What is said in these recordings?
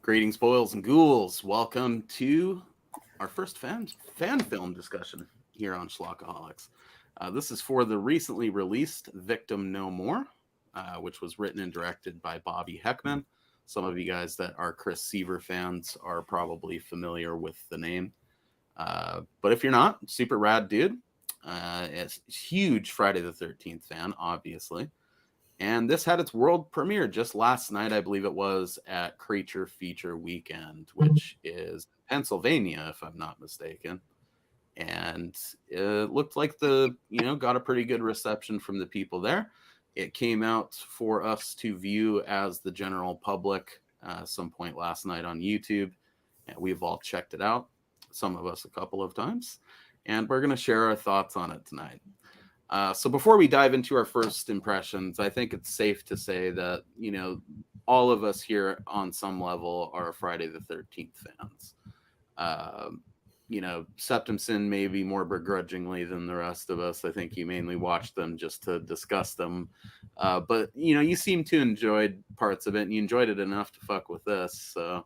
Greetings, boils and ghouls. Welcome to our first fan film discussion here on Schlockaholics. This is for the recently released Victim No More, which was written and directed by Bobby Heckman. Some of you guys that are Chris Seaver fans are probably familiar with the name. But if you're not, super rad dude. It's a huge Friday the 13th fan, obviously. And this had its world premiere just last night, I believe it was, at Creature Feature Weekend, which is Pennsylvania, if I'm not mistaken. And it looked like got a pretty good reception from the people there. It came out for us to view as the general public some point last night on YouTube. And we've all checked it out, some of us a couple of times. And we're going to share our thoughts on it tonight. So before we dive into our first impressions, I think it's safe to say that, all of us here on some level are Friday the 13th fans. Septum Sin maybe more begrudgingly than the rest of us. I think you mainly watched them just to discuss them. But, you seem to enjoy parts of it, and you enjoyed it enough to fuck with this. So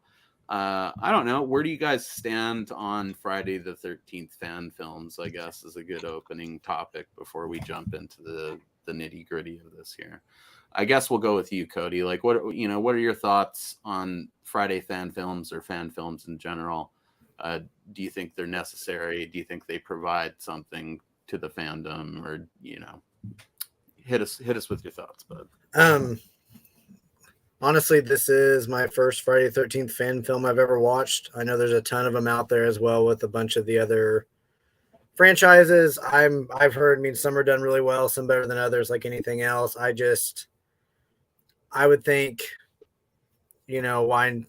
I don't know. Where do you guys stand on Friday the 13th fan films, I guess, is a good opening topic before we jump into the nitty gritty of this here. I guess we'll go with you, Cody. Like, what are your thoughts on Friday fan films or fan films in general? Do you think they're necessary? Do you think they provide something to the fandom, or, hit us with your thoughts, bud? Honestly, this is my first Friday the 13th fan film I've ever watched. I know there's a ton of them out there as well with a bunch of the other franchises. I've heard, some are done really well, some better than others, like anything else. I would think, why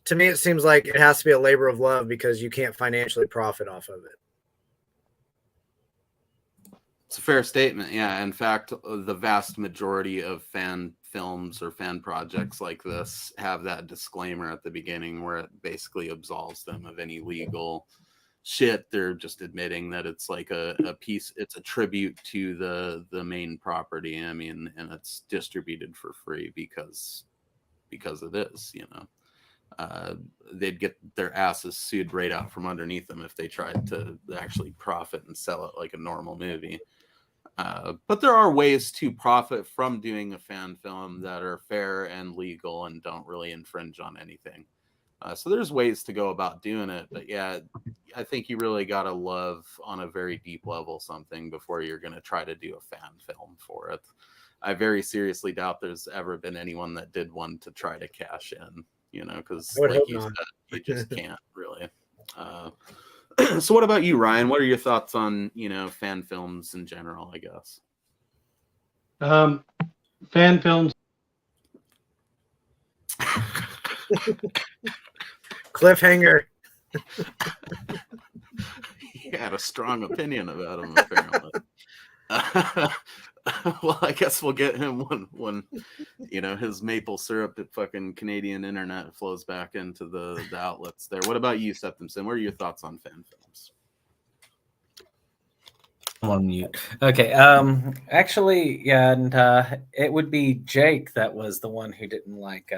to me, it seems like it has to be a labor of love because you can't financially profit off of it. It's a fair statement. Yeah. In fact, the vast majority of fan films or fan projects like this have that disclaimer at the beginning where it basically absolves them of any legal shit. They're just admitting that it's like a piece, it's a tribute to the main property. And it's distributed for free because it is, they'd get their asses sued right out from underneath them if they tried to actually profit and sell it like a normal movie. But there are ways to profit from doing a fan film that are fair and legal and don't really infringe on anything. So there's ways to go about doing it. But yeah, I think you really got to love on a very deep level something before you're going to try to do a fan film for it. I very seriously doubt there's ever been anyone that did one to try to cash in, because like you said, you just can't really. So what about you, Ryan? What are your thoughts on, fan films in general, I guess? Fan films. Cliffhanger. He had a strong opinion about him, apparently. Well, I guess we'll get him when his maple syrup at fucking Canadian internet flows back into the outlets there. What about you, Septimson? What are your thoughts on fan films? I'm on mute. Okay. Actually, yeah, and it would be Jake that was the one who didn't like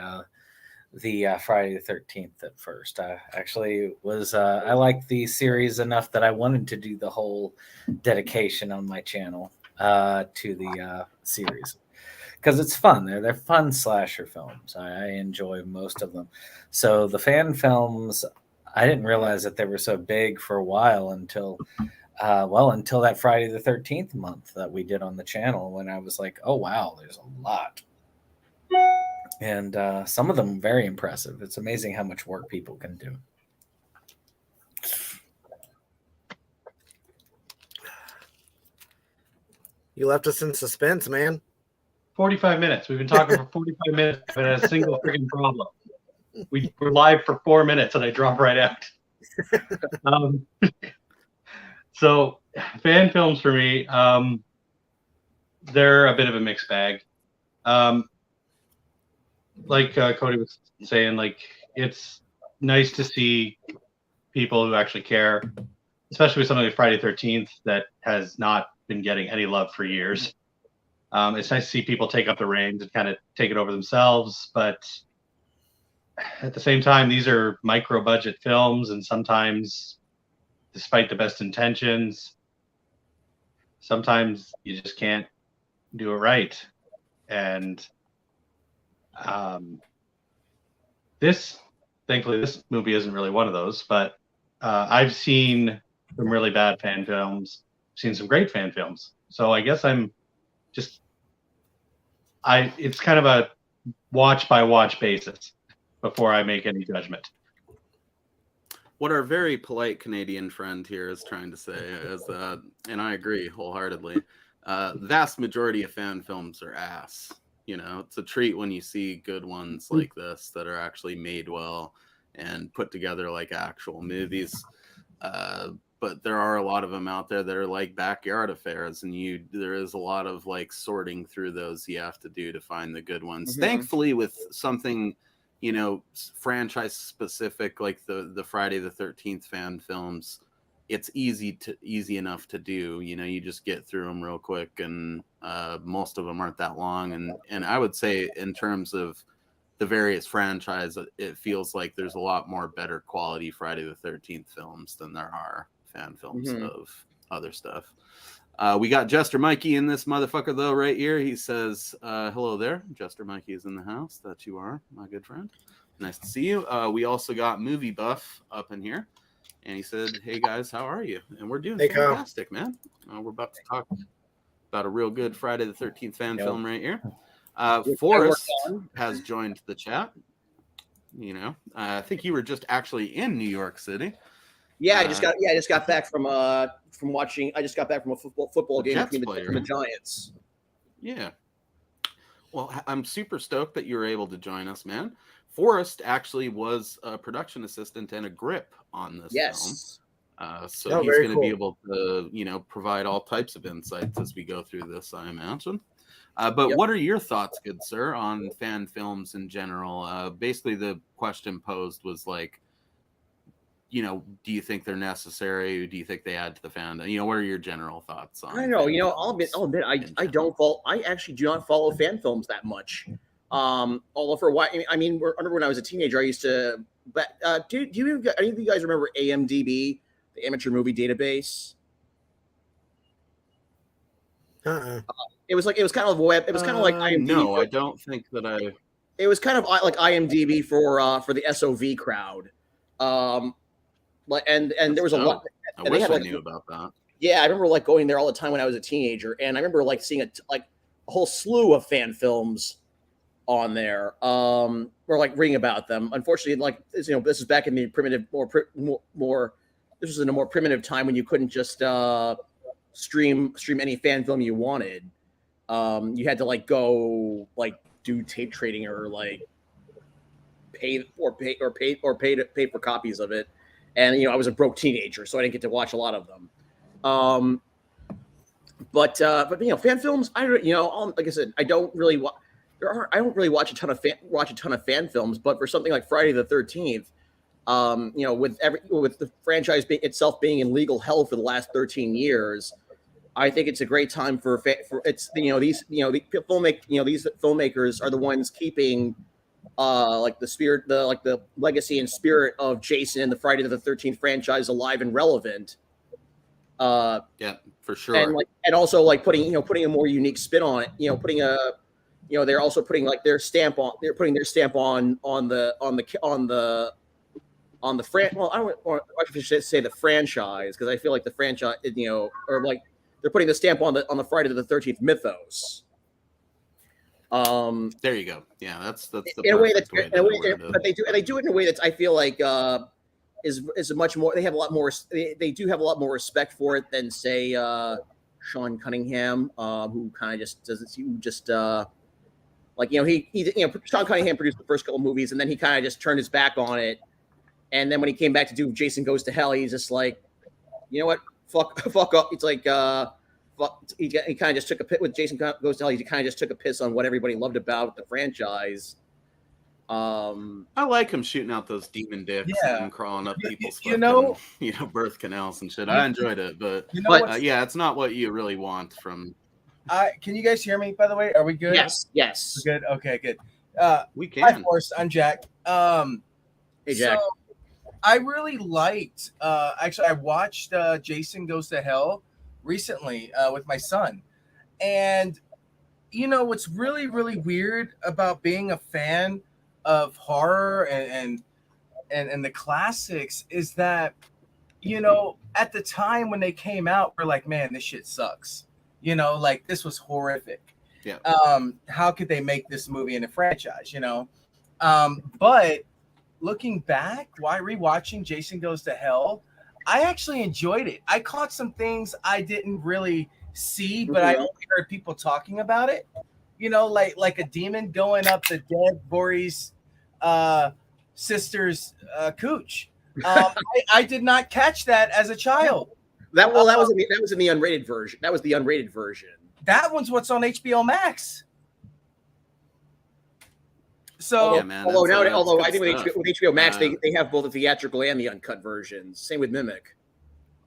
the Friday the 13th at first. Actually was I liked the series enough that I wanted to do the whole dedication on my channel to the series because it's fun. They're fun slasher films. I enjoy most of them. So the fan films, I didn't realize that they were so big for a while until that Friday the 13th month that we did on the channel, when I was like, oh wow, there's a lot. And some of them very impressive. It's amazing how much work people can do. You left us in suspense, man. 45 minutes. We've been talking for 45 minutes and had a single freaking problem. We're live for 4 minutes and I drop right out. So fan films for me, they're a bit of a mixed bag. Like Cody was saying, like, it's nice to see people who actually care, especially with something like Friday the 13th that has not been getting any love for years. It's nice to see people take up the reins and kind of take it over themselves. But at the same time, these are micro budget films, and sometimes, despite the best intentions, sometimes you just can't do it right. And thankfully, this movie isn't really one of those. But I've seen some really bad fan films, seen some great fan films. So I guess it's kind of a watch by watch basis before I make any judgment. What our very polite Canadian friend here is trying to say is, and I agree wholeheartedly, vast majority of fan films are ass. You know, it's a treat when you see good ones like this that are actually made well and put together like actual movies. But there are a lot of them out there that are like backyard affairs, and there is a lot of like sorting through those you have to do to find the good ones. Thankfully, with something, you know, franchise specific like the Friday the 13th fan films, it's easy enough to do. You know, you just get through them real quick, and most of them aren't that long. And I would say in terms of the various franchises, it feels like there's a lot more better quality Friday the 13th films than there are fan films of other stuff. We got Jester Mikey in this motherfucker though right here. He says, hello there. Jester Mikey is in the house. That you are, my good friend. Nice to see you. We also got Movie Buff up in here. And he said, hey guys, how are you? And we're doing fantastic, man. We're about to talk about a real good Friday the 13th fan film right here. Forrest has joined the chat. You know, I think you were just actually in New York City. Yeah, I just got back from watching. I just got back from a football game between the Giants. Yeah. Well, I'm super stoked that you were able to join us, man. Forrest actually was a production assistant and a grip on this film. So he's going to be able to, you know, provide all types of insights as we go through this, I imagine. But what are your thoughts, good sir, on fan films in general? Basically, the question posed was like, you know, do you think they're necessary? Do you think they add to the fandom? You know, what are your general thoughts on? I know, you know, I'll admit, I actually do not follow fan films that much. Although for a while, I mean, I remember when I was a teenager, I used to. But do any of you guys remember AMDB, the Amateur Movie Database? It was kind of a web. It was kind of like IMDb. No, I don't think that I. It was kind of like IMDb for the SOV crowd. And there was a lot. I wish I knew about that. Yeah, I remember like going there all the time when I was a teenager, and I remember like seeing a whole slew of fan films on there, or like reading about them. Unfortunately, like you know, this is back in the primitive, more. This was in a more primitive time when you couldn't just stream any fan film you wanted. You had to like go like do tape trading or like pay for copies of it. And you know, I was a broke teenager, so I didn't get to watch a lot of them. But you know, fan films, like I said, I don't really watch a ton of fan films. But for something like Friday the 13th, you know, with the franchise itself being in legal hell for the last 13 years, I think it's a great time for these filmmakers are the ones keeping like the spirit, the legacy and spirit of Jason and the Friday the 13th franchise alive and relevant. Yeah, for sure. And also like putting a more unique spin on it. They're also putting like their stamp on. They're putting their stamp on the well, I should say the franchise, because I feel like the franchise, or like they're putting the stamp on the Friday the 13th mythos. There you go. Yeah, that's the in a way that's but they do it in a way that I feel like is much more. They have a lot more. They do have a lot more respect for it than say Sean Cunningham, who kind of just doesn't. Who just like Sean Cunningham produced the first couple movies, and then he kind of just turned his back on it. And then when he came back to do Jason Goes to Hell, he's just like, you know what, fuck up. It's like he kind of just took a piss with Jason Goes to Hell. He kind of just took a piss on what everybody loved about the franchise. I like him shooting out those demon dicks and crawling up people's birth canals and shit. I enjoyed it, but it's not what you really want from. Can you guys hear me? By the way, are we good? Yes. We're good. Okay, good. We Hi, can. Forrest. I'm Jack. Hey, Jack. So I really liked. Actually, I watched Jason Goes to Hell recently with my son, and you know what's really really weird about being a fan of horror and the classics is that you know at the time when they came out, we're like, man, this shit sucks. You know, like this was horrific. Yeah. How could they make this movie in a franchise? You know, but looking back, while rewatching Jason Goes to Hell, I actually enjoyed it. I caught some things I didn't really see, but I only heard people talking about it. You know, like a demon going up the dead Boris sister's cooch. I did not catch that as a child. That was in the unrated version. That was the unrated version. That one's what's on HBO Max. So, Yeah, man, although that's I think good with stuff. HBO Max, they have both the theatrical and the uncut versions. Same with Mimic.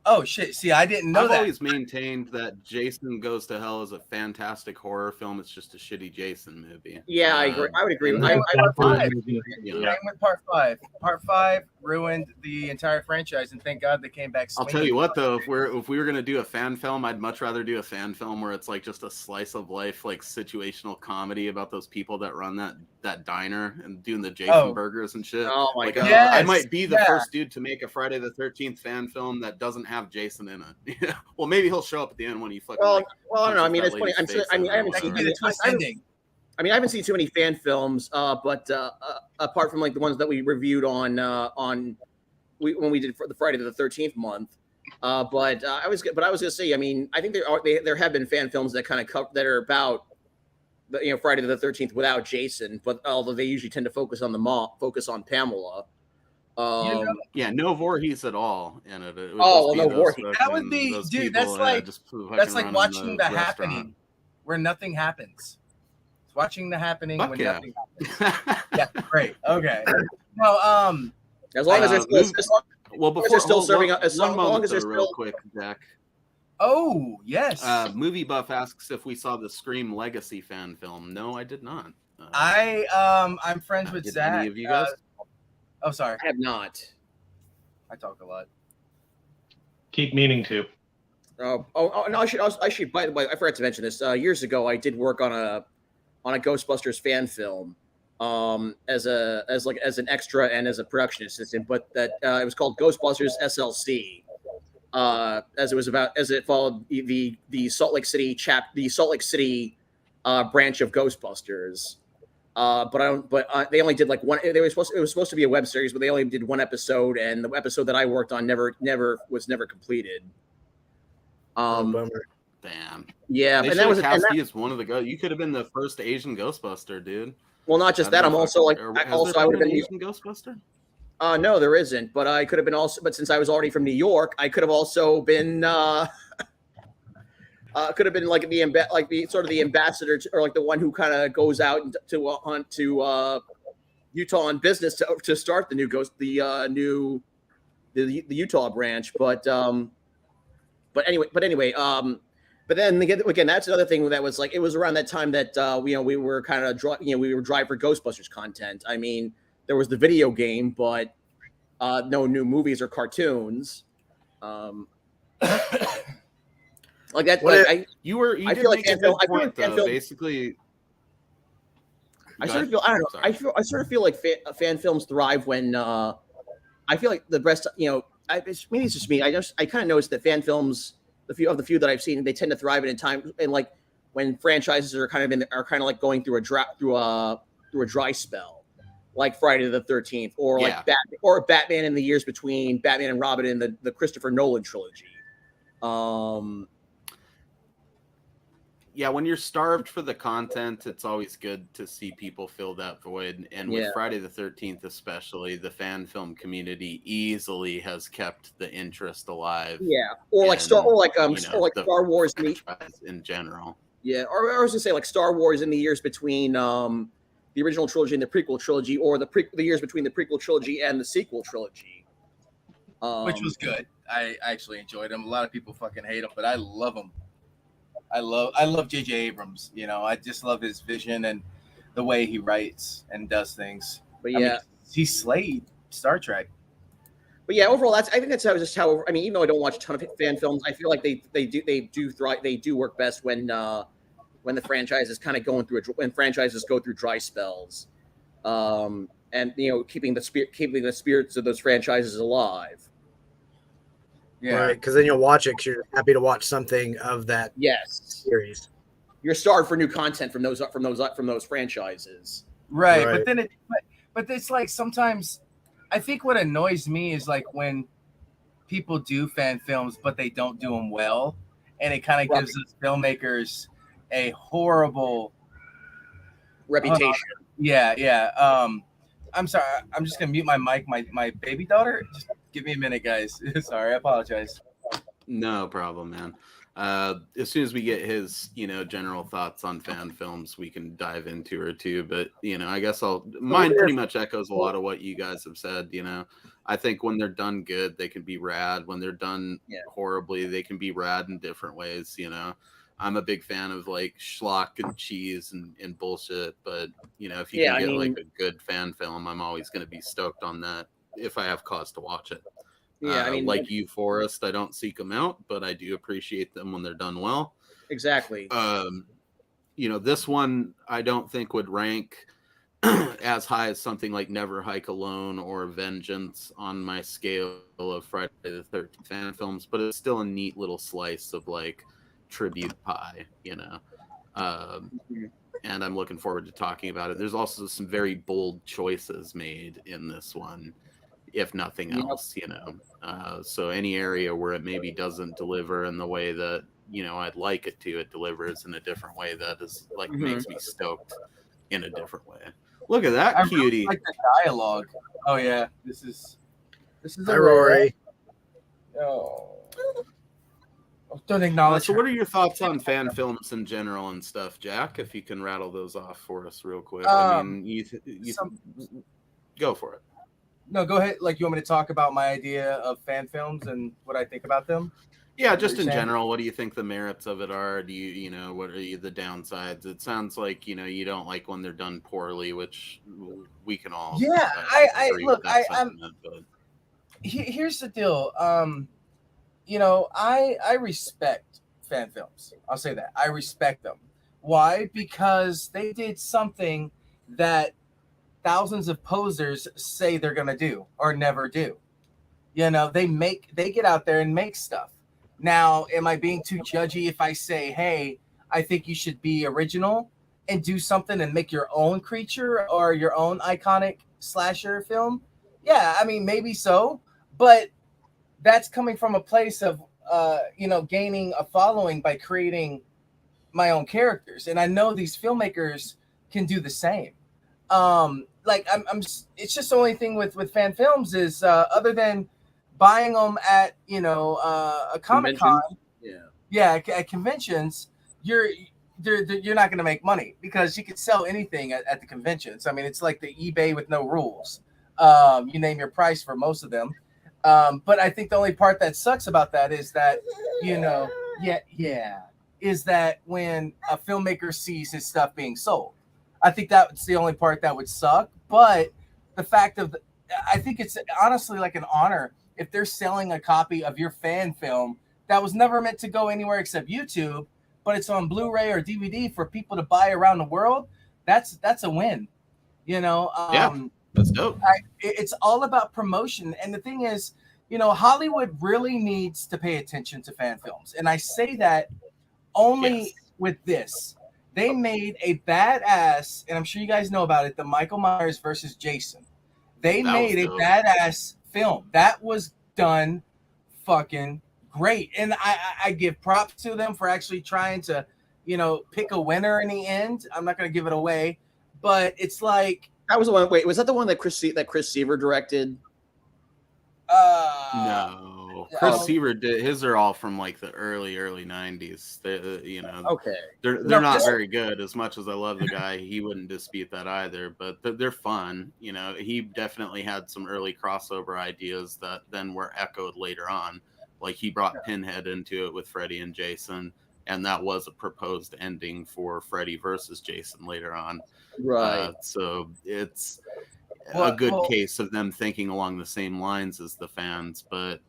oh shit! See, I didn't know I've that. always maintained that Jason Goes to Hell is a fantastic horror film. It's just a shitty Jason movie. Yeah, I agree. I would agree. and I, then I, Part five. you know, Same with Part 5. Part 5 ruined the entire franchise, and thank God they came back. I'll tell you what, though, if we were gonna do a fan film, I'd much rather do a fan film where it's like just a slice of life, like situational comedy about those people that run that diner and doing the Jason burgers and shit. Oh my like, God. I might be the first dude to make a Friday the 13th fan film that doesn't have Jason in it. Well, maybe he'll show up at the end when he fucking. Well, like, I don't know. I mean, punches it's that funny. lady's I mean, face I in haven't or seen That could be the twist ending. I haven't seen too many fan films, but apart from like the ones that we reviewed when we did for the Friday the 13th month. But I was gonna say, I mean, I think there have been fan films that kind of that are about the Friday the 13th without Jason, but although they usually tend to focus on Pamela. Yeah, no Voorhees at all in it. It would Oh, just well, be no those Voorhees. That would fucking- be, those dude. people, That's like just fucking running watching the restaurant. happening where nothing happens. It's watching the happening Fuck when yeah. nothing happens. Yeah, great. Okay. No, As long as it's well, before they're still hold- serving one- as one long moment as they're though, real still- quick, Jack. oh yes. Movie Buff asks if we saw the Scream Legacy fan film. No, I did not. I'm friends with did Zach. any of you guys? Oh, sorry. I have not. I talk a lot. Keep meaning to. No! I should. By the way, I forgot to mention this. Years ago, I did work on a Ghostbusters fan film, as an extra and as a production assistant. But that it was called Ghostbusters SLC, as it followed the Salt Lake City branch of Ghostbusters. But they only did like one. It was supposed to be a web series, but they only did one episode, and the episode that I worked on was never completed. Bummer. Damn. Yeah, They and that was cast you as one of the ghosts. You could have been the first Asian Ghostbuster, dude. well, not just that. I'm also like I would have been an Asian Ghostbuster. No, there isn't. But I could have been also. But since I was already from New York, I could have also been. Could have been like the sort of the ambassador or like the one who kind of goes out to hunt to Utah on business to start the new Utah branch. But anyway. But then again, that's another thing that was like it was around that time that we were kind of we were dry for Ghostbusters content. I mean, there was the video game, but no new movies or cartoons. Like that, You I did feel like make a fan film- good I feel like point, fan though. film- Basically, I Go sort of ahead. feel I don't know. Sorry. I sort of feel like fan films thrive when I feel like the rest. Maybe it's just me. I kind of noticed that fan films, the few that I've seen, they tend to thrive in a time and like when franchises are kind of like going through a dry spell, like Friday the 13th, or like Batman in the years between Batman and Robin in the Christopher Nolan trilogy. Yeah, when you're starved for the content, it's always good to see people fill that void. And with Friday the 13th, especially, the fan film community easily has kept the interest alive. Yeah, or like Star Wars in general. Yeah, or I was gonna say like Star Wars in the years between the original trilogy and the prequel trilogy, or the years between the prequel trilogy and the sequel trilogy, which was good. I actually enjoyed them. A lot of people fucking hate them, but I love them. I love J.J. Abrams. I just love his vision, and the way he writes and does things. But I yeah, mean, he slayed Star Trek. but yeah, overall, I think that's just how. I mean, even though I don't watch a ton of fan films, I feel like they do work best when the franchise is kind of going through when franchises go through dry spells, and keeping the spirits of those franchises alive. Yeah. Right, because then you'll watch it because you're happy to watch something of that Yes, series. you're starved for new content from those franchises. Right. Right. But it's like sometimes I think what annoys me is like when people do fan films, but they don't do them well. And it kind of Right. gives us filmmakers a horrible Reputation. yeah. I'm sorry. I'm just gonna mute my mic. My baby daughter. Just give me a minute, guys. Sorry, I apologize. No problem, man. As soon as we get his, general thoughts on fan films, we can dive into her too. But I guess mine pretty much echoes a lot of what you guys have said. I think when they're done good, they can be rad. When they're done horribly, they can be rad in different ways. I'm a big fan of like schlock and cheese and bullshit. But if you can get like a good fan film, I'm always going to be stoked on that if I have cause to watch it. Yeah, like you, Forrest, I don't seek them out, but I do appreciate them when they're done well. Exactly. This one I don't think would rank as high as something like Never Hike Alone or Vengeance on my scale of Friday the 13th fan films, but it's still a neat little slice of like tribute pie, and I'm looking forward to talking about it. There's also some very bold choices made in this one, if nothing else, so any area where it maybe doesn't deliver in the way that I'd like it to, it delivers in a different way that is like makes me stoked in a different way. Look at that I cutie. really like the dialogue. Oh yeah, this is Hi, Rory. Oh, don't acknowledge. So what are your thoughts on fan films in general and stuff, Jack? If you can rattle those off for us real quick. I mean, go for it. No, go ahead. Like, you want me to talk about my idea of fan films and what I think about them? Yeah, just in general, what do you think the merits of it are? Do you, what are the downsides? It sounds like, you don't like when they're done poorly, which we can all. Yeah, I look, here's the deal. I respect fan films. I'll say that. I respect them. Why? Because they did something that thousands of posers say they're going to do or never do. They get out there and make stuff. Now, am I being too judgy if I say, hey, I think you should be original and do something and make your own creature or your own iconic slasher film? Yeah, I mean, maybe so, but that's coming from a place of, gaining a following by creating my own characters. And I know these filmmakers can do the same. It's just the only thing with fan films is other than buying them at a Comic-Con, at conventions, you're not going to make money because you can sell anything at the conventions. I mean, it's like the eBay with no rules. You name your price for most of them. But I think the only part that sucks about that is that is that when a filmmaker sees his stuff being sold. I think that's the only part that would suck. But the fact of, I think it's honestly like an honor if they're selling a copy of your fan film that was never meant to go anywhere except YouTube, but it's on Blu-ray or DVD for people to buy around the world. That's a win. That's dope. It's all about promotion. And the thing is, Hollywood really needs to pay attention to fan films. And I say that only with this. They made a badass, and I'm sure you guys know about it, the Michael Myers versus Jason. They made a badass film. That was done fucking great. And I give props to them for actually trying to, pick a winner in the end. I'm not going to give it away, but it's like. That was the one. Wait, was that the one that Chris Seaver directed? No, Chris Seaver did. His are all from like the early 90s. Okay, they're not very good. As much as I love the guy, he wouldn't dispute that either. But they're fun. He definitely had some early crossover ideas that then were echoed later on. Like he brought Pinhead into it with Freddy and Jason. and that was a proposed ending for Freddy versus Jason later on. Right. So it's Well, a good well- case of them thinking along the same lines as the fans. But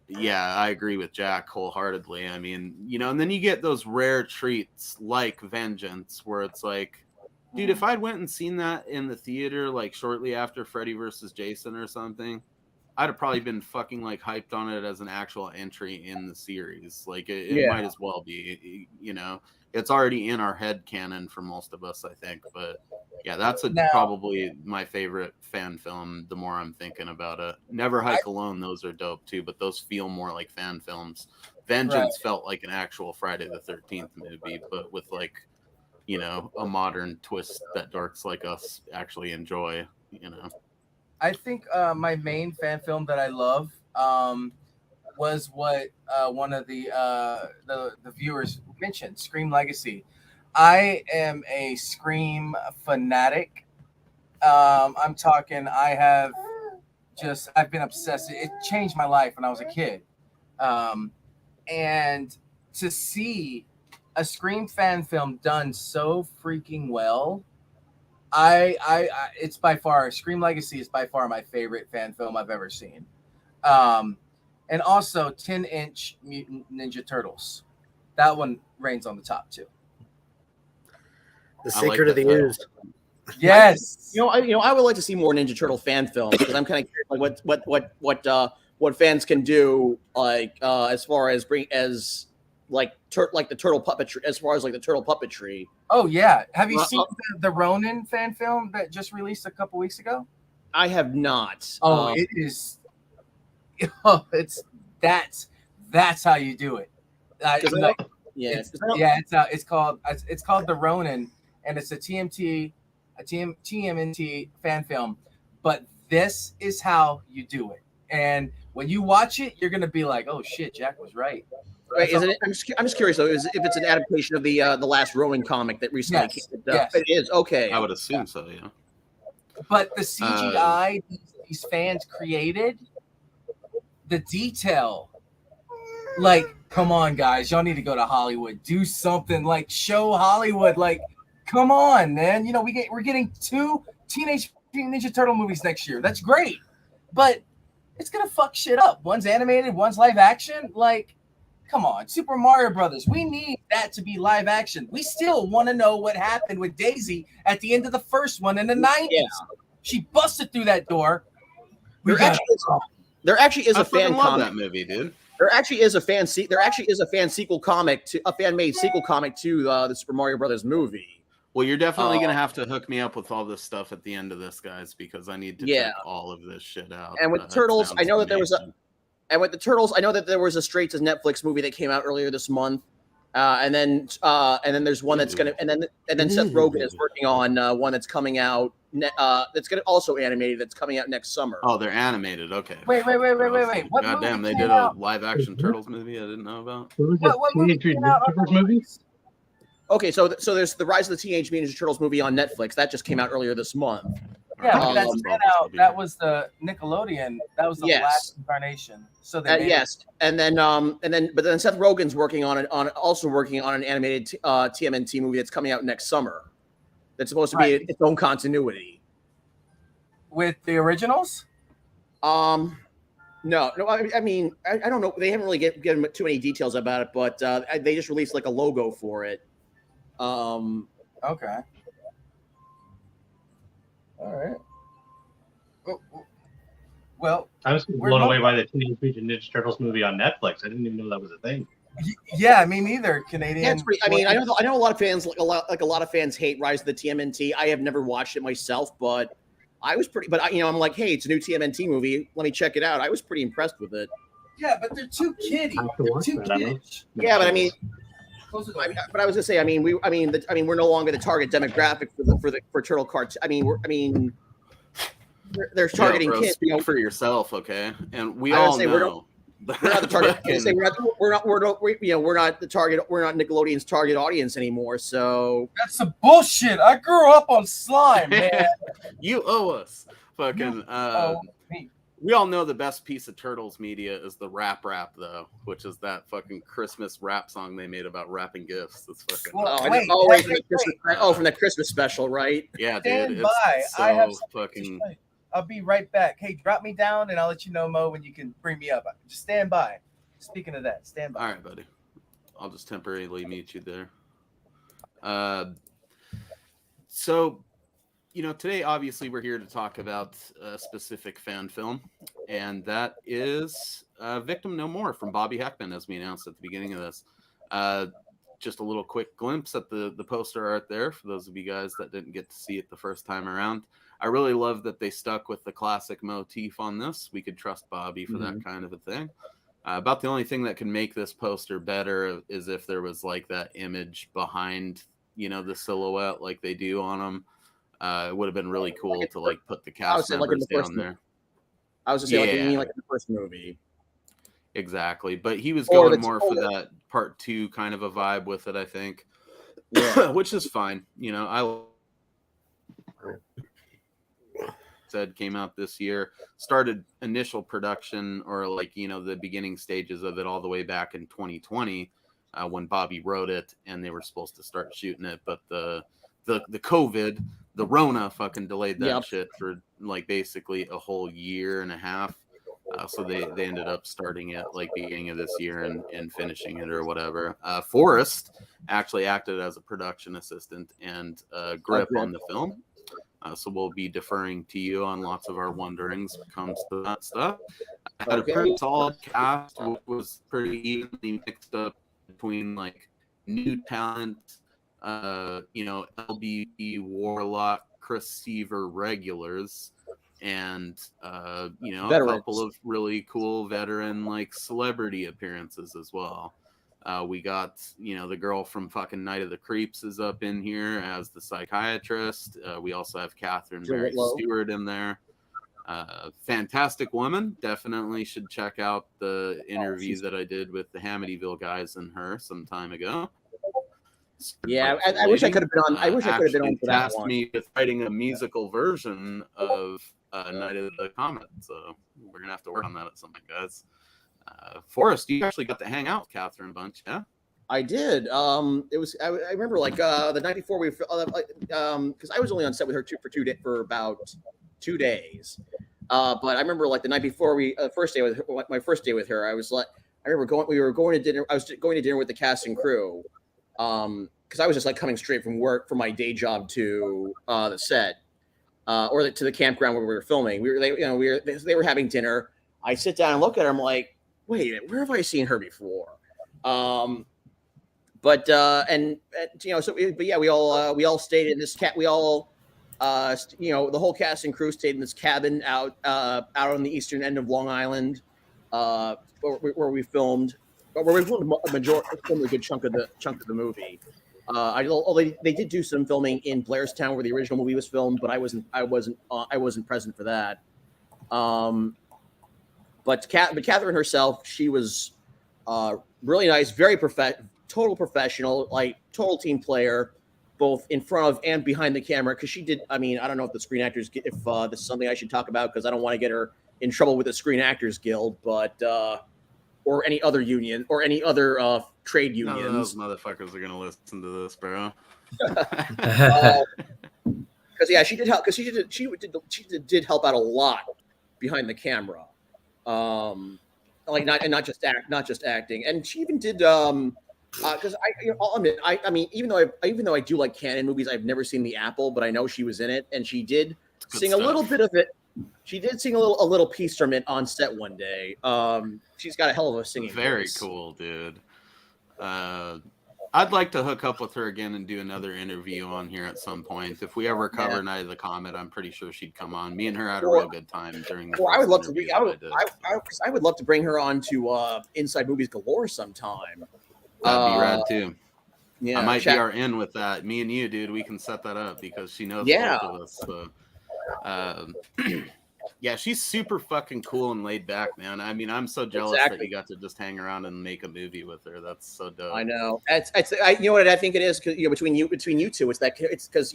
yeah, I agree with Jack wholeheartedly. I mean, and then you get those rare treats like Vengeance, where it's like, dude, if I'd went and seen that in the theater like shortly after Freddy versus Jason or something, I'd have probably been fucking like hyped on it as an actual entry in the series. Like it might as well be, it's already in our head canon for most of us, I think. But yeah, that's probably my favorite fan film. The more I'm thinking about it, Never Hike Alone, those are dope too, but those feel more like fan films. Vengeance felt like an actual Friday the 13th movie, but with like, a modern twist that dorks like us actually enjoy. I think my main fan film that I love was what one of the viewers mentioned, Scream Legacy. I am a Scream fanatic. I'm talking. I've been obsessed. It changed my life when I was a kid, and to see a Scream fan film done so freaking well. It's by far Scream Legacy is by far my favorite fan film I've ever seen. And also 10-inch Mutant Ninja Turtles. That one reigns on the top too. The Secret of the Ooze. Yes. I would like to see more Ninja Turtle fan films because I'm kind of curious like what fans can do as far as the turtle puppetry, as far as like the turtle puppetry. Oh yeah, have you seen the Ronin fan film that just released a couple weeks ago? I have not. It is. Oh, that's how you do it. It's called the Ronin, and it's a TMNT fan film. But this is how you do it, and when you watch it, you're gonna be like, "Oh shit, Jack was right." Right? I'm just curious though. If it's an adaptation of the last Ronin comic that recently came? Yes. It is okay. I would assume so. Yeah. But the CGI these fans created, the detail, like, come on, guys, y'all need to go to Hollywood, do something, like, show Hollywood, like, come on, man. We're getting 2 Teenage Mutant Ninja Turtle movies next year. That's great, but it's gonna fuck shit up. One's animated, one's live action. Like, come on, Super Mario Brothers. We need that to be live action. We still want to know what happened with Daisy at the end of the first one in the 90s. Yeah. She busted through that door. There actually is a fan comic. That movie, dude. There actually is a fan sequel comic to a fan made sequel comic to the Super Mario Brothers movie. Well, you're definitely gonna have to hook me up with all this stuff at the end of this, guys, because I need to check all of this shit out. And with Turtles, I know that there was I know that there was a straight to Netflix movie that came out earlier this month. And then there's one that's and then Seth Rogen is working on one that's coming out that's gonna also animated that's coming out next summer. Oh, they're animated. Okay. Wait. What goddamn, they did a live action Turtles movie I didn't know about. What movie came out? Movies? Okay, so there's the Rise of the Teenage Mutant Ninja Turtles movie on Netflix that just came out earlier this month. Yeah, that was the Nickelodeon. That was the last incarnation. So and then Seth Rogen's working on an animated TMNT movie that's coming out next summer. That's supposed to be its own continuity with the originals. No. I mean, I don't know. They haven't really given too many details about it, but they just released like a logo for it. Okay. All right. Well, I was blown away by the Teenage Mutant Ninja Turtles movie on Netflix. I didn't even know that was a thing. Yeah, me neither. Canadian. Yeah, it's pretty, I mean, I know a lot of fans a lot of fans hate Rise of the TMNT. I have never watched it myself, but I was pretty. But I'm like, hey, it's a new TMNT movie. Let me check it out. I was pretty impressed with it. Yeah, but they're too kiddie. They're too kiddish. Yeah, but I mean. But I was gonna say, we're no longer the target demographic for turtle cartoons. They're targeting kids. Speak for yourself, okay? And we all know we're not the target. We're not the target. We're not Nickelodeon's target audience anymore. So that's some bullshit. I grew up on slime, man. You owe us, fucking. We all know the best piece of Turtles media is the rap, though, which is that fucking Christmas rap song they made about wrapping gifts. It's fucking. Well, Oh, wait, wait, wait, from the Christmas special, right? Yeah, dude. stand It's by. so I have something to fucking. say. I'll be right back. Hey, drop me down, and I'll let you know, Mo, when you can bring me up. Just stand by. Speaking of that, stand by. All right, buddy. I'll just temporarily mute you there. So, today obviously we're here to talk about a specific fan film, and that is Victim No More from Bobby Heckman, as we announced at the beginning of this. Just a little quick glimpse at the poster art there for those of you guys that didn't get to see it the first time around. I really love that they stuck with the classic motif on this. We could trust Bobby for that kind of a thing. About the only thing that can make this poster better is if there was like that image behind, the silhouette like they do on them. It would have been really cool to like put the cast members down there. I was just saying, you mean like in the first movie. Exactly. But he was going more for that part 2 kind of a vibe with it, I think. Yeah. Which is fine. I said came out this year, started initial production or like, the beginning stages of it all the way back in 2020 when Bobby wrote it and they were supposed to start shooting it. But the COVID, the Rona fucking delayed that shit for like basically a whole year and a half. So they ended up starting it like beginning of this year and finishing it or whatever. Forrest actually acted as a production assistant and grip on the film. So we'll be deferring to you on lots of our wonderings when it comes to that stuff. I had a pretty solid cast, which was pretty evenly mixed up between like new talent, LBB Warlock, Chris Seaver regulars, and a couple of really cool veteran like celebrity appearances as well. We got the girl from fucking Night of the Creeps is up in here as the psychiatrist. We also have Catherine Mary Stewart in there. Fantastic woman. Definitely should check out the interview that I did with the Hamityville guys and her some time ago. Yeah, I wish I could have been on. I wish I could have been on for that one. Me with writing a musical version of Night of the Comet, so we're gonna have to work on that at some point, guys. Forrest, you actually got to hang out with Catherine a bunch, yeah? I did. It was. I remember like the night before we, because I was only on set with her for about 2 days. But I remember like the night before first day with her, my first day with her, I was like, I remember we were going to dinner. I was going to dinner with the cast and crew. Because I was just like coming straight from work from my day job to the set, or to the campground where we were filming. They were having dinner. I sit down and look at her. I'm like, wait, where have I seen her before? We all stayed in this cat. We all, the whole cast and crew stayed in this cabin out on the eastern end of Long Island, where we filmed. Where we filmed a good chunk of the movie. They did do some filming in Blairstown where the original movie was filmed, but I wasn't present for that. But Catherine herself, she was really nice, very total professional, like total team player, both in front of and behind the camera. Because she did. I mean, I don't know if the Screen Actors, if this is something I should talk about because I don't want to get her in trouble with the Screen Actors Guild, but. Or any other union, or any other trade unions. None of those motherfuckers are gonna listen to this, bro. Because she did help. Because she did help out a lot behind the camera, not just acting. And she even did because I'll admit, I mean, even though I do like canon movies, I've never seen The Apple, but I know she was in it, and she did sing a little bit of it. She did sing a little piece from it on set one day. She's got a hell of a singing voice. Cool, dude. I'd like to hook up with her again and do another interview on here at some point. If we ever cover Night of the Comet, I'm pretty sure she'd come on. Me and her had a real good time during the. I would love to. I would love to bring her on to Inside Movies Galore sometime. That'd be rad too. Yeah, I might be our in with that. Me and you, dude, we can set that up because she knows both of us. So. Yeah, she's super fucking cool and laid back, man. I mean, I'm so jealous that you got to just hang around and make a movie with her. That's so dope. I know. You know what I think it is, because between you two, it's because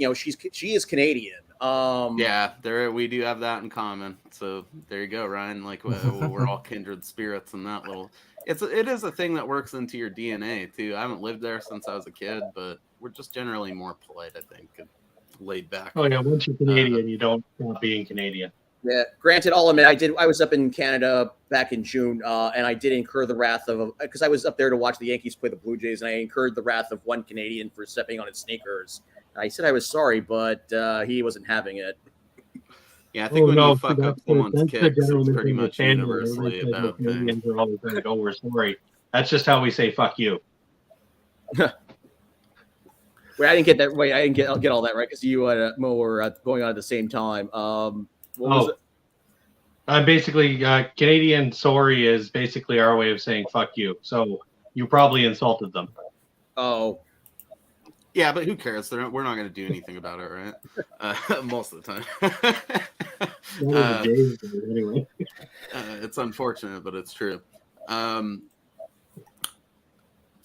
she is Canadian. Yeah, we do have that in common. So there you go, Ryan. Like we're all kindred spirits in that little. It is a thing that works into your DNA too. I haven't lived there since I was a kid, but we're just generally more polite, I think, and laid back. Oh yeah, once you're Canadian, you don't stop being Canadian. Yeah. Granted, I'll admit I was up in Canada back in June, and I did incur the wrath of, because I was up there to watch the Yankees play the Blue Jays, and I incurred the wrath of one Canadian for stepping on his sneakers. I said I was sorry, but he wasn't having it. Yeah, I think when you fuck up someone's kicks, it's pretty much universally a bad thing. Canadians are always like, "Oh, we're sorry." That's just how we say "fuck you." Wait, I didn't get that. Wait, I didn't get all that right, because you and Mo were going on at the same time. What was it? Basically, Canadian sorry is basically our way of saying "fuck you." So you probably insulted them. Oh. Yeah, but who cares? We're not going to do anything about it, right? Most of the time. Anyway. It's unfortunate, but it's true. So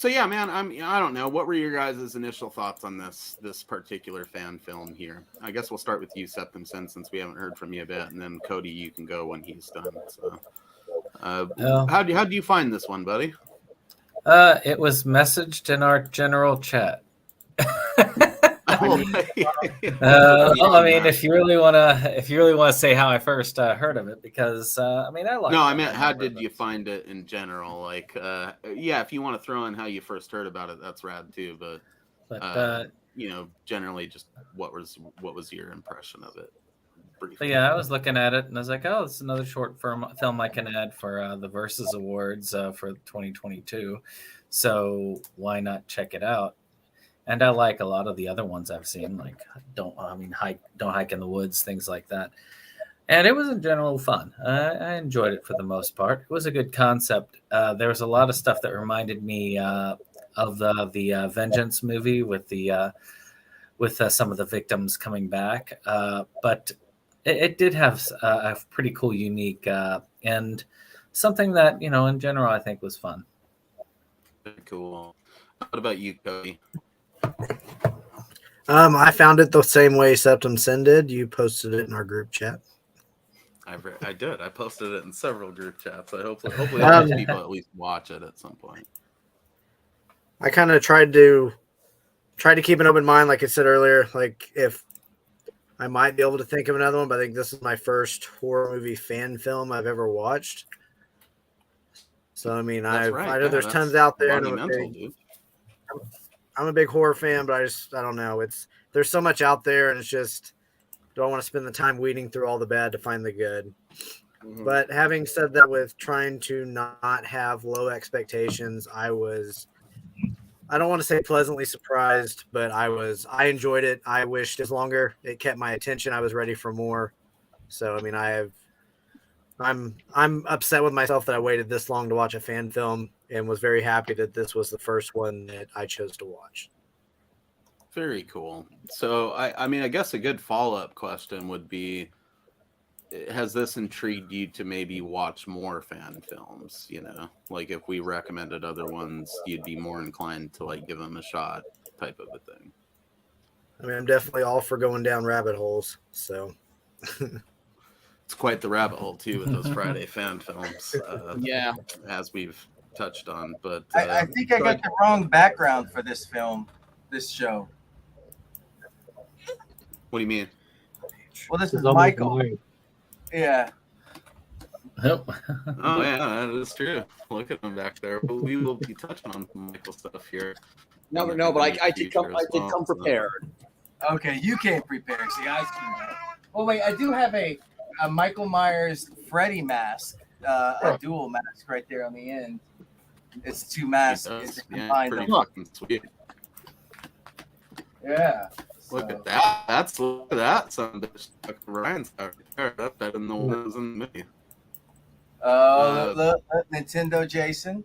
yeah, man, I don't know. What were your guys' initial thoughts on this particular fan film here? I guess we'll start with you, Septum Sin, since we haven't heard from you a bit, and then Cody, you can go when he's done. So, how do you find this one, buddy? It was messaged in our general chat. I mean, if you really want to say how I first heard of it, because I like. No, I meant how did you find it in general? Like, yeah, if you want to throw in how you first heard about it, that's rad too. But generally, just what was your impression of it? Briefly. Yeah, I was looking at it and I was like, oh, it's another short film I can add for the Versus Awards for 2022. So why not check it out? And I like a lot of the other ones I've seen, like Don't Hike in the Woods, things like that. And it was in general fun. I enjoyed it for the most part. It was a good concept. There was a lot of stuff that reminded me of the Vengeance movie with some of the victims coming back. But it did have a pretty cool, unique, and something that, in general, I think was fun. Very cool. What about you, Cody? I found it the same way Septum Sin did. You posted it in our group chat. I did. I posted it in several group chats. I hopefully all those people at least watch it at some point. I kind of tried to keep an open mind, like I said earlier. Like, if I might be able to think of another one, but I think this is my first horror movie fan film I've ever watched. So I mean, I know there's tons out there. And I'm a big horror fan, but I don't know. There's so much out there, and it's just don't want to spend the time weeding through all the bad to find the good. Mm-hmm. But having said that, with trying to not have low expectations, I don't want to say pleasantly surprised, but I enjoyed it. I wished it was longer. It kept my attention. I was ready for more. So I mean, I'm upset with myself that I waited this long to watch a fan film, and was very happy that this was the first one that I chose to watch. Very cool. So, I mean, I guess a good follow-up question would be, has this intrigued you to maybe watch more fan films? Like if we recommended other ones, you'd be more inclined to give them a shot, type of a thing. I mean, I'm definitely all for going down rabbit holes. So it's quite the rabbit hole too with those Friday fan films. Yeah, as we've touched on, but I think I got the wrong background for this show. What do you mean? Well, this is Michael. Yeah. Nope. Oh yeah, that is true. Look at him back there. But we will be touching on Michael stuff here. No, but I did come prepared. Okay, you came prepared. See, I see. Oh wait, I do have a Michael Myers Freddy mask, a dual mask right there on the end. It's two masks. Pretty fucking sweet. Yeah. Look at that. Look at that son of a bitch. Ryan's out there. That's better than the ones in the movie. Look, Nintendo Jason.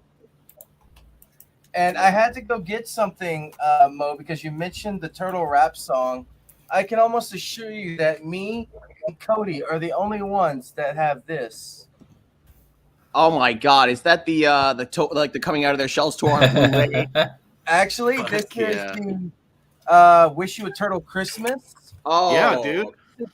And I had to go get something, Mo, because you mentioned the Turtle Rap song. I can almost assure you that me and Cody are the only ones that have this. Oh my God, is that like the coming out of their shells tour on Blu-ray? Actually, Fuck this is yeah. the Wish You a Turtle Christmas. Oh, Yeah, dude. It's,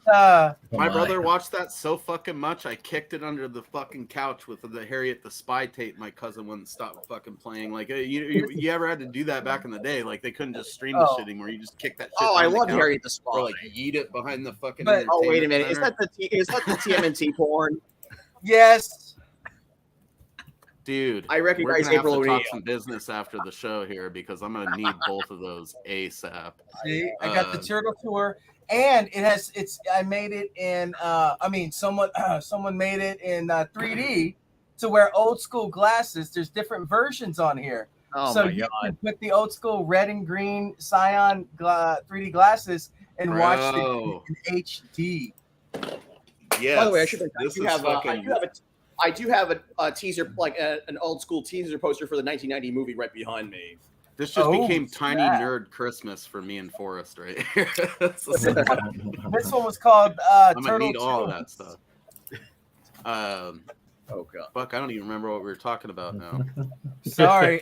My brother watched that so fucking much, I kicked it under the fucking couch with the Harriet the Spy tape. My cousin wouldn't stop fucking playing. Like, you ever had to do that back in the day? Like, they couldn't just stream the Oh. shit anymore. You just kick that shit Oh, I down the love couch, Harriet the Spy. or like yeet it behind the fucking But- entertainment Oh, wait a minute. Is center. that the TMNT porn? yes. Dude, I recognize we're gonna April have to O'Neil. talk some business after the show here because I'm gonna need both of those ASAP. See, I got the turtle tour, and I made it in. Someone made it in 3D to wear old school glasses. There's different versions on here. Oh So my you God. can put the old school red and green Scion 3D glasses and watch Bro. it in HD. Yes. By the way, I should mention, this is fucking. I do have a teaser, like an old school teaser poster for the 1990 movie right behind me. This just Oh, became Tiny snap. Nerd Christmas for me and Forrest right here. This one was called I'm gonna Turtle need all of Tunes. that stuff. Oh God. Fuck, I don't even remember what we were talking about now. Sorry,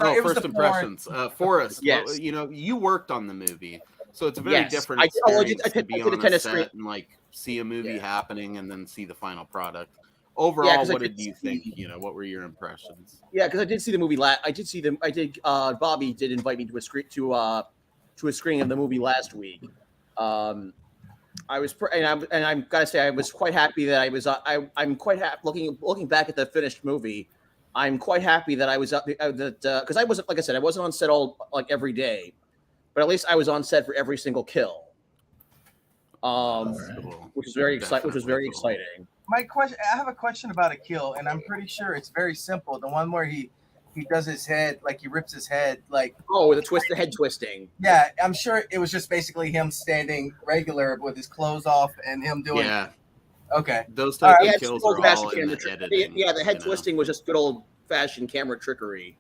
Oh, it was first the impressions. Forrest, Yes. you worked on the movie, so it's a very Yes. different I experience did to be on attend a a screen- set and like see a movie Yeah. happening and then see the final product. Overall, 'cause I what did did you think? What were your impressions? Yeah, because I did see the movie. I did see them. I did. Bobby did invite me to a screening of the movie last week. I was, and I'm gotta say, I was quite happy that I was. I'm quite happy looking back at the finished movie. I'm quite happy that I was up because I wasn't, like I said, I wasn't on set every day, but at least I was on set for every single kill. That's cool. Which was very exciting. Which was very Definitely exciting. My question. I have a question about a kill, and I'm pretty sure it's very simple. The one where he does his head, like he rips his head, like Oh, the head twisting. yeah. I'm sure it was just basically him standing regular with his clothes off and him doing. Yeah, Okay. those All types right. of Yeah, kills old are fashioned all in the camera editing. Yeah, the head you know? twisting was just good old fashioned camera trickery.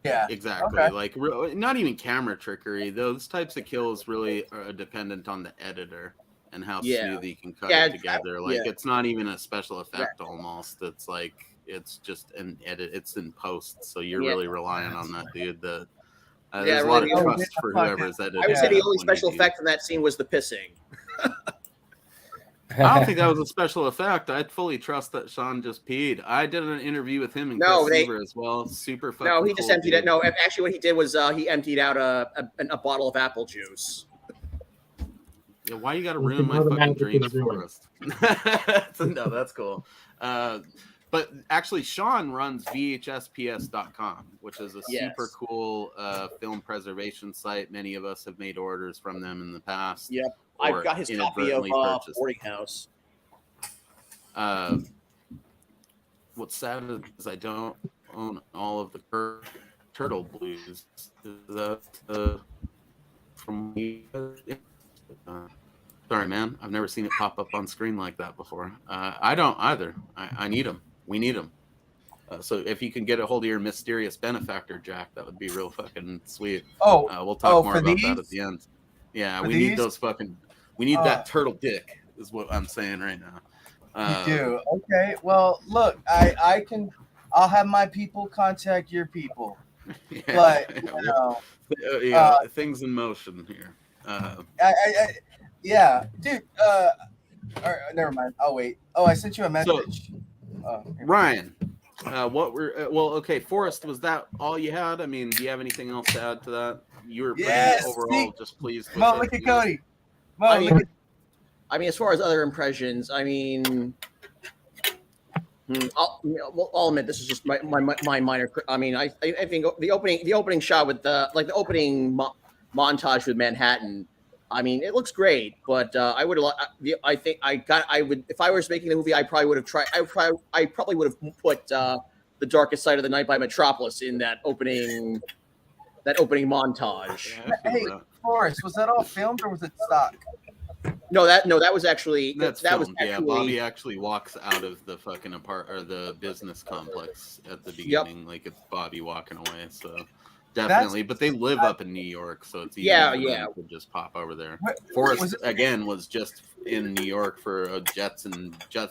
Yeah. Exactly. Okay. Like not even camera trickery. Those types of kills really are dependent on the editor and how Yeah. smooth he can cut Yeah, it together. Like yeah. it's not even a special effect almost. It's like it's just an edit. It's in post. So you're Yeah. really relying on that dude. There's Yeah, a lot of really. trust for whoever's editing. I would say the that only when you special do. effect in that scene was the pissing. I don't think that was a special effect. I fully trust that Sean just peed. I did an interview with him and No, Chris they- Seaver as well. Super fucking No, he just cool emptied dude. it. No, actually, what he did was he emptied out a bottle of apple juice. Yeah, why you got to We ruin can my know the fucking magic dreams is ruined. for us? No, that's cool. But actually, Sean runs VHSPS.com, which is a Yes. super cool film preservation site. Many of us have made orders from them in the past. Yep, or I've got his copy of inadvertently purchased. Boarding House. What's sad is I don't own all of the Turtle Blues. Is that from sorry, man. I've never seen it pop up on screen like that before. I don't either. I need them. We need them. So if you can get a hold of your mysterious benefactor, Jack, that would be real fucking sweet. Oh, We'll talk more for about these? that at the end. Yeah, For we need these? those fucking. We need that turtle dick. Is what I'm saying right now. you do. Okay. Well, look, I'll have my people contact your people. Yeah, But you know, things in motion here. yeah, dude. Never mind. I'll wait. Oh, I sent you a message. Ryan, what were okay? Forrest, was that all you had? I mean, do you have anything else to add to that? You were pretty Yes, overall just pleased with Mo, it, look at you know? Cody. Mo, look at. I mean, as far as other impressions, I mean, I'll admit this is just my minor. I mean, I think the opening shot with the opening montage with Manhattan. I mean, it looks great, but I would. I think I would if I was making the movie, I probably would have tried. I probably would have put The Darkest Side of the Night by Metropolis in that opening montage. Yeah, I feel Hey, that. Forrest, was that all filmed or was it stock? No, that was actually That's that was filmed. Yeah, actually Bobby actually walks out of the fucking the business complex at the beginning, like it's Bobby walking away. So Definitely, but they live up in New York, so it's easy Yeah, for them yeah. to just pop over there. Was Forrest it- again was just in New York for a Jets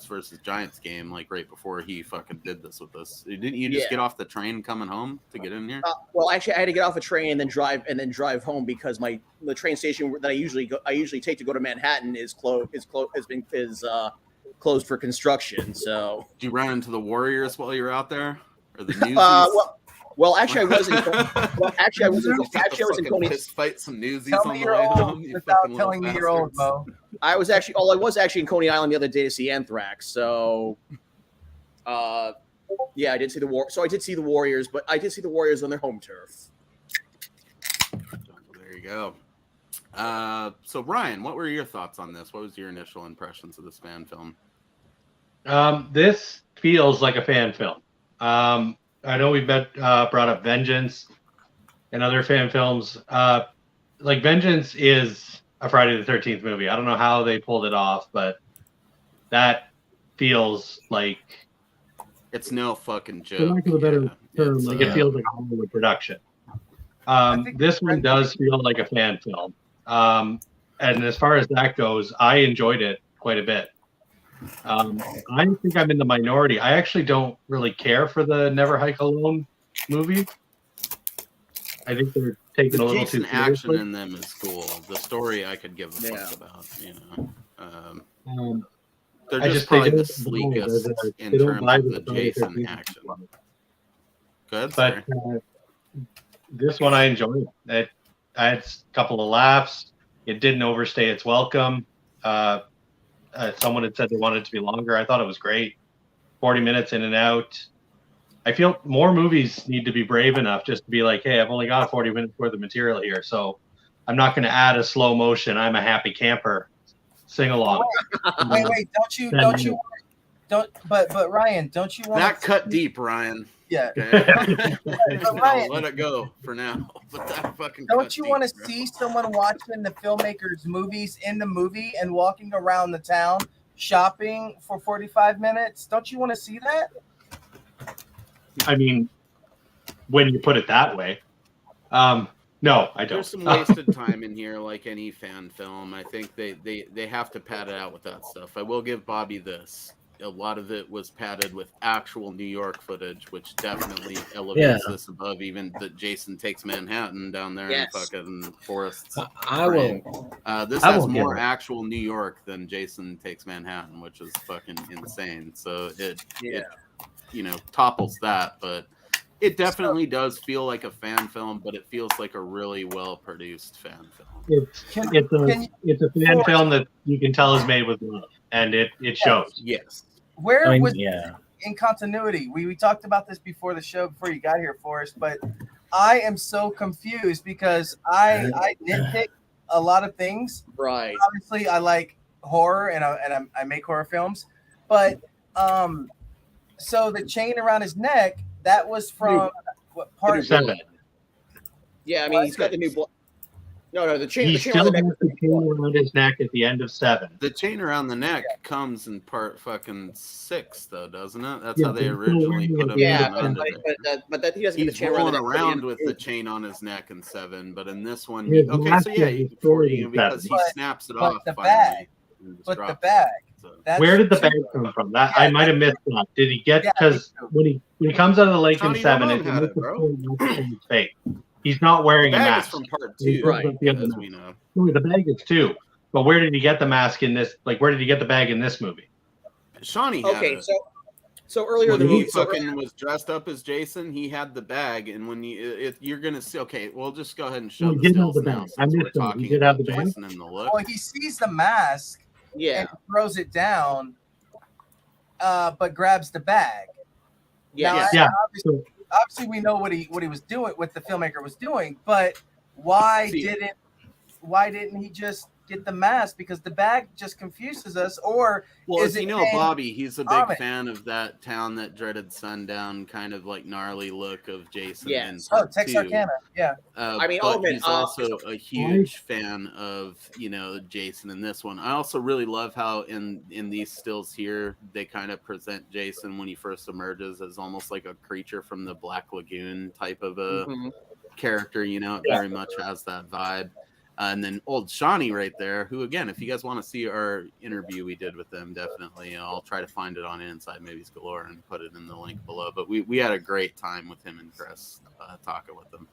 versus Giants game, like right before he fucking did this with us. Didn't you just Yeah. get off the train coming home to get in here? Well, actually, I had to get off a train and then drive home because the train station that I usually take to go to Manhattan is closed for construction. So, Did you run into the Warriors while you were out there, or the Newsies? actually, I wasn't. Well, actually, I wasn't. Actually, I was in Coney. Fist fight some Newsies Tell on me the you're way old home. You without fucking telling me you're old, bastards. Mo. I was actually in Coney Island the other day to see Anthrax. So, yeah, I did see the war. So I did see the Warriors, but I did see the Warriors on their home turf. There you go. So Ryan, what were your thoughts on this? What was your initial impressions of this fan film? This feels like a fan film. I know we've brought up Vengeance and other fan films. Like Vengeance is a Friday the 13th movie. I don't know how they pulled it off, but that feels like It's no fucking joke. for lack of a better term, It's, like it feels like a Hollywood production. think This one does feel like a fan film. And as far as that goes, I enjoyed it quite a bit. I think I'm in the minority. I actually don't really care for the Never Hike Alone movie. I think they're taking the a little Jason too action seriously. in them is cool. The story I could give a Yeah. fuck about. You know, they're I just they probably the don't sleekest in they don't terms buy of the the Friday Jason 13th action. one. Good, But sorry. this one I enjoyed. I had a couple of laughs. It didn't overstay its welcome. Someone had said they wanted it to be longer. I thought it was great. 40 minutes in and out. I feel more movies need to be brave enough just to be like, hey, I've only got 40 minutes worth of material here, so I'm not going to add a slow motion I'm a happy camper sing along. Wait, but Ryan, don't you want That cut deep, Ryan. Yeah. Okay. But Ryan, Let it go for now. But that fucking don't you want to see someone watching the filmmaker's movies in the movie and walking around the town shopping for 45 minutes? Don't you want to see that? I mean, when you put it that way. No, I don't. There's some wasted time in here, like any fan film. I think they have to pad it out with that stuff. I will give Bobby this. A lot of it was padded with actual New York footage, which definitely elevates this above even that Jason Takes Manhattan down there in fucking Forrest's frame. This has more actual New York than Jason Takes Manhattan, which is fucking insane. So it topples that, but it definitely does feel like a fan film, but it feels like a really well-produced fan film. It's a fan film that you can tell is made with love, and it shows. Yes. Where was in continuity? We talked about this before the show, before you got here, Forrest, but I am so confused because I nitpick a lot of things. Right. Obviously, I like horror and I make horror films, but so the chain around his neck, that was from what part? 7. Yeah, I mean he's got the new blood. No, the chain. He The chain still around the has neck. the chain around his neck at the end of 7. The chain around the neck comes in part fucking 6, though, doesn't it? That's how they originally put him Yeah, in. but that he doesn't get the He's chain around the rolling neck. around with the chain on his neck in 7, but in this one, His okay, mask so yeah, is you destroyed can in because he 7. snaps it But off the finally. bag. and just But the drops bag. it. So. That's Where did the bag come from? That I might have missed that. Did he get because when he comes out of the lake in Johnny 7, Ramone it had makes it, a bro. point not to show his face. He's not wearing The a bag is mask. from part He 2, shows right, up the other as mask. we know. Ooh, the bag is 2. But where did he get the mask in this? Like, where did he get the bag in this movie? Shawnee had Okay, it. so earlier When the he movie. fucking was dressed up as Jason, he had the bag, and when you're gonna see, okay, well, just go ahead and show Well, the he did have stills the now bag. I since we're missed that. He talking did have about the bag? Jason and the look. Well, he sees the mask Yeah, and throws it down, but grabs the bag. yeah, Now, Yeah. Obviously, we know what he was doing, what the filmmaker was doing, but why See. didn't he just get the mask? Because the bag just confuses us. Or Well, is as you it know, paying Bobby, he's a big homage? fan of that Town That Dreaded Sundown kind of like gnarly look of Jason Yes. in Oh, part 2. Texarkana, yeah. I mean, but Omen, he's also a huge fan of Jason in this one. I also really love how in these stills here they kind of present Jason when he first emerges as almost like a creature from the Black Lagoon type of a character, you know, it very much has that vibe. And then old Shawnee right there, who, again, if you guys want to see our interview we did with them, definitely, I'll try to find it on Inside Movies Galore and put it in the link below. But we had a great time with him and Chris talking with them.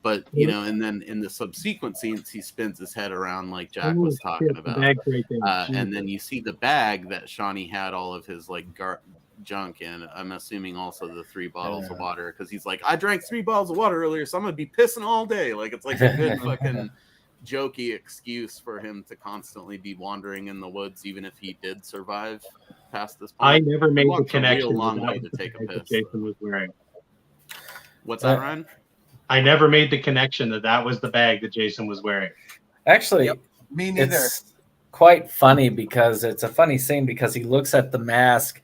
But, you know, and then in the subsequent scenes, he spins his head around like Jack was talking about. And then you see the bag that Shawnee had all of his, like, junk in. I'm assuming also the 3 bottles of water, because he's like, I drank 3 bottles of water earlier, so I'm going to be pissing all day. Like, it's like a good fucking jokey excuse for him to constantly be wandering in the woods, even if he did survive past this point. I never made the A connection. real long way to take a piss. Jason was wearing. What's that, Ryan? I never made the connection that was the bag that Jason was wearing. Actually, Me neither. it's quite funny because it's a funny scene because he looks at the mask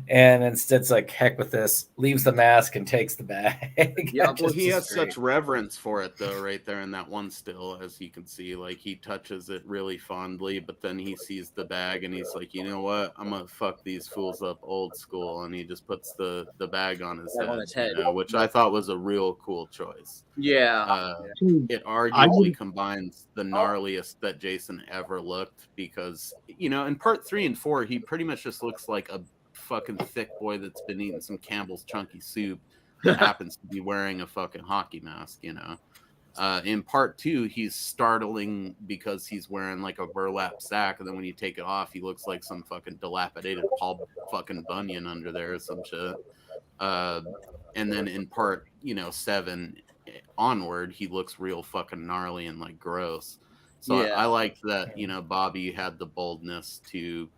and instead's like, heck with this, leaves the mask and takes the bag. Yeah, well, he has such reverence for it, though, right there in that one still, as you can see. Like, he touches it really fondly, but then he sees the bag and he's like, you know what? I'm going to fuck these fools up old school. And he just puts the bag on his head, you know, which I thought was a real cool choice. Yeah. It arguably combines the gnarliest that Jason ever looked, because, you know, in part 3 and 4, he pretty much just looks like a fucking thick boy that's been eating some Campbell's chunky soup that happens to be wearing a fucking hockey mask, you know. In part 2, he's startling because he's wearing like a burlap sack, and then when you take it off, he looks like some fucking dilapidated Paul fucking Bunyan under there or some shit. And then in part, you know, 7 onward, he looks real fucking gnarly and like gross. So yeah. I liked that, you know, Bobby had the boldness to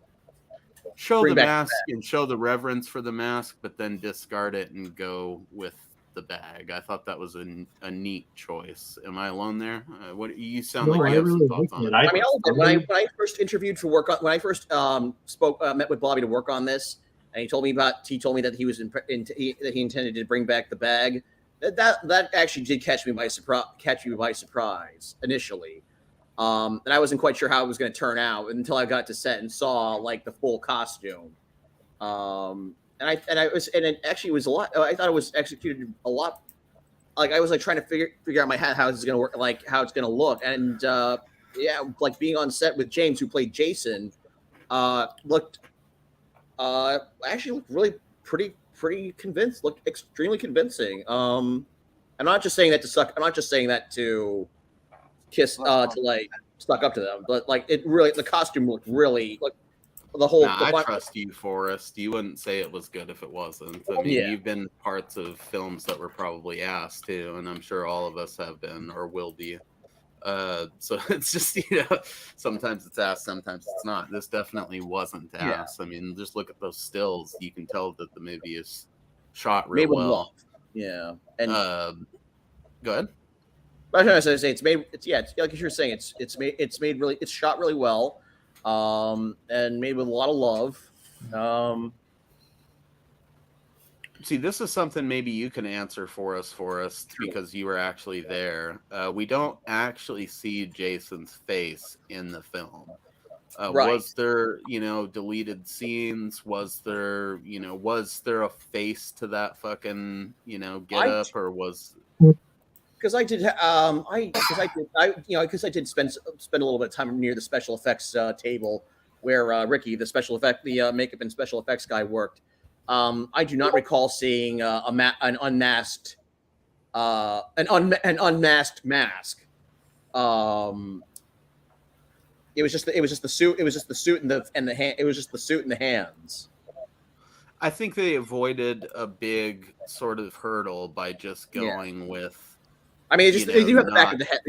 show the mask and show the reverence for the mask, but then discard it and go with the bag. I thought that was a neat choice. Am I alone there? What you sound like you have some thoughts on it. I mean, when I first interviewed for work on, when I first met with Bobby to work on this, and he told me that he was that he intended to bring back the bag. That actually did catch me by surprise initially. And I wasn't quite sure how it was going to turn out until I got to set and saw like the full costume. And it actually was a lot. I thought it was executed a lot. Like I was like trying to figure out in my head how it's going to work, like how it's going to look. And yeah, like being on set with James, who played Jason, looked really pretty convinced. Looked extremely convincing. I'm not just saying that to suck. I'm not just saying that to kiss to like stuck up to them, but like it really, the costume looked really like the whole. I trust you, Forrest. You wouldn't say it was good if it wasn't. I mean, you've been parts of films that were probably asked too, and I'm sure all of us have been or will be. So it's just, you know, sometimes it's asked, sometimes it's not. This definitely wasn't asked. I mean, just look at those stills. You can tell that the movie is shot real well. Yeah, and go ahead. I was trying to say it's like you're saying, it's shot really well, and made with a lot of love. See, this is something maybe you can answer for us, because you were actually there. We don't actually see Jason's face in the film. Right. Was there, you know, deleted scenes? Was there a face to that fucking, you know, get up, or was? Because I did spend a little bit of time near the special effects table where Ricky, the makeup and special effects guy, worked. I do not recall seeing an unmasked mask. It was just the suit. It was just the suit and the hand. It was just the suit and the hands. I think they avoided a big sort of hurdle by just going with. I mean, they do have the back of the head.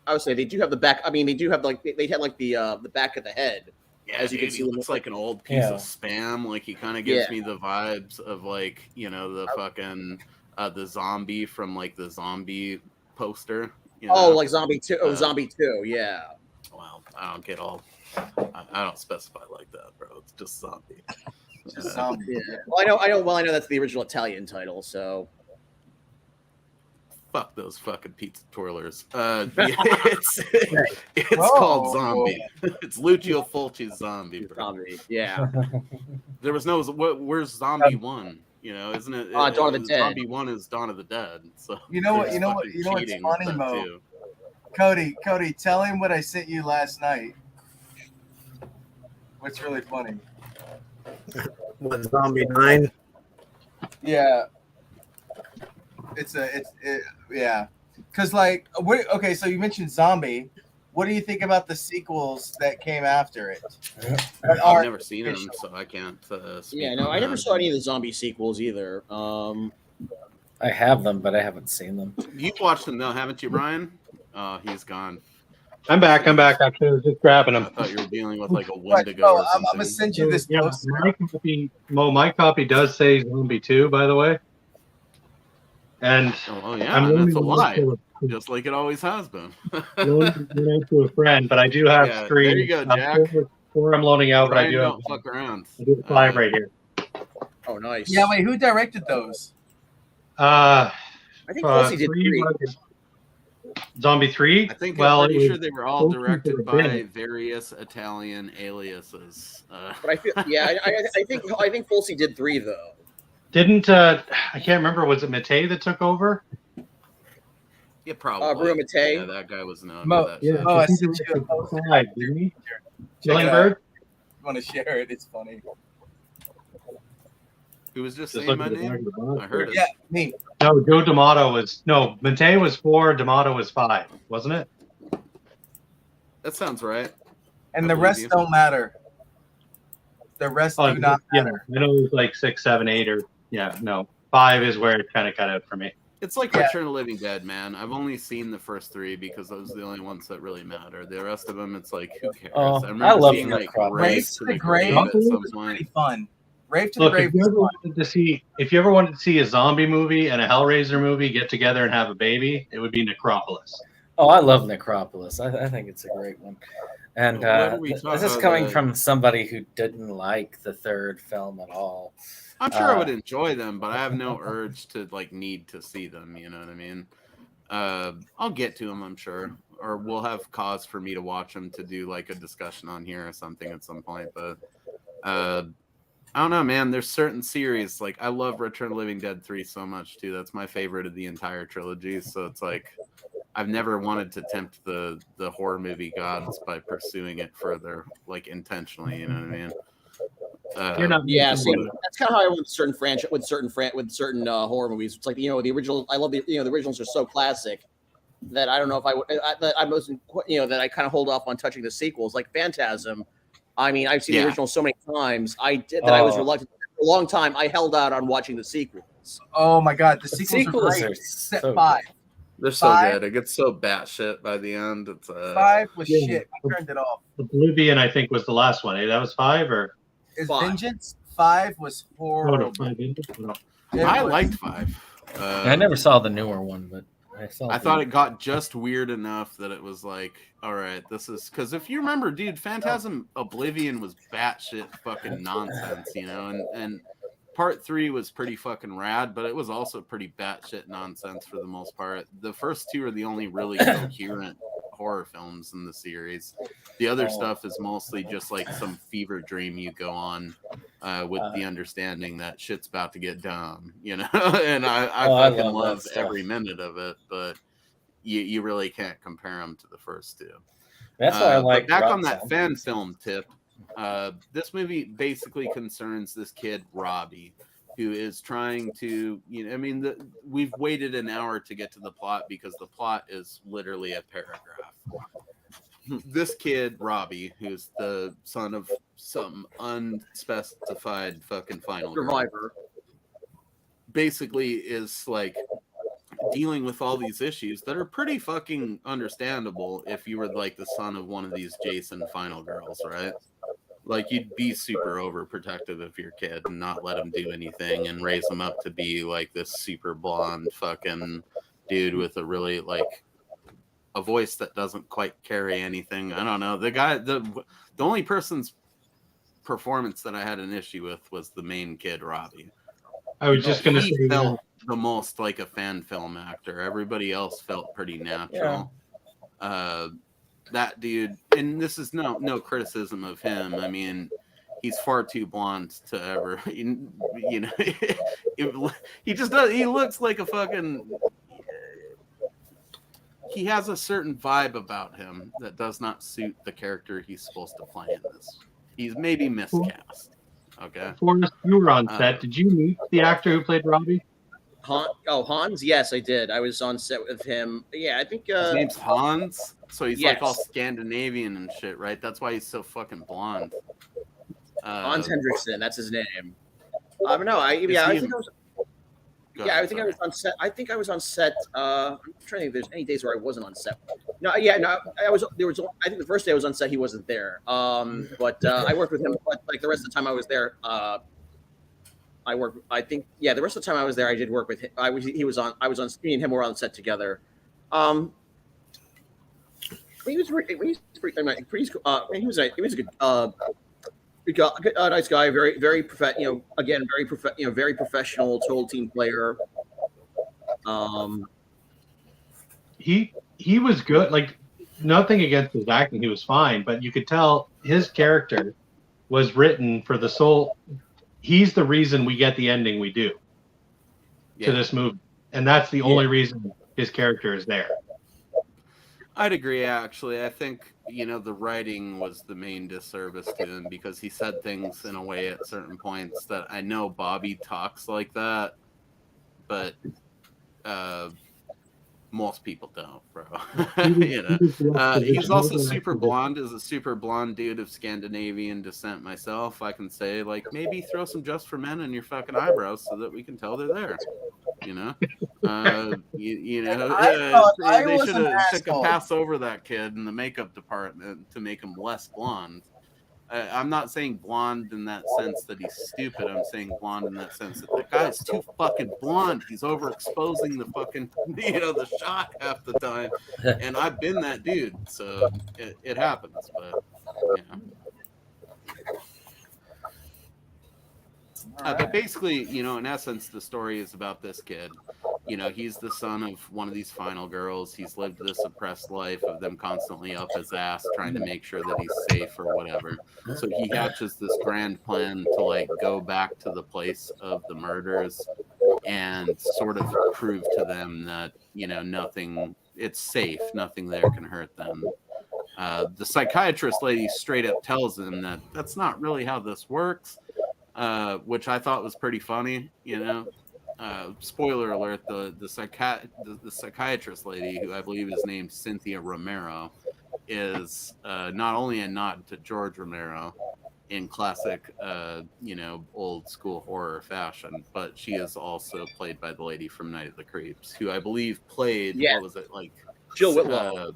I would say they do have the back. I mean, they do have they had like the back of the head. Yeah, as you can see, it looks like an old piece of Spam. Like he kind of gives me the vibes of like, you know, the fucking the zombie from like the zombie poster. You know? Oh, like Zombie 2. Oh, Zombie 2. Yeah. Well, I don't get all. I don't specify like that, bro. It's just zombie. Just zombie. Yeah. Well, I know that's the original Italian title. So. Fuck those fucking pizza twirlers. It's called Zombie. It's Lucio Fulci's Zombie, bro. Zombie, yeah. There was no. Where's Zombie 1? You know, isn't it? Dawn of the Dead. Zombie 1 is Dawn of the Dead. So You know what? there's You know what? fucking You know what's cheating with funny, that, Mo? too. Cody, tell him what I sent you last night. What's really funny? What, Zombie 9? Yeah. Yeah. Because, like, okay, so you mentioned Zombie. What do you think about the sequels that came after it? I've never seen them, so I can't speak. Yeah, no, on I never that. saw any of the zombie sequels either. I have them, but I haven't seen them. You've watched them, though, haven't you, Brian? He's gone. I'm back. Actually, I was just grabbing I them. thought you were dealing with like a What? Wendigo Oh, or I'm something. gonna send you this Yeah, poster. my copy does say Zombie 2, by the way. And Oh yeah, I'm and that's a loaning lie, it just like it always has been. loaning it out to a friend, but I do have Yeah, screens. there you go, Jack. Four I'm loaning out, but I Brian, do have don't fuck around. I do have 5 right here. Oh, nice. Yeah, wait, who directed those? I think Fulci did 3 3. was Zombie 3. I think well, I'm pretty it sure was they were all Fulci directed for the by band. various Italian aliases. But I feel, yeah, I think Fulci did 3 though. Didn't I can't remember. Was it Matei that took over? Yeah, probably. Bruno Mattei. Yeah, that guy was known Mo- for that Yeah, shit. Oh, I think sent it you a was poster. 5, didn't he? Check Killing it out. Bird. You want to share it? It's funny. Who was just Just saying look my at the name? back of the box I heard there. it. Yeah, me. No, Joe D'Amato was Matei was 4, D'Amato was 5, wasn't it? That sounds right. And I the believe rest you. don't matter. The rest do not yeah, matter. I know it was like 6, 7, 8, or 5 is where it kind of cut out for me. It's like Yeah. Return of the Living Dead, man. I've only seen the first 3 because those are the only ones that really matter. The rest of them, it's like, who cares? Oh, remember I love seeing like Necropolis. Rave to the Grave at some point. Pretty fun. Rave to the Look, Grave if you was ever fun. wanted to see a zombie movie and a Hellraiser movie get together and have a baby, it would be Necropolis. Oh, I love Necropolis. I think it's a great one. And What are we this talking is about, coming from somebody who didn't like the third film at all. I'm sure I would enjoy them, but I have no urge to like need to see them. You know what I mean? I'll get to them, I'm sure, or we'll have cause for me to watch them to do like a discussion on here or something at some point. But I don't know, man. There's certain series like I love Return of the Living Dead 3 so much too. That's my favorite of the entire trilogy. So it's like I've never wanted to tempt the horror movie gods by pursuing it further, like intentionally. You know what I mean? Yeah, see, that's kind of how I went with certain horror movies. It's like the original. I love the originals are so classic that I don't know if I would. That I wasn't, that I kind of hold off on touching the sequels, like Phantasm. I mean, I've seen the original so many times. I was reluctant for a long time. I held out on watching the sequels. Oh my god, the The sequels are great. are Except so 5. They're so 5? good. It gets so batshit by the end. It's 5 was shit. I turned it off. Oblivion, I think, was the last one. That was 5, or Is 5. Vengeance 5 was horrible. 5? No. I liked 5. I never saw the newer one, but I thought it got just weird enough that it was like, all right, this is because if you remember, dude, Phantasm Oblivion was batshit fucking nonsense, and part 3 was pretty fucking rad, but it was also pretty batshit nonsense for the most part. The first 2 are the only really coherent horror films in the series. The other stuff is mostly just like some fever dream you go on with the understanding that shit's about to get dumb, and I fucking love every minute of it, but you really can't compare them to the first 2. That's why I like. Back on that fan film tip, this movie basically concerns this kid Robbie, who is trying to, we've waited an hour to get to the plot because the plot is literally a paragraph. This kid Robbie, who's the son of some unspecified fucking final Survivor, basically is like dealing with all these issues that are pretty fucking understandable if you were like the son of one of these Jason final girls, right? Like you'd be super overprotective of your kid and not let him do anything and raise him up to be like this super blonde fucking dude with a really like a voice that doesn't quite carry anything. I don't know. The only person's performance that I had an issue with was the main kid, Robbie. I was just going to say felt the most like a fan film actor. Everybody else felt pretty natural. That dude, and this is no criticism of him. I mean, he's far too blonde to ever, you know, he just does. He looks like a fucking. He has a certain vibe about him that does not suit the character he's supposed to play in this. He's maybe miscast. Okay. Forrest, you were on set. Did you meet the actor who played Robbie? Hans? Yes, I did. I was on set with him. Yeah, I think his name's Hans. So he's yes. like all Scandinavian and shit, right? That's why he's so fucking blonde. Hans Hendrickson, that's his name. I don't know. I think I was on set. I think I was on set. I'm trying to think if there's any days where I wasn't on set. No, I was. There was. I think the first day I was on set, he wasn't there. But I worked with him. But like the rest of the time I was there, I worked. I think the rest of the time I was there, I did work with him. He was on. I was on. Me and him were on set together. He was pretty he was a good. Nice guy, very very very professional, total team player. He was good. Like, nothing against his acting, he was fine, but you could tell his character was written for the soul. He's the reason we get the ending we do to this movie, and that's the only reason his character is there. I'd agree, actually. I think, the writing was the main disservice to him because he said things in a way at certain points that I know Bobby talks like that, but most people don't, bro. He's also super blonde. Is a super blonde dude of Scandinavian descent myself. I can say, like, maybe throw some Just for Men in your fucking eyebrows so that we can tell they're there. They should have passed over that kid in the makeup department to make him less blonde. I'm not saying blonde in that sense that he's stupid. I'm saying blonde in that sense that the guy's too fucking blonde. He's overexposing the fucking, the shot half the time. And I've been that dude, so it happens. But but basically, in essence, the story is about this kid. He's the son of one of these final girls. He's lived this oppressed life of them constantly up his ass, trying to make sure that he's safe or whatever. So he hatches this grand plan to, like, go back to the place of the murders and sort of prove to them that, nothing, it's safe. Nothing there can hurt them. The psychiatrist lady straight up tells him that that's not really how this works. Which I thought was pretty funny, spoiler alert, the psychiatrist lady, who I believe is named Cynthia Romero, is not only a nod to George Romero in classic old school horror fashion, but she is also played by the lady from Night of the Creeps, who I believe played what was it, like Jill Whitlow.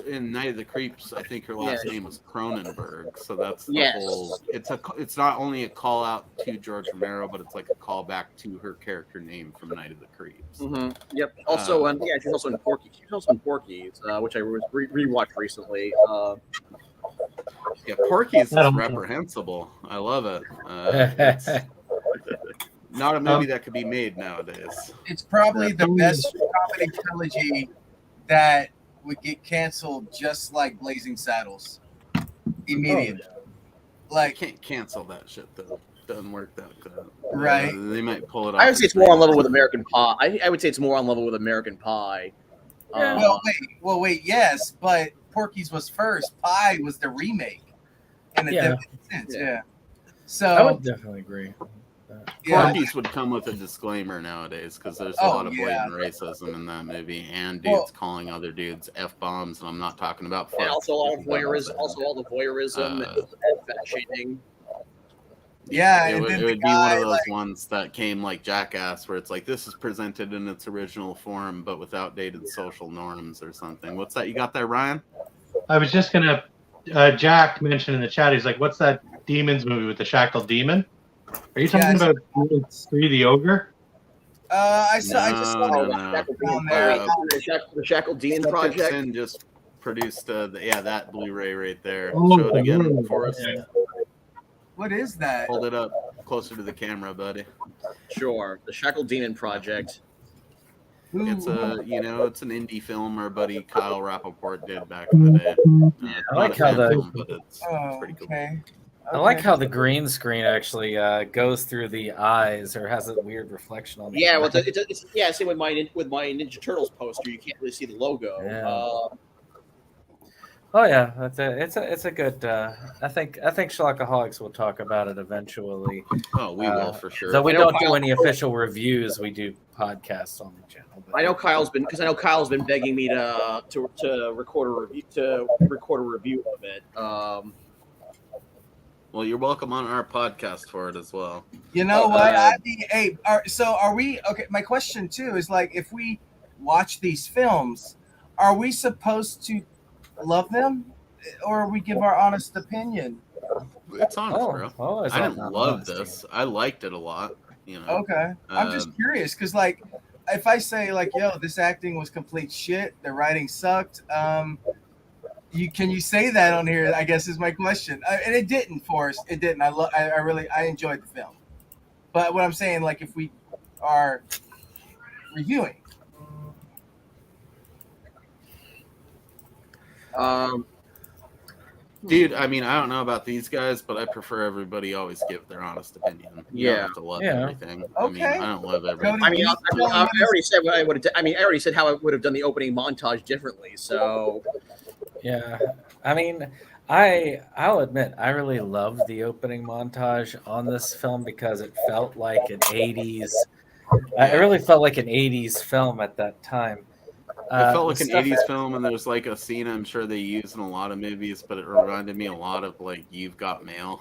In Night of the Creeps, I think her last name was Cronenberg. So that's the whole. It's not only a call out to George Romero, but it's like a call back to her character name from Night of the Creeps. Mm-hmm. Yep. Also, she's also in Porky. She's also in Porky's, which I rewatched recently. Porky's is reprehensible. I love it. It's not a movie that could be made nowadays. It's probably the best comedy trilogy that would get canceled, just like Blazing Saddles, immediately. Like, can't cancel that shit though. Doesn't work that good. Right? They might pull it off. I would say it's more on level with American Pie. I would say it's more on level with American Pie. Well, wait. Yes, but Porky's was first. Pie was the remake. In a different sense. Yeah. So I would definitely agree. Porky's would come with a disclaimer nowadays because there's a lot of blatant racism in that movie, and dudes calling other dudes F-bombs, and I'm not talking about and also all the voyeurism and fat shaming. Yeah, it would be one of those ones that came like Jackass, where it's like, this is presented in its original form, but with outdated social norms or something. What's that you got there, Ryan? I was just gonna. Jack mentioned in the chat. He's like, "What's that Demons movie with the shackled demon?" Are you talking about Demons 3: The Ogre? I just saw the Shackled Demon Project. Sin just produced that Blu-ray right there. Oh, Show it again for us. What is that? Hold it up closer to the camera, buddy. Sure, the Shackled Demon Project. It's it's an indie film our buddy Kyle Rappaport did back in the day. It's I like not a how fan the- film, but it's Oh, pretty cool. okay. I like how the green screen actually goes through the eyes or has a weird reflection on the Yeah, well, eye. it's yeah. Same with my Ninja Turtles poster, you can't really see the logo. Yeah. Oh yeah, it's a good. I think Schlockaholics will talk about it eventually. Oh, we will for sure. Though we I know don't do Kyle- any official reviews, we do podcasts on the channel. But I know Kyle's been begging me to record a review of it. Well, you're welcome on our podcast for it as well. You know what? Are we okay? My question too is like, if we watch these films, are we supposed to love them, or we give our honest opinion? It's honest, bro. it's I didn't on love honesty. this. I liked it a lot. You know. Okay, I'm just curious because, like, if I say like, "Yo, this acting was complete shit," the writing sucked. Can you say that on here? I guess is my question. And it didn't, Forrest. It didn't. I enjoyed the film. But what I'm saying, like, if we are reviewing, Dude, I mean, I don't know about these guys, but I prefer everybody always give their honest opinion. You don't have to love everything. I mean, Okay. I don't love everything. I mean, I already said what I would have. I mean, I already said how I would have done the opening montage differently. So Yeah, I mean, I'll admit I really loved the opening montage on this film because it felt like an '80s. It really felt like an '80s film at that time. It felt like the an stuff 80s film, and there's like a scene I'm sure they use in a lot of movies, but it reminded me a lot of like You've Got Mail.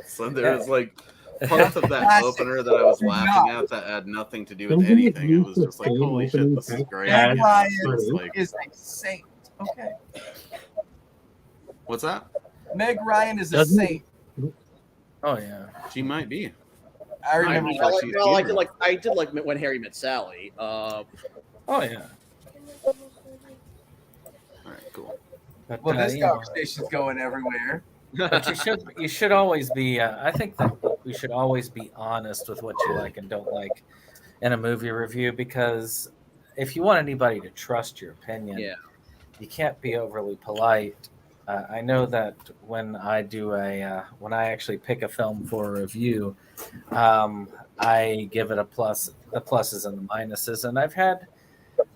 So there was like parts of that Classic. opener that I was laughing at that had nothing to do with anything. It was just like, holy shit, this is great. Yeah, Meg You know, Ryan it's like, is a saint. Okay, what's that? Meg Ryan is a saint. Oh yeah, She might be. I remember. I watching she's well, cute. I did like When Harry Met Sally. oh yeah. All right, cool. But, Well, this you know, conversation's going everywhere. but you should always be. I think that we should always be honest with what you like and don't like in a movie review, because if you want anybody to trust your opinion, Yeah. you can't be overly polite. I know that when I when I actually pick a film for a review, I give it a plus, the pluses and the minuses, and I've had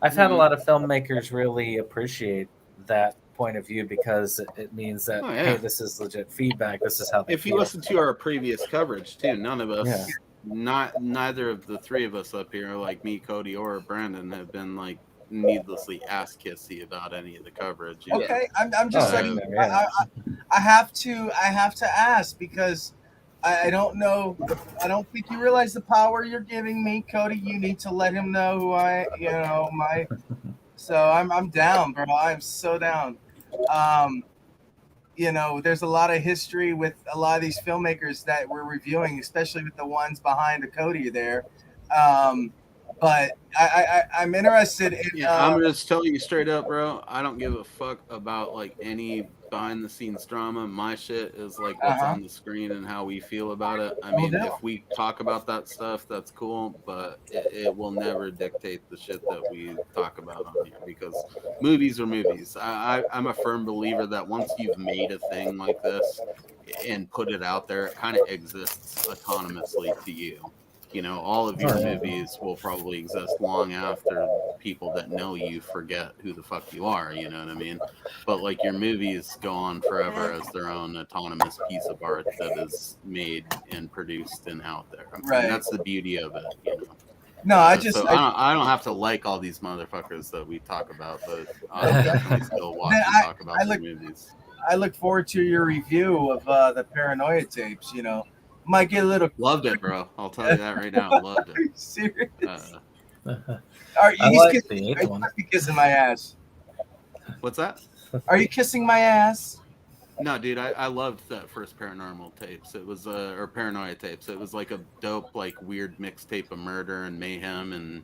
a lot of filmmakers really appreciate that point of view because it means that Oh, yeah. hey, this is legit feedback. This is how they If you feel. listen to our previous coverage too, none of us, Yeah. neither of the three of us up here, like me, Cody, or Brandon, have been like needlessly ass kissy about any of the coverage. You know? Okay, I'm just Oh, like yeah. I have to ask because I don't know. I don't think you realize the power you're giving me, Cody. You need to let him know who my. So I'm down, bro. I'm so down. There's a lot of history with a lot of these filmmakers that we're reviewing, especially with the ones behind the Cody there. But I'm interested in. Yeah, I'm just telling you straight up, bro. I don't give a fuck about like any behind the scenes drama. My shit is like what's on the screen and how we feel about it. I mean, if we talk about that stuff, that's cool, but it will never dictate the shit that we talk about on here because movies are movies. I'm a firm believer that once you've made a thing like this and put it out there, it kind of exists autonomously to you. You know, all of your movies will probably exist long after people that know you forget who the fuck you are, you know what I mean? But like your movies go on forever as their own autonomous piece of art that is made and produced and out there. I mean, Right. that's the beauty of it, you know. No, I don't have to like all these motherfuckers that we talk about, but I definitely still watch and talk about their movies. I look forward to your review of the Paranoia tapes. Might get a little. Loved it, bro. I'll tell you that right now. Loved Are you it. serious? I like the eighth Are one. you kissing my ass? What's that? Are you kissing my ass? No, dude, I loved that first Paranormal tapes. It was or Paranoia tapes. It was like a dope, like weird mixtape of murder and mayhem, and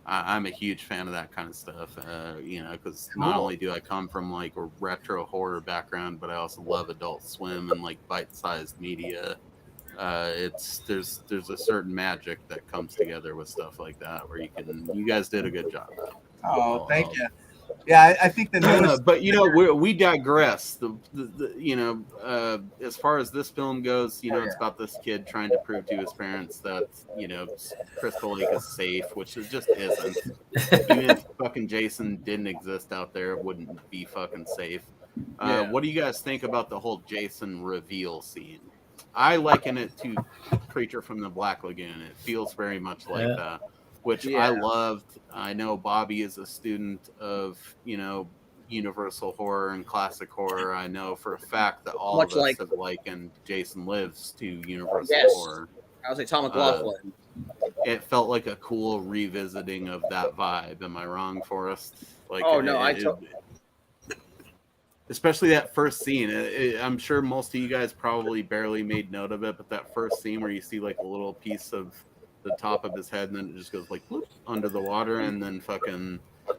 I'm a huge fan of that kind of stuff. Because not only do I come from like a retro horror background, but I also love Adult Swim and like bite-sized media. There's a certain magic that comes together with stuff like that where you guys did a good job. Oh, thank you. Yeah, I think the newest. But we digress. As far as this film goes, it's about this kid trying to prove to his parents that Crystal Lake is safe, which it just isn't. Even if fucking Jason didn't exist out there, it wouldn't be fucking safe. What do you guys think about the whole Jason reveal scene? I liken it to Creature from the Black Lagoon. It feels very much like that, which I loved. I know Bobby is a student of, Universal horror and classic horror. I know for a fact that all of us have likened Jason Lives to Universal horror. I was like Tom McLaughlin. It felt like a cool revisiting of that vibe. Am I wrong, Forrest? Especially that first scene. I'm sure most of you guys probably barely made note of it, but that first scene where you see like a little piece of the top of his head and then it just goes like whoop, under the water and then fucking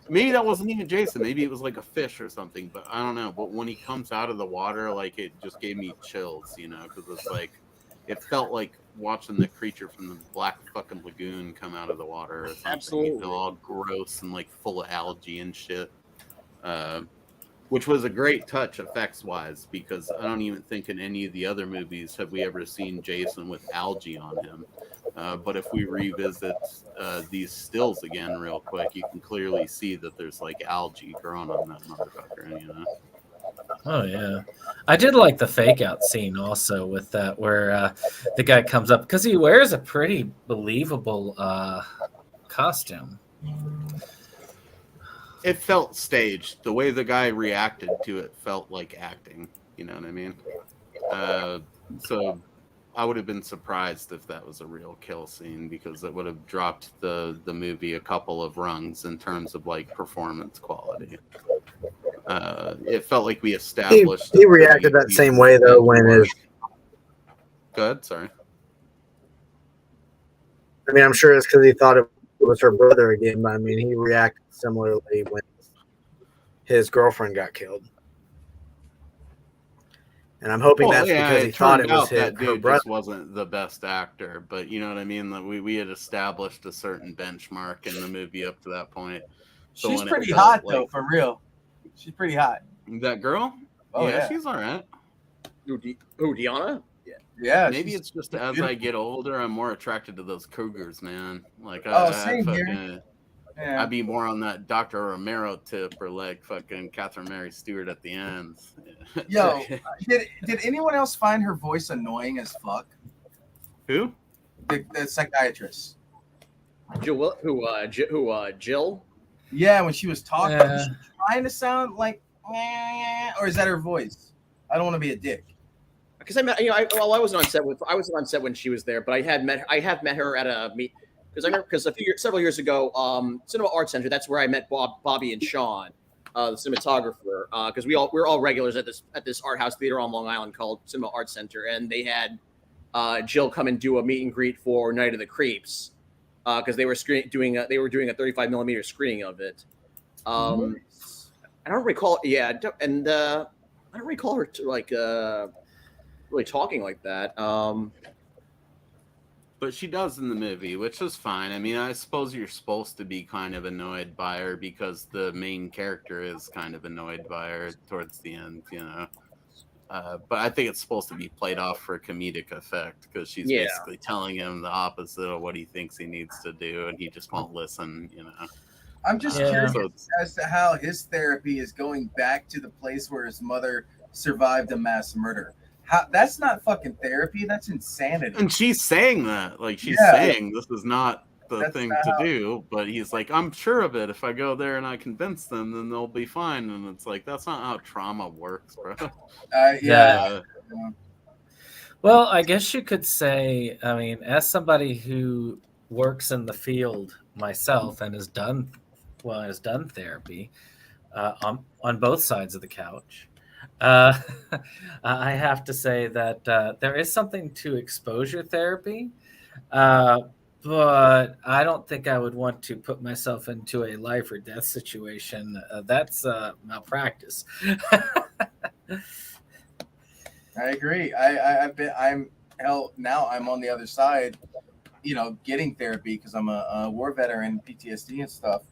maybe that wasn't even Jason. Maybe it was like a fish or something, but I don't know. But when he comes out of the water, like it just gave me chills, because it's like it felt like watching the Creature from the Black fucking Lagoon come out of the water or something. Absolutely. You feel all gross and like full of algae and shit. Which was a great touch effects wise, because I don't even think in any of the other movies have we ever seen Jason with algae on him. But if we revisit these stills again real quick, you can clearly see that there's like algae growing on that motherfucker, Oh yeah, I did like the fake out scene also with that where the guy comes up because he wears a pretty believable costume. It felt staged. The way the guy reacted to it felt like acting. You know what I mean? So I would have been surprised if that was a real kill scene, because it would have dropped the movie a couple of rungs in terms of like performance quality. It felt like we established. He reacted that same way though when his. Go ahead. Sorry. I mean, I'm sure it's because he thought it was her brother again, but I mean, he reacted similarly when his girlfriend got killed. And I'm hoping that's because he thought it was her brother. Just wasn't the best actor, but you know what I mean? Like we had established a certain benchmark in the movie up to that point. So she's pretty hot though, for real. She's pretty hot. That girl? Oh yeah, she's all right. Who, Deanna? Yeah. Maybe it's just as I get older, I'm more attracted to those cougars, man. Like same here. I'd be more on that Dr. Romero tip, or like fucking Catherine Mary Stewart at the end. Yo, did anyone else find her voice annoying as fuck? Who? The psychiatrist. Jill? Jill? Yeah, when she was talking, was she trying to sound like, or is that her voice? I don't want to be a dick. Because I wasn't on set when she was there, but I have met her at a meet. Because I remember, several years ago, Cinema Arts Center. That's where I met Bobby and Sean, the cinematographer. Because we're all regulars at this art house theater on Long Island called Cinema Arts Center, and they had Jill come and do a meet and greet for Night of the Creeps, because they were doing a 35mm screening of it. I don't recall. Yeah, and I don't recall her really talking like that. But she does in the movie, which is fine. I mean, I suppose you're supposed to be kind of annoyed by her because the main character is kind of annoyed by her towards the end, But I think it's supposed to be played off for comedic effect, because she's basically telling him the opposite of what he thinks he needs to do, and he just won't listen, I'm just curious as to how his therapy is going back to the place where his mother survived a mass murder. That's not fucking therapy. That's insanity. And she's saying that. Like, she's saying this is not the thing to do. But he's like, I'm sure of it. If I go there and I convince them, then they'll be fine. And it's like, that's not how trauma works, bro. Well, I guess you could say, I mean, as somebody who works in the field myself and has done therapy on both sides of the couch, I have to say that there is something to exposure therapy, but I don't think I would want to put myself into a life or death situation. That's malpractice. I agree. I'm hell, now I'm on the other side, you know, getting therapy because I'm a war veteran, PTSD and stuff.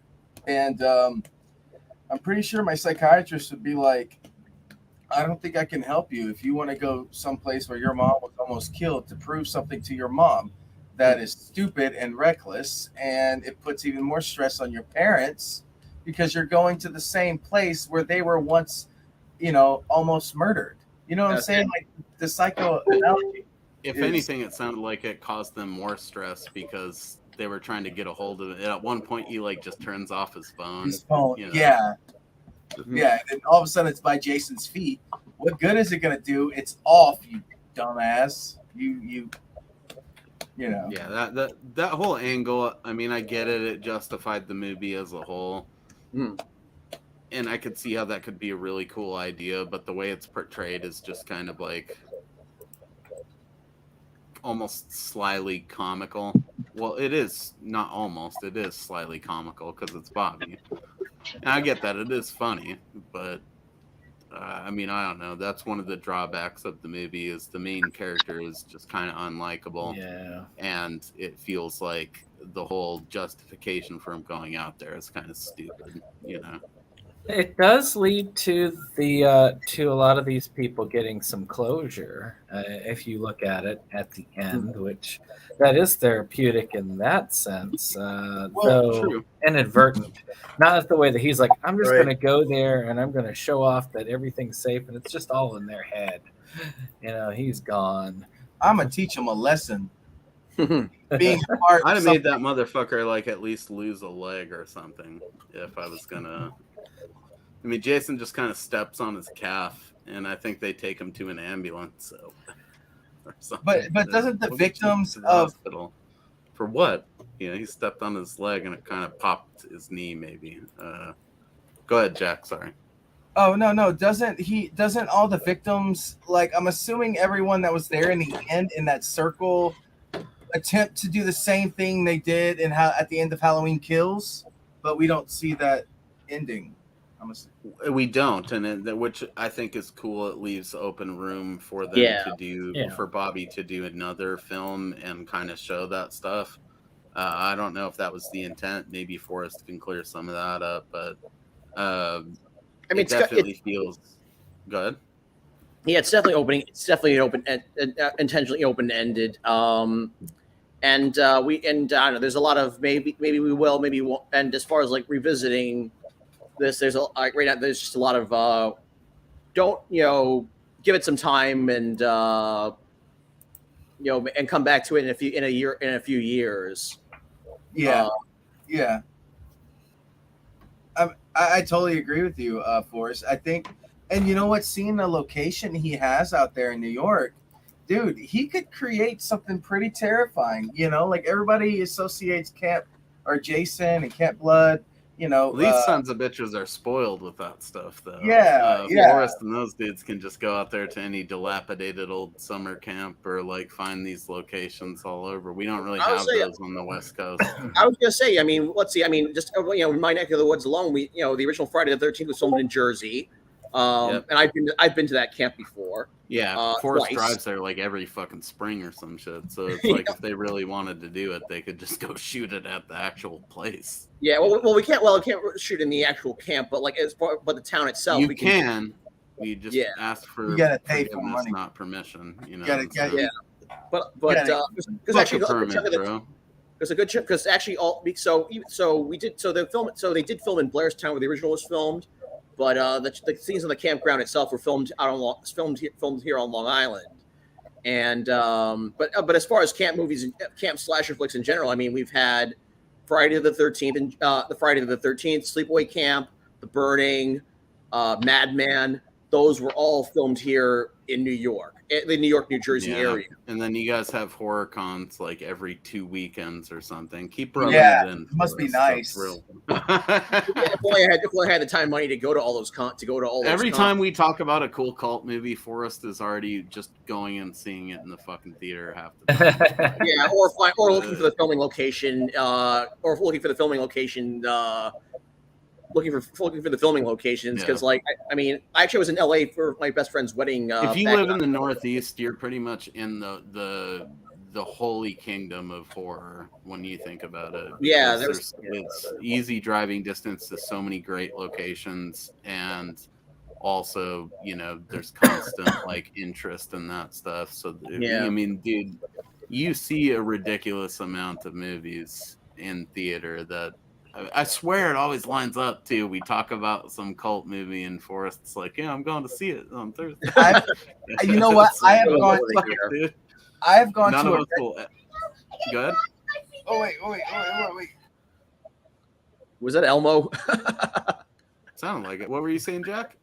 And I'm pretty sure my psychiatrist would be like, I don't think I can help you if you want to go someplace where your mom was almost killed to prove something to your mom. That is stupid and reckless, and it puts even more stress on your parents because you're going to the same place where they were once, you know, almost murdered. You know what I'm saying? Like the psycho analogy. If anything, it sounded like it caused them more stress because they were trying to get a hold of it. At one point, he like just turns off his phone. His phone, you know? yeah. Yeah, and all of a sudden it's by Jason's feet. What good is it gonna do? It's off, you dumbass. You know. Yeah, that whole angle. I mean, I get it. It justified the movie as a whole, and I could see how that could be a really cool idea. But the way it's portrayed is just kind of like almost slyly comical. Well, it is not almost. It is slightly comical because it's Bobby. And I get that it is funny, but I mean, I don't know. That's one of the drawbacks of the movie is the main character is just kind of unlikable. Yeah. And it feels like the whole justification for him going out there is kind of stupid, you know. It does lead to the to a lot of these people getting some closure, if you look at it at the end, which that is therapeutic in that sense, though true. inadvertent. Not the way that he's like, I'm just Right. going to go there and I'm going to show off that everything's safe, and it's just all in their head. You know, he's gone. I'm gonna teach him a lesson. Being part I'd of have made that motherfucker like at least lose a leg or something if I was gonna. I mean, Jason just kind of steps on his calf, and I think they take him to an ambulance. So, or something. But doesn't the We'll get you victims to the of hospital for what? You know, he stepped on his leg and it kind of popped his knee. Maybe. Go ahead, Jack. Sorry. Oh no, doesn't all the victims, like, I'm assuming everyone that was there in the end in that circle attempt to do the same thing they did in how at the end of Halloween Kills, but we don't see that ending. We don't, which I think is cool. It leaves open room for them to do for Bobby to do another film and kind of show that stuff. I don't know if that was the intent. Maybe Forrest can clear some of that up, but I mean, it definitely feels good. Yeah, it's definitely opening. It's definitely open, intentionally open-ended. And I don't know. There's a lot of maybe we will, maybe we won't. And as far as like revisiting this, there's right now there's just a lot of don't give it some time and and come back to it in a few years. Yeah. I totally agree with you, Forrest. I think, and you know what, seeing the location he has out there in New York, dude, he could create something pretty terrifying. You know, like everybody associates Camp or Jason and Camp Blood. You know, these sons of bitches are spoiled with that stuff, though. Yeah. Forrest and those dudes can just go out there to any dilapidated old summer camp or like find these locations all over. We don't really have those on the West Coast. I was gonna say, I mean, let's see. I mean, just in my neck of the woods alone, the original Friday the 13th was filmed in Jersey, and I've been to that camp before. Yeah, Forrest twice. drives there like every fucking spring or some shit. So it's like if they really wanted to do it, they could just go shoot it at the actual place. Yeah, well, we can't shoot in the actual camp, but but the town itself, you can. You just ask for you gotta pay for money, not permission. You know, but because actually, there's a good chunk because actually they did film in Blairstown where the original was filmed. But the scenes on the campground itself were filmed here on Long Island, and but as far as camp movies and camp slasher flicks in general, I mean, we've had Friday the 13th and the Friday the 13th, Sleepaway Camp, The Burning, Madman. Those were all filmed here in New York, the New York, New Jersey area. And then you guys have horror cons like every 2 weekends or something. Keep rubbing it in. It must be nice. If I had the time and money to go to all those Every time we talk about a cool cult movie, Forrest is already just going and seeing it in the fucking theater half the time. Yeah, or looking for the filming location, looking for the filming locations because, like, I mean, I actually was in LA for my best friend's wedding. If you live in the Northeast, you're pretty much in the holy kingdom of horror when you think about it. Yeah, it's easy driving distance to so many great locations, and also, you know, there's constant like interest in that stuff. So Yeah. I mean, dude, you see a ridiculous amount of movies in theater that I swear it always lines up too. We talk about some cult movie and Forrest's like, yeah, I'm going to see it on Thursday. You know what? I have gone. Dude. I have gone None to of a. us will. Go ahead. Oh wait. Was that Elmo? Sounded like it. What were you saying, Jack?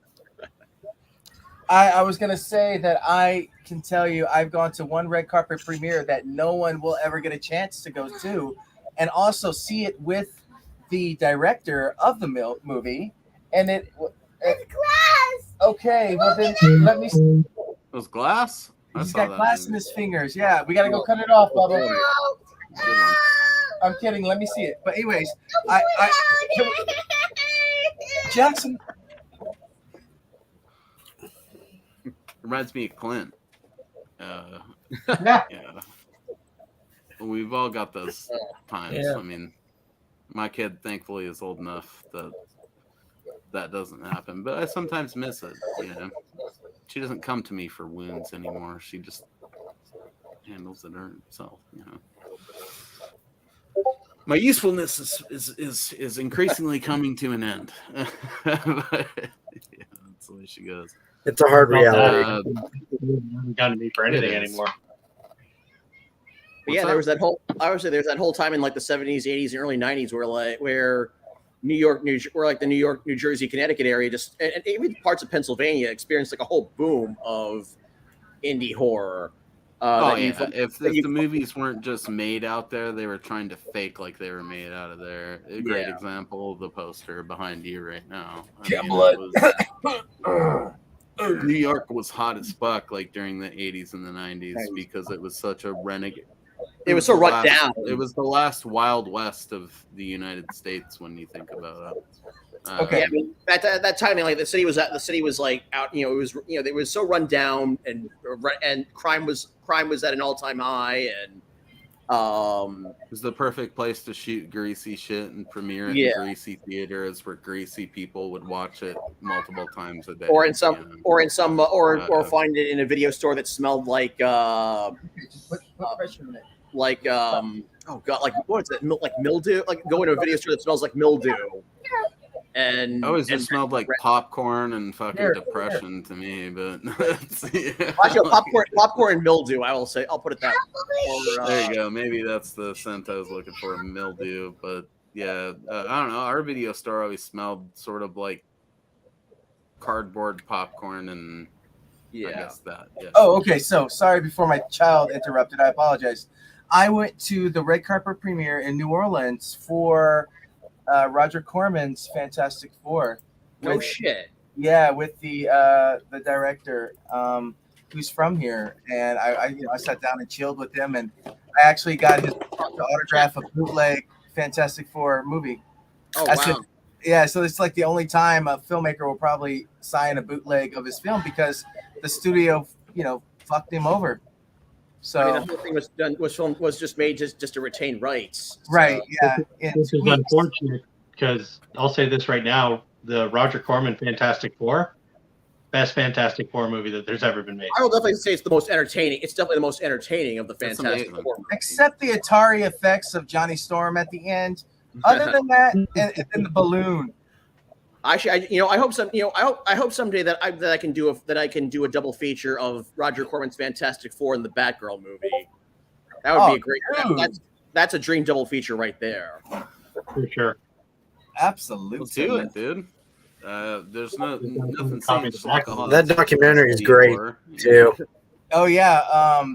I was gonna say that I can tell you I've gone to one red carpet premiere that no one will ever get a chance to go to, and also see it with the director of the movie, and it. Glass. Okay, well then let me. It was Glass. He's got glass in his fingers. Yeah, we gotta go cut it off, Bubba. I'm kidding. Let me see it. But anyways, Jackson. Reminds me of Clint. Yeah. We've all got those times. Yeah. I mean, my kid thankfully is old enough that that doesn't happen, but I sometimes miss it. You know, she doesn't come to me for wounds anymore. She just handles it herself. You know, my usefulness is increasingly coming to an end. But, yeah, that's the way she goes. It's a hard reality. Haven't gotten me for anything anymore. But yeah, there was that whole. I would say there's that whole time in like the 70s, 80s, and early 90s where New York, New Jersey, Connecticut area, just and even parts of Pennsylvania experienced like a whole boom of indie horror. If the movies weren't just made out there, they were trying to fake like they were made out of there. A great example of the poster behind you right now. New York was hot as fuck like during the 80s and the 90s because it was such a renegade. It was so run down. It was the last Wild West of the United States when you think about it. Okay. I mean, at that time, like the city was like out. You know, it was so run down, and crime was at an all-time high, and it was the perfect place to shoot greasy shit and premiere it in greasy theaters where greasy people would watch it multiple times a day, or find it in a video store that smelled like oh god, like what is it? Like mildew? Like go into a video store that smells like mildew. And it always just smelled like popcorn and fucking depression to me, but actually, popcorn and mildew. I will say, I'll put it that way. There you go. Maybe that's the scent I was looking for, mildew. But yeah, I don't know. Our video store always smelled sort of like cardboard popcorn and I guess that. Yeah. Oh, okay. So sorry before my child interrupted. I apologize. I went to the red carpet premiere in New Orleans for Roger Corman's Fantastic Four. No shit. Yeah, with the director who's from here, and I sat down and chilled with him, and I actually got his autograph a bootleg Fantastic Four movie. Oh wow. Yeah, so it's like the only time a filmmaker will probably sign a bootleg of his film because the studio, fucked him over. So I mean, the whole thing was just made just to retain rights. Right. Yeah. This is unfortunate because I'll say this right now: the Roger Corman Fantastic Four, best Fantastic Four movie that there's ever been made. I will definitely say it's the most entertaining. It's definitely the most entertaining of the Fantastic Four. Except the Atari effects of Johnny Storm at the end. Other than that, and the balloon. Actually, I hope I hope someday that I can do a double feature of Roger Corman's Fantastic Four and the Batgirl movie. That would be a great. That's a dream double feature right there. For sure. Absolutely. Let's do it, dude. There's nothing saying that documentary is great too. Oh yeah,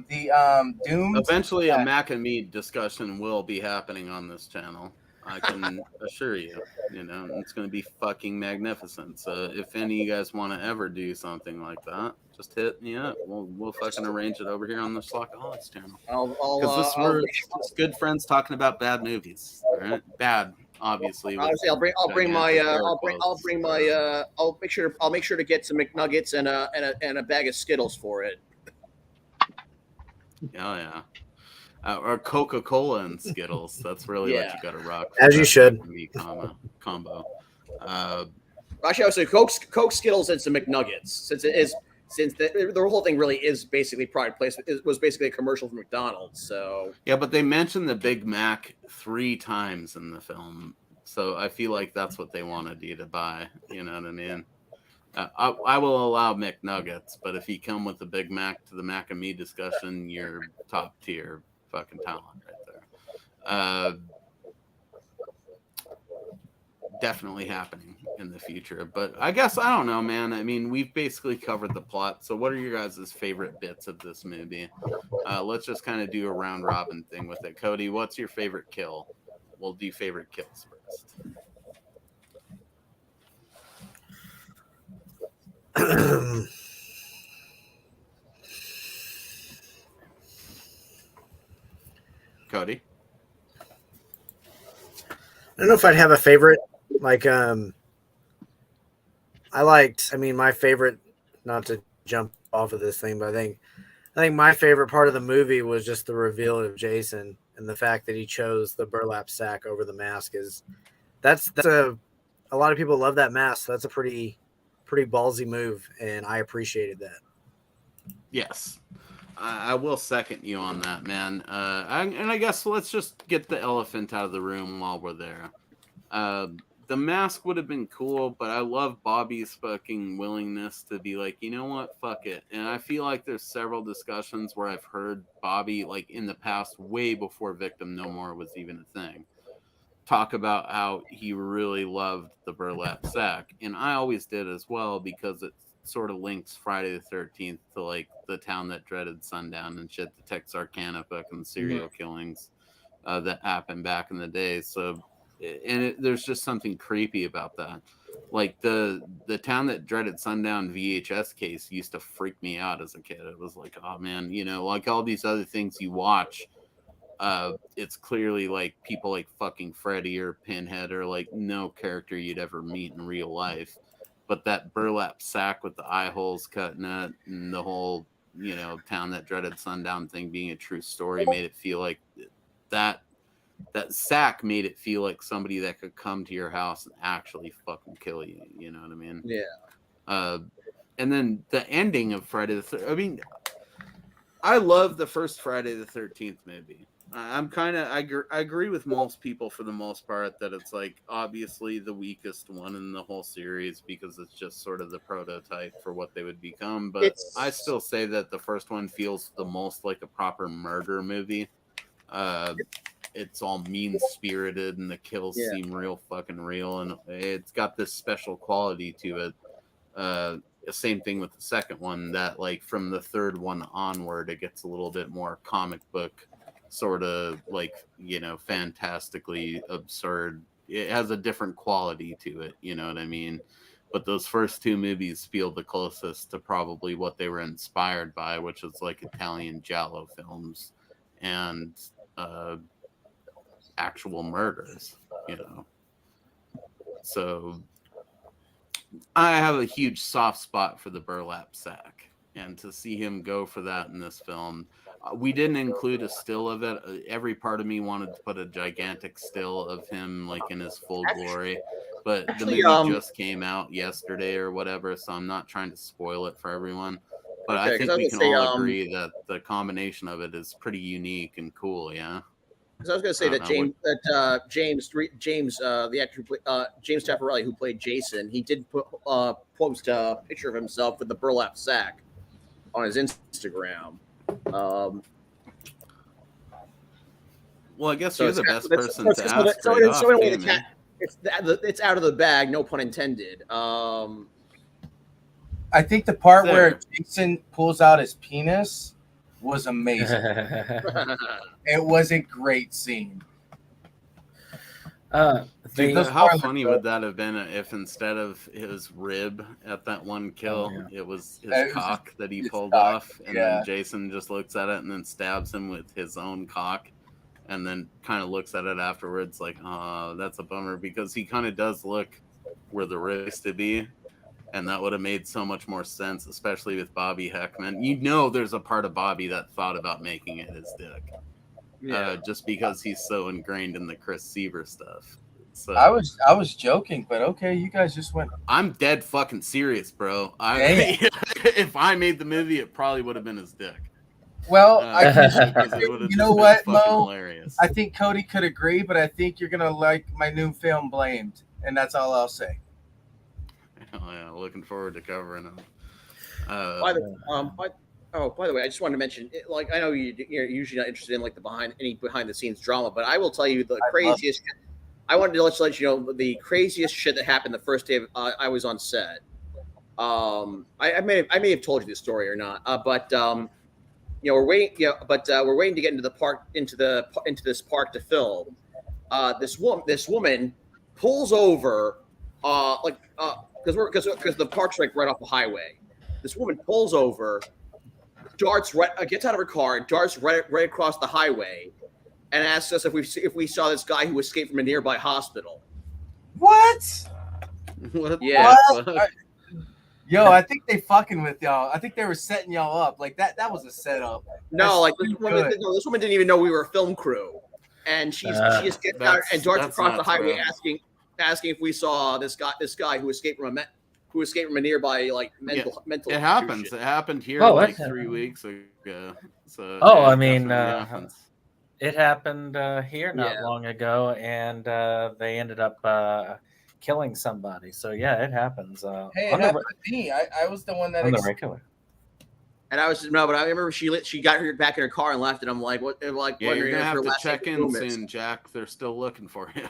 the Doom. Eventually, a Mac and Me discussion will be happening on this channel. I can assure you, it's going to be fucking magnificent. So if any of you guys want to ever do something like that, just hit me up. We'll fucking arrange it over here on the Schlockaholics channel. Because we're just good friends talking about bad movies. All right? Bad. obviously. Honestly, I'll make sure to get some McNuggets and a bag of Skittles for it. Oh yeah. Or Coca-Cola and Skittles. That's really what you got to rock. As you should. Combo. Actually, I would say Coke, Skittles, and some McNuggets, since the whole thing really is basically product placement. It was basically a commercial for McDonald's. So yeah, but they mentioned the Big Mac 3 times in the film, so I feel like that's what they wanted you to buy. You know what I mean? I will allow McNuggets, but if you come with the Big Mac to the Mac and Me discussion, you're top tier fucking talent right there. Definitely happening in the future, but I guess I don't know, man. I mean, we've basically covered the plot. So, what are your guys' favorite bits of this movie? Let's just kind of do a round robin thing with it. Cody, what's your favorite kill? We'll do favorite kills first. Cody? I don't know if I'd have a favorite. Like, my favorite, not to jump off of this thing, but I think my favorite part of the movie was just the reveal of Jason and the fact that he chose the burlap sack over the mask. That's a lot of people love that mask. So that's a pretty ballsy move, and I appreciated that. Yes. I will second you on that, man. And I guess let's just get the elephant out of the room while we're there. The mask would have been cool, but I love Bobby's fucking willingness to be like, you know what, fuck it. And I feel like there's several discussions where I've heard Bobby, like in the past, way before Victim No More was even a thing, talk about how he really loved the burlap sack. And I always did as well, because it sort of links Friday the 13th to like the town that dreaded sundown and shit, the Texarkana fucking serial killings that happened back in the day. So, and there's just something creepy about that. Like the town that dreaded sundown VHS case used to freak me out as a kid. It was like, oh man, you know, like all these other things you watch, it's clearly like people like fucking Freddy or Pinhead or like no character you'd ever meet in real life. But that burlap sack with the eye holes cut in it and the whole, you know, town that dreaded sundown thing being a true story made it feel like that sack made it feel like somebody that could come to your house and actually fucking kill you. You know what I mean? yeah. And then the ending of Friday the 13th. I mean, I love the first Friday the 13th movie. I agree with most people for the most part that it's like obviously the weakest one in the whole series because it's just sort of the prototype for what they would become. But I still say that the first one feels the most like a proper murder movie. It's all mean-spirited and the kills seem real fucking real, and it's got this special quality to it. The same thing with the second one, that like from the third one onward, it gets a little bit more comic book, sort of like, you know, fantastically absurd. It has a different quality to it, you know what I mean? But those first two movies feel the closest to probably what they were inspired by, which is like Italian giallo films and actual murders, you know. So I have a huge soft spot for the burlap sack, and to see him go for that in this film, we didn't include a still of it. Every part of me wanted to put a gigantic still of him like in his full glory, but the movie just came out yesterday or whatever, so I'm not trying to spoil it for everyone. But I think we can all agree that the combination of it is pretty unique and cool. Yeah. Because I was going to say that James, the actor, James Taffarelli, who played Jason, he did post a picture of himself with the burlap sack on his Instagram. Well, I guess you're the best person to ask. It's out of the bag, no pun intended. I think the part where Jason pulls out his penis was amazing. It was a great scene. How funny would that have been if instead of his rib at that one kill, it was his cock that he pulled off, and then Jason just looks at it and then stabs him with his own cock, and then kind of looks at it afterwards like, oh, that's a bummer, because he kind of does look where the race to be. And that would have made so much more sense, especially with Bobby Heckman. You know, there's a part of Bobby that thought about making it his dick, just because he's so ingrained in the Chris Seaver stuff. So I was joking, but okay, you guys just went. I'm dead fucking serious, bro. If I made the movie, it probably would have been his dick. Well, you know what, Mo? Hilarious. I think Cody could agree, but I think you're gonna like my new film, Blamed, and that's all I'll say. Oh yeah, looking forward to covering them. By the way, I just wanted to mention, like, I know you're usually not interested in like any behind the scenes drama, but I will tell you the craziest. I wanted to let you know the craziest shit that happened the first day I was on set. I may have told you this story or not, but we're waiting. We're waiting to get into the park, into this park to film. This woman pulls over, because the park's like right off the highway. This woman pulls over, gets out of her car, and darts right across the highway, and asks us if we saw this guy who escaped from a nearby hospital. What? Yeah. What? Yo, I think they fucking with y'all. I think they were setting y'all up. Like that was a setup. No, like this woman didn't even know we were a film crew, and she just gets out and darts across the highway, asking if we saw this guy who escaped from a nearby mental. It happens. It happened here 3 weeks ago. So I mean, it happened here not long ago, and they ended up killing somebody. So yeah, it happens. Hey, it happened to me. I was the one that on the regular. And I remember she got her back in her car and left, and I'm like, what? Like, yeah, you're gonna have to check in soon, Jack. They're still looking for you.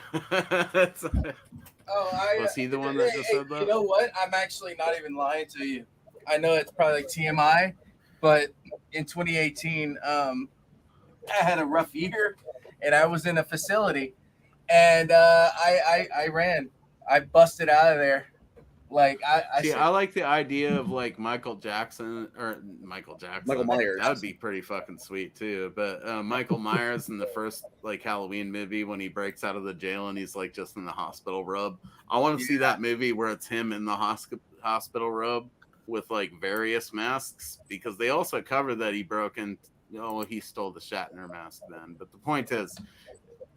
Was he the one that just said that? You know what? I'm actually not even lying to you. I know it's probably like TMI, but in 2018, I had a rough year, and I was in a facility, and I ran. I busted out of there. Like I like the idea of like Michael Myers. That would be pretty fucking sweet too. But Michael Myers in the first like Halloween movie, when he breaks out of the jail and he's like just in the hospital robe. I want to see that movie where it's him in the hospital robe with like various masks, because they also covered that he broke in. He stole the Shatner mask then. But the point is,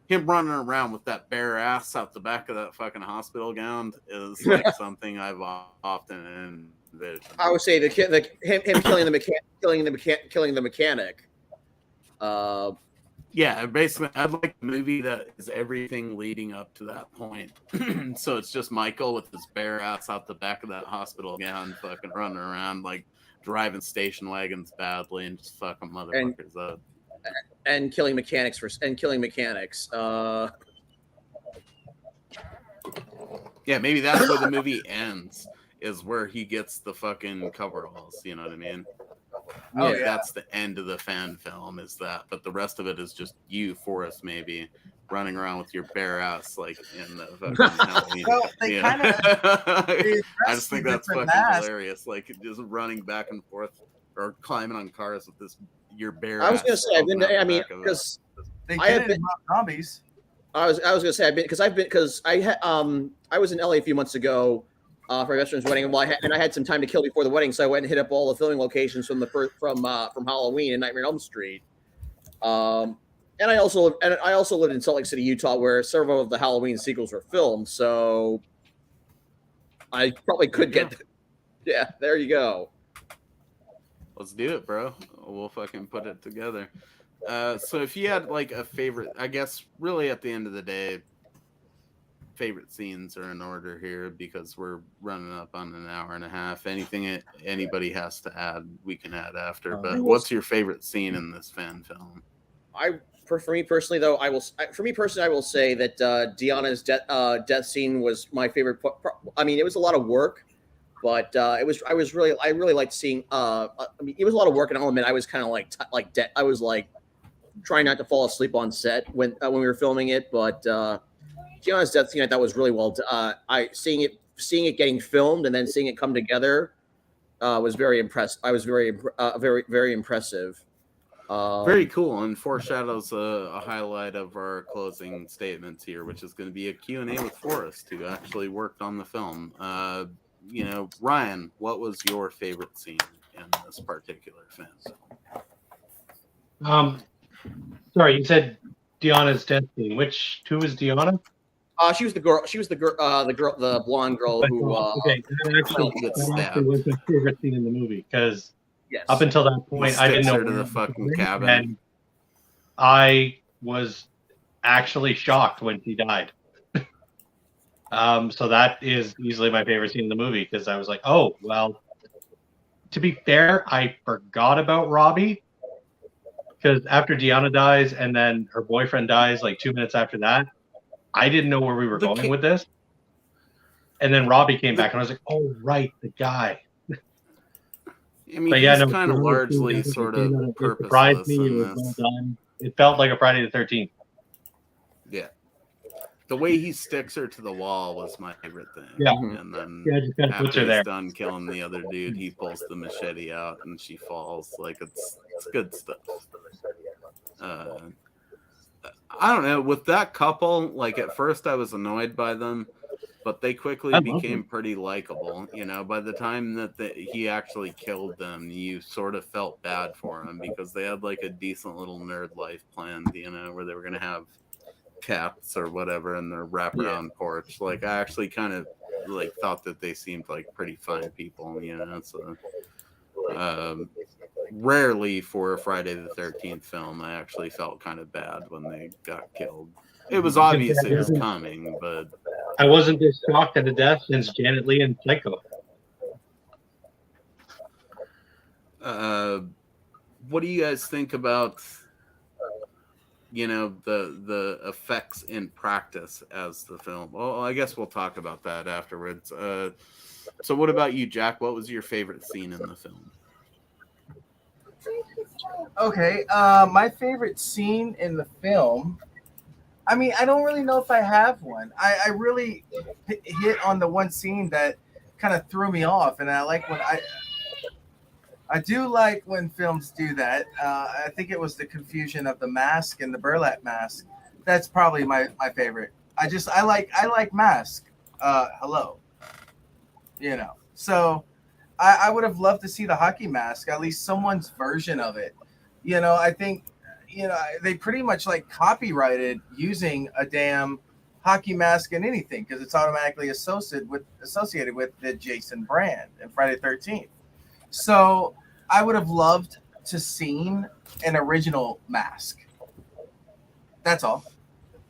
him running around with that bare ass out the back of that fucking hospital gown is like something I've often envisioned. I would say him killing the mechanic. Yeah, basically, I'd like a movie that is everything leading up to that point. So it's just Michael with his bare ass out the back of that hospital gown, fucking running around like driving station wagons badly and just fucking motherfuckers up. And killing mechanics. Yeah, maybe that's where the movie ends, is where he gets the fucking coveralls. You know what I mean? That's the end of the fan film, is that. But the rest of it is just you, Forrest, maybe running around with your bare ass like in the fucking Halloween. Well, they I just think that's fucking hilarious. Like just running back and forth or climbing on cars with this. Your bare. I was going to say because I have been zombies. I was going to say I was in LA a few months ago for a veteran's wedding, and I had some time to kill before the wedding, so I went and hit up all the filming locations from Halloween and Nightmare on Elm Street. And I also lived in Salt Lake City, Utah, where several of the Halloween sequels were filmed. So I probably could get. Yeah, there you go. Let's do it, bro. We'll fucking put it together. So if you had like a favorite, I guess really at the end of the day, favorite scenes are in order here because we're running up on an hour and a half. Anything anybody has to add, we can add after. But what's your favorite scene in this fan film? For me personally, I will say that Deanna's death scene was my favorite. I mean, it was a lot of work. But I really liked seeing. It was a lot of work, and I'll admit I was kind of like dead. I was like trying not to fall asleep on set when we were filming it. But Gianna's death scene I thought was really well. Seeing it getting filmed and then seeing it come together was very impressed. I was very impressive. Very cool, and foreshadows a highlight of our closing statements here, which is going to be a Q&A with Forrest, who actually worked on the film. Ryan, what was your favorite scene in this particular film? Sorry, you said Deanna's death scene. Who was Deanna? She was the girl. She was the blonde girl who. Okay, that actually was my favorite scene in the movie because up until that point, I didn't know her to the fucking cabin, and I was actually shocked when she died. So that is easily my favorite scene in the movie because I was like, oh well. To be fair, I forgot about Robbie because after Deanna dies and then her boyfriend dies like 2 minutes after that, I didn't know where we were going with this. And then Robbie came back and I was like, oh, right, the guy. I mean, he's kind of largely sort of purposeless in this. Well done. It felt like a Friday the 13th. Yeah. The way he sticks her to the wall was my favorite thing. Yeah. And then after he's done killing the other dude, he pulls the machete out and she falls. Like, it's good stuff. I don't know. With that couple, like, at first I was annoyed by them, but they quickly became pretty likable. By the time that he actually killed them, you sort of felt bad for him because they had, like, a decent little nerd life planned, where they were going to have cats or whatever in their wraparound porch. Like, I actually kind of like thought that they seemed like pretty fine people, so rarely for a Friday the 13th film I actually felt kind of bad when they got killed. It was obvious it was coming, but I wasn't this shocked at the death since Janet Leigh and Psycho. What do you guys think about the effects in practice as the film? Well, I guess we'll talk about that afterwards. So what about you, Jack? What was your favorite scene in the film? Okay, my favorite scene in the film, I mean, I don't really know if I have one. I really hit on the one scene that kind of threw me off, and I do like when films do that. I think it was the confusion of the mask and the burlap mask. That's probably my favorite. I like mask. Hello. So I would have loved to see the hockey mask, at least someone's version of it. I think, they pretty much like copyrighted using a damn hockey mask in anything because it's automatically associated with the Jason brand and Friday the 13th. So I would have loved to seen an original mask. That's all.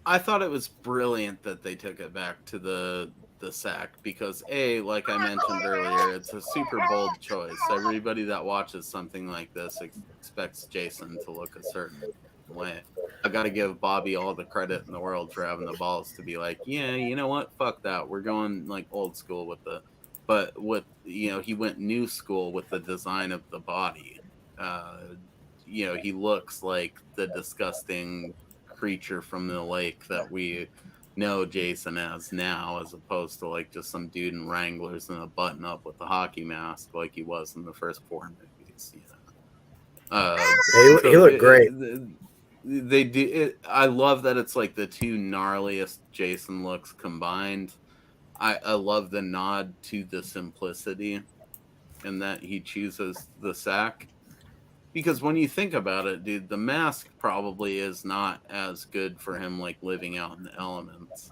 I thought it was brilliant that they took it back to the sack because like I mentioned earlier, it's a super bold choice. Everybody that watches something like this expects Jason to look a certain way. I got to give Bobby all the credit in the world for having the balls to be like, yeah, you know what? Fuck that. We're going like old school with but with, he went new school with the design of the body. He looks like the disgusting creature from the lake that we know Jason as now, as opposed to like just some dude in Wranglers and a button up with a hockey mask like he was in the first 4 movies. He looked great. They do it. I love that it's like the two gnarliest Jason looks combined. I love the nod to the simplicity and that he chooses the sack. Because when you think about it, dude, the mask probably is not as good for him like living out in the elements.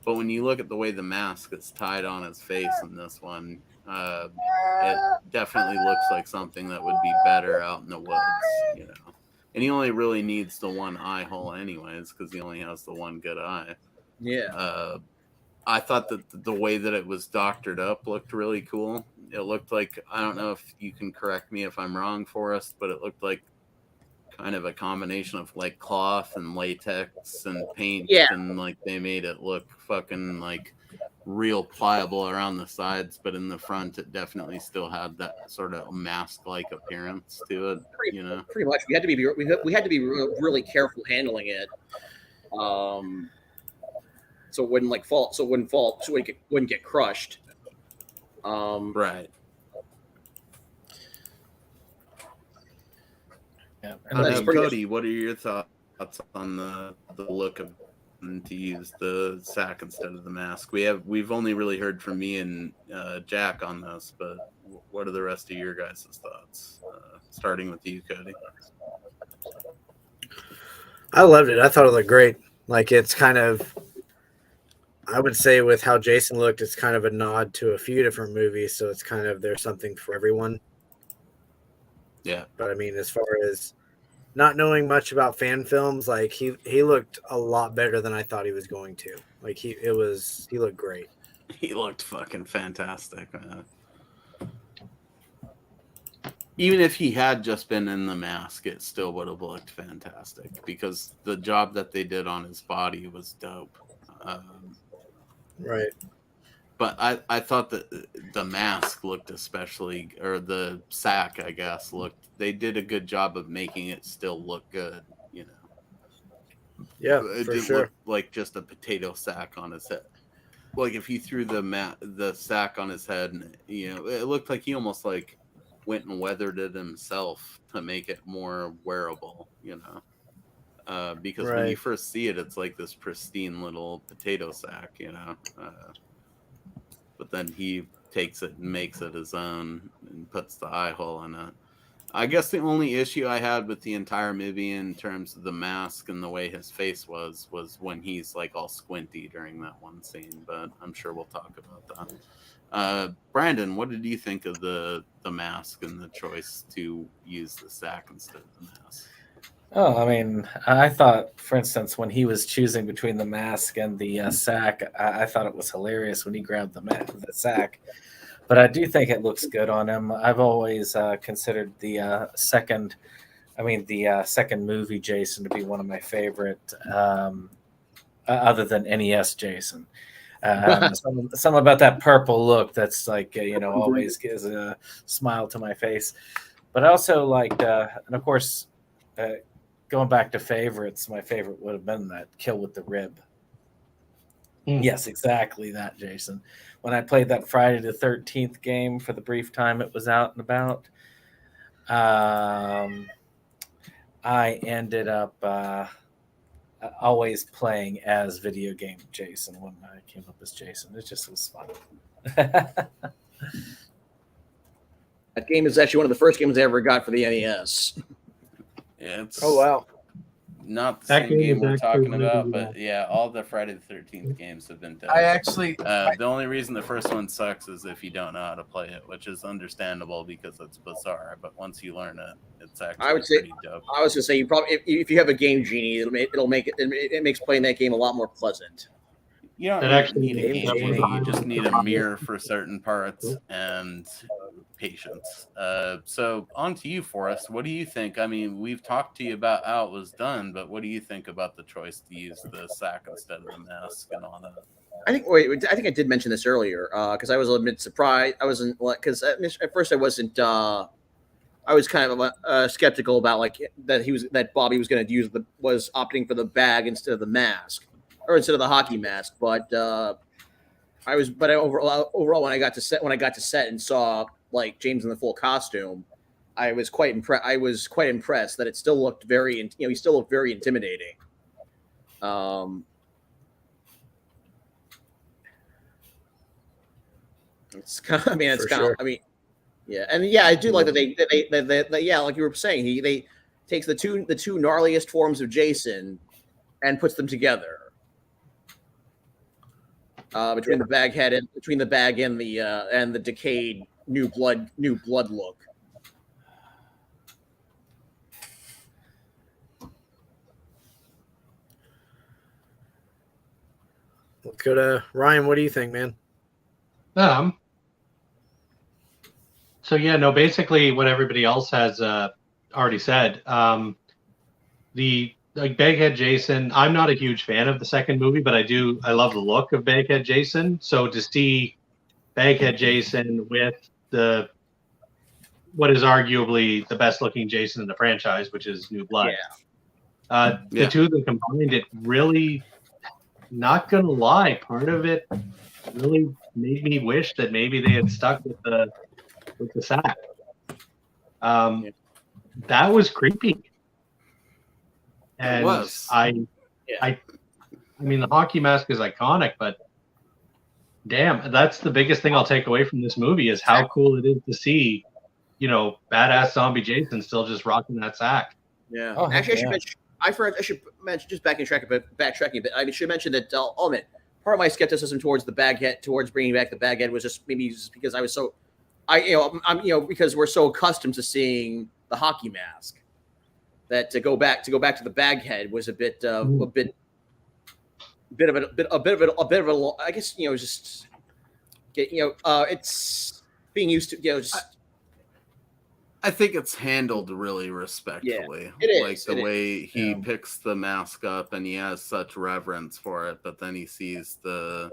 But when you look at the way the mask is tied on his face in this one, it definitely looks like something that would be better out in the woods, And he only really needs the one eye hole anyways, because he only has the one good eye. Yeah. I thought that the way that it was doctored up looked really cool. It looked like, I don't know if you can correct me if I'm wrong, Forrest, but it looked like kind of a combination of like cloth and latex and paint. Yeah. And like they made it look fucking like real pliable around the sides, but in the front it definitely still had that sort of mask-like appearance to it. Pretty much. We had to be really careful handling it. So it wouldn't fall. So it wouldn't get crushed. Right. Yeah, That's pretty Cody, what are your thoughts on the look of to use the sack instead of the mask? We've only really heard from me and Jack on this, but what are the rest of your guys' thoughts? Starting with you, Cody. I loved it. I thought it looked great. Like it's kind of, I would say with how Jason looked, it's kind of a nod to a few different movies. So it's kind of, there's something for everyone. Yeah. But I mean, as far as not knowing much about fan films, like he looked a lot better than I thought he was going to. Like he looked great. He looked fucking fantastic. Even if he had just been in the mask, it still would have looked fantastic because the job that they did on his body was dope. Right. But I thought that the mask looked especially, or the sack, I guess, they did a good job of making it still look good, you know. Yeah, It for didn't sure. look like just a potato sack on his head. Like if he threw the sack on his head, and you know, it looked like he almost like went and weathered it himself to make it more wearable, you know. Because when you Right. first see it, it's like this pristine little potato sack, you know. But then he takes it and makes it his own and puts the eye hole in it. I guess the only issue I had with the entire movie in terms of the mask and the way his face was when he's like all squinty during that one scene, but I'm sure we'll talk about that. Brandon, what did you think of the mask and the choice to use the sack instead of the mask? Oh, I mean, I thought, for instance, when he was choosing between the mask and the sack, I thought it was hilarious when he grabbed the sack. But I do think it looks good on him. I've always considered the second movie Jason to be one of my favorite, other than NES Jason. Some about that purple look that's like, always gives a smile to my face. But I also liked, and of course, going back to favorites, my favorite would have been that kill with the rib. Yes, exactly that, Jason. When I played that Friday the 13th game for the brief time it was out and about, I ended up always playing as video game Jason when I came up as Jason. It just was fun. That game is actually one of the first games I ever got for the NES. Yeah, it's Oh wow. not the That same game is we're actually talking about, really but yeah, all the Friday the 13th games have been done. I actually, The only reason the first one sucks is if you don't know how to play it, which is understandable because it's bizarre. But once you learn it, it's actually I would say- pretty dope. I was gonna say, you probably if you have a Game Genie, it makes playing that game a lot more pleasant. You don't That really actually- need a game that was genie. a You just highlight need of a the mirror for certain parts and patience. So on to you, Forrest. What do you think? I mean, we've talked to you about how it was done, but what do you think about the choice to use the sack instead of the mask and all that? I think I did mention this earlier because I was a little bit surprised. I wasn't because at first I wasn't. I was kind of skeptical about like that Bobby was going to was opting for the bag instead of the mask or instead of the hockey mask. But overall when I got to set and saw like James in the full costume, I was quite impressed. I was quite impressed that it still looked he still looked very intimidating. It's kind of, yeah, and yeah, I do like that they yeah, like you were saying, they takes the two gnarliest forms of Jason and puts them together. Between the bag head and between the bag and the decayed new blood look. Let's go to Ryan. What do you think, man? So yeah, no, basically what everybody else has already said. The Baghead Jason, I'm not a huge fan of the second movie, but I love the look of Baghead Jason. So to see Baghead Jason with what is arguably the best looking Jason in the franchise, which is New Blood. Yeah. The two of them combined, it really, not gonna lie, part of it really made me wish that maybe they had stuck with the sack. That was creepy. And was. I mean, the hockey mask is iconic, but damn, that's the biggest thing I'll take away from this movie is how cool it is to see, badass zombie Jason still just rocking that sack. Yeah. Oh, Actually, yeah. I should mention just backtracking a bit. I should mention that part of my skepticism towards the baghead, towards bringing back the baghead, was just because I was so, because we're so accustomed to seeing the hockey mask, that to go back to the baghead was a bit of I guess just it's being used to just. I think it's handled really respectfully. it is. Like the way he Yeah. picks the mask up and he has such reverence for it, but then he sees the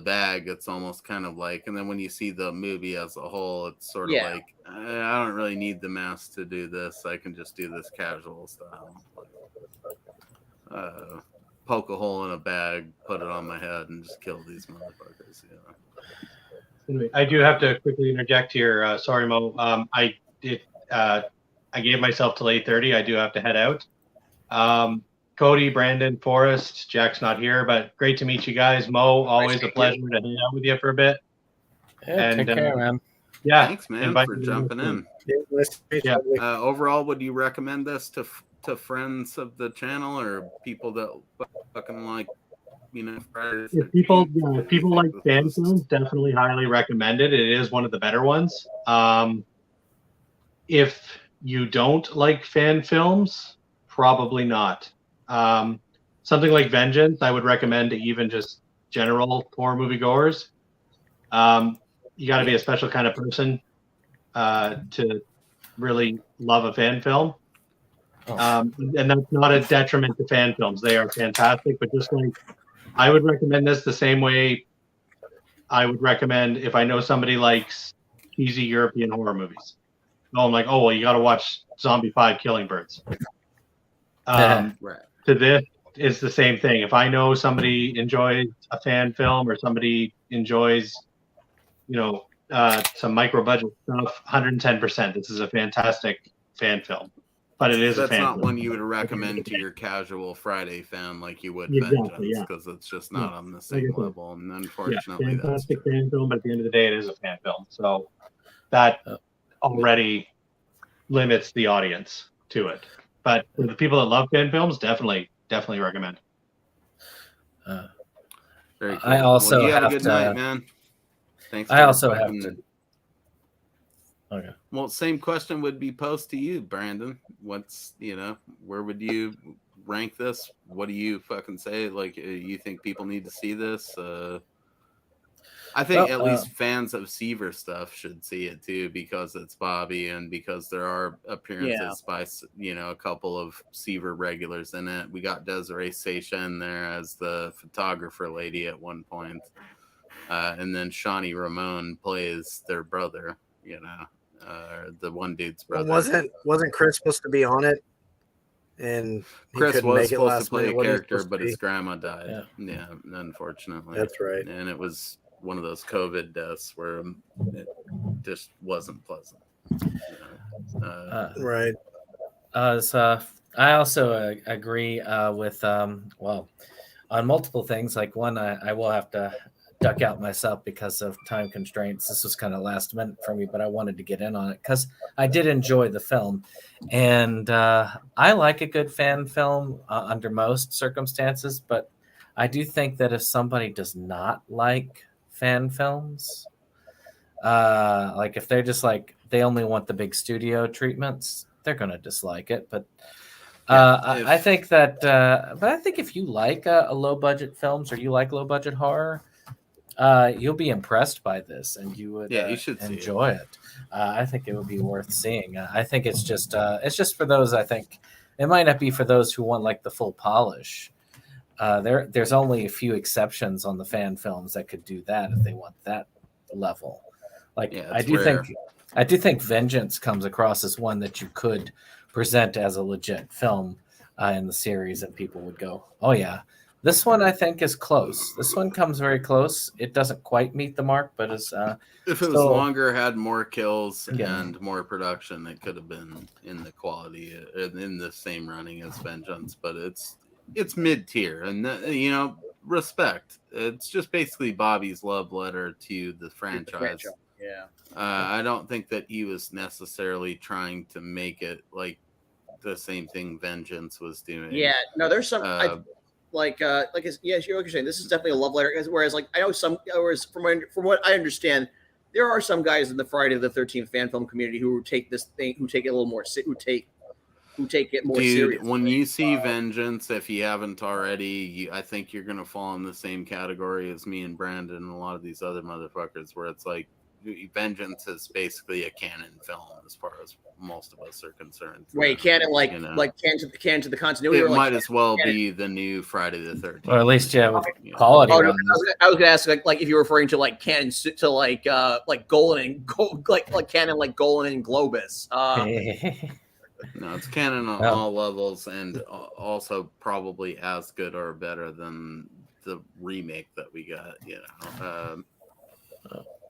bag, it's almost kind of like, and then when you see the movie as a whole, it's sort of like, I don't really need the mask to do this. I can just do this casual style. Poke a hole in a bag, put it on my head, and just kill these motherfuckers. Anyway, I do have to quickly interject here. Sorry, Mo. I gave myself till 8:30. I do have to head out. Cody, Brandon, Forrest, Jack's not here, but great to meet you guys. Mo, always a pleasure to hang out with you for a bit. Yeah, And, take care, man. Yeah, Thanks, man, invite for me jumping to- in. Yeah. Overall, would you recommend this to friends of the channel or people that fucking like, Friday the If people 13th? if people like fan films, definitely highly recommend it. It is one of the better ones. If you don't like fan films, probably not. Something like Vengeance, I would recommend to even just general horror moviegoers. You got to be a special kind of person to really love a fan film. And that's not a detriment to fan films. They are fantastic, but just like I would recommend this the same way I would recommend if I know somebody likes cheesy European horror movies. I'm like, oh, well, you got to watch Zombie 5 Killing Birds. Right. To this, it's the same thing. If I know somebody enjoys a fan film or somebody enjoys, some micro budget stuff, 110%. This is a fantastic fan film. But it is That's a fan not film. one you would recommend to your casual Friday fan like you would Exactly, Vengeance, yeah. because it's just not on the same Like I said. level. And unfortunately, that's fantastic true. fan film, but at the end of the day, it is a fan film. So that already limits the audience to it. But for the people that love fan films, definitely recommend. Very cool. I also you have a have good to- night, man. Thanks. I for also have fucking- to. Okay. Well, same question would be posed to you, Brandon. What's where would you rank this? What do you fucking say? Like, you think people need to see this? I think at least fans of Seaver stuff should see it too, because it's Bobby and because there are appearances by a couple of Seaver regulars in it. We got Desiree Seisha in there as the photographer lady at one point, and then Shawnee Ramone plays their brother. The one dude's brother. Wasn't Chris supposed to be on it? And he Chris couldn't was make it supposed to last play minute. a What he character, supposed to but his be? grandma died. Yeah, unfortunately. That's right. And it was one of those COVID deaths where it just wasn't pleasant. Right. So I also agree with on multiple things. Like one, I will have to duck out myself because of time constraints. This was kind of last minute for me, but I wanted to get in on it because I did enjoy the film, and I like a good fan film under most circumstances. But I do think that if somebody does not like fan films, like if they're just like they only want the big studio treatments, they're going to dislike it. But I think that, but I think if you like a low budget films or you like low budget horror, you'll be impressed by this, and you would you should enjoy it. I think it would be worth seeing. I think it's just for those. I think it might not be for those who want like the full polish. There's only a few exceptions on the fan films that could do that if they want that level. Like I do think Vengeance comes across as one that you could present as a legit film in the series, and people would go, "Oh yeah, This one I think is close. This one comes very close. It doesn't quite meet the mark, but it's if it was still longer, had more kills Yeah. and more production, it could have been in the quality in the same running as Vengeance. But it's mid tier, and respect. It's just basically Bobby's love letter to the franchise. Yeah. I don't think that he was necessarily trying to make it like the same thing Vengeance was doing. Yeah. No, there's some you're saying, this is definitely a love letter. Whereas, like, I know from what I understand, there are some guys in the Friday the 13th fan film community who take it a little more, who take it more serious. When you see Vengeance, if you haven't already, I think you're gonna fall in the same category as me and Brandon and a lot of these other motherfuckers, where it's like Vengeance is basically a canon film as far as most of us are concerned. Wait, canon like canon to the continuity? It might as well be the new Friday the 13th. or at least with quality. Oh, no, I was gonna ask like if you were referring to like canon to like Golan and like canon like Golan and Globus. No, it's canon on all levels, and also probably as good or better than the remake that we got.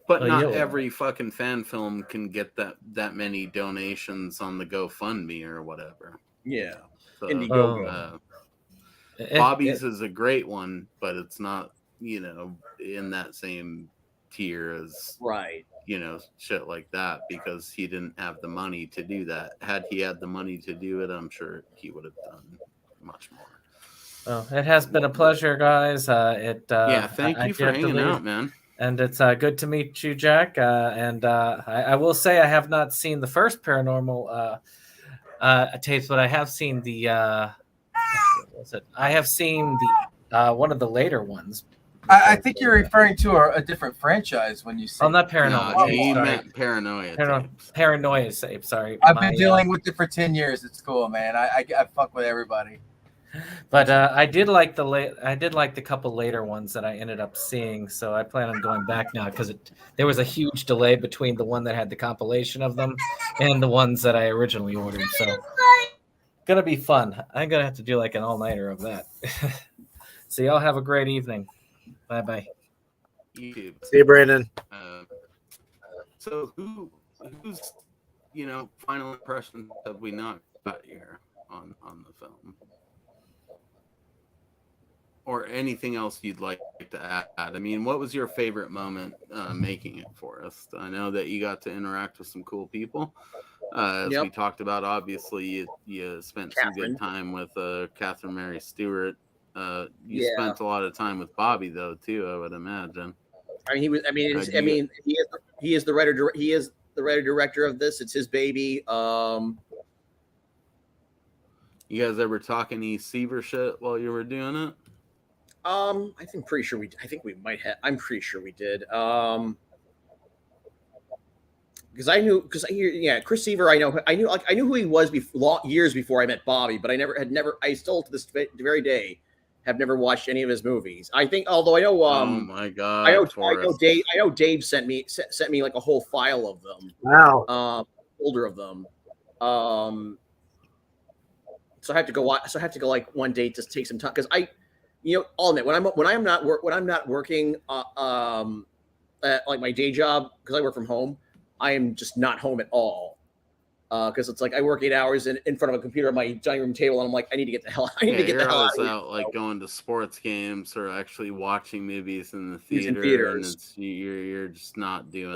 But not every fucking fan film can get that many donations on the GoFundMe or whatever. Yeah. So, Indiegogo. Bobby's is a great one, but it's not, in that same tier as shit like that, because he didn't have the money to do that. Had he had the money to do it, I'm sure he would have done much more. Well, it has been a pleasure, guys. Thank you for hanging out, man. And it's good to meet you, Jack. I will say I have not seen the first Paranormal tapes, but I have seen the. I have seen the one of the later ones. I think you're referring to a different franchise when you say. Oh, not Paranormal. No, he meant Paranoia. Paranoia tape. Sorry. I've been dealing with it for 10 years. It's cool, man. I fuck with everybody. But I did like the couple later ones that I ended up seeing, so I plan on going back now because there was a huge delay between the one that had the compilation of them and the ones that I originally ordered. So gonna be fun. I'm gonna have to do like an all-nighter of that. So y'all have a great evening. Bye bye. YouTube. See you, Brandon. So who's final impressions have we not got here on the film? Or anything else you'd like to add? I mean, what was your favorite moment making it for us? I know that you got to interact with some cool people. As we talked about, obviously, you spent some good time with Catherine Mary Stewart. You spent a lot of time with Bobby, though, too, I would imagine. I mean, he was. I mean, he is the writer. He is the writer director of this. It's his baby. You guys ever talk any Seaver shit while you were doing it? I think we might have. I'm pretty sure we did. Because Chris Seaver. I knew who he was years before I met Bobby, but I still to this very day have never watched any of his movies. I think, although I know, oh my god, I know Dave sent me like a whole file of them. Wow. Folder of them. So I have to go watch. So I have to go like one day to take some time because I'll admit when I'm not working at like my day job, because I work from home, I am just not home at all. Because it's like I work 8 hours in front of a computer at my dining room table, and I'm like, I need to get the hell. Out like going to sports games or actually watching movies in the theater, and you're just not doing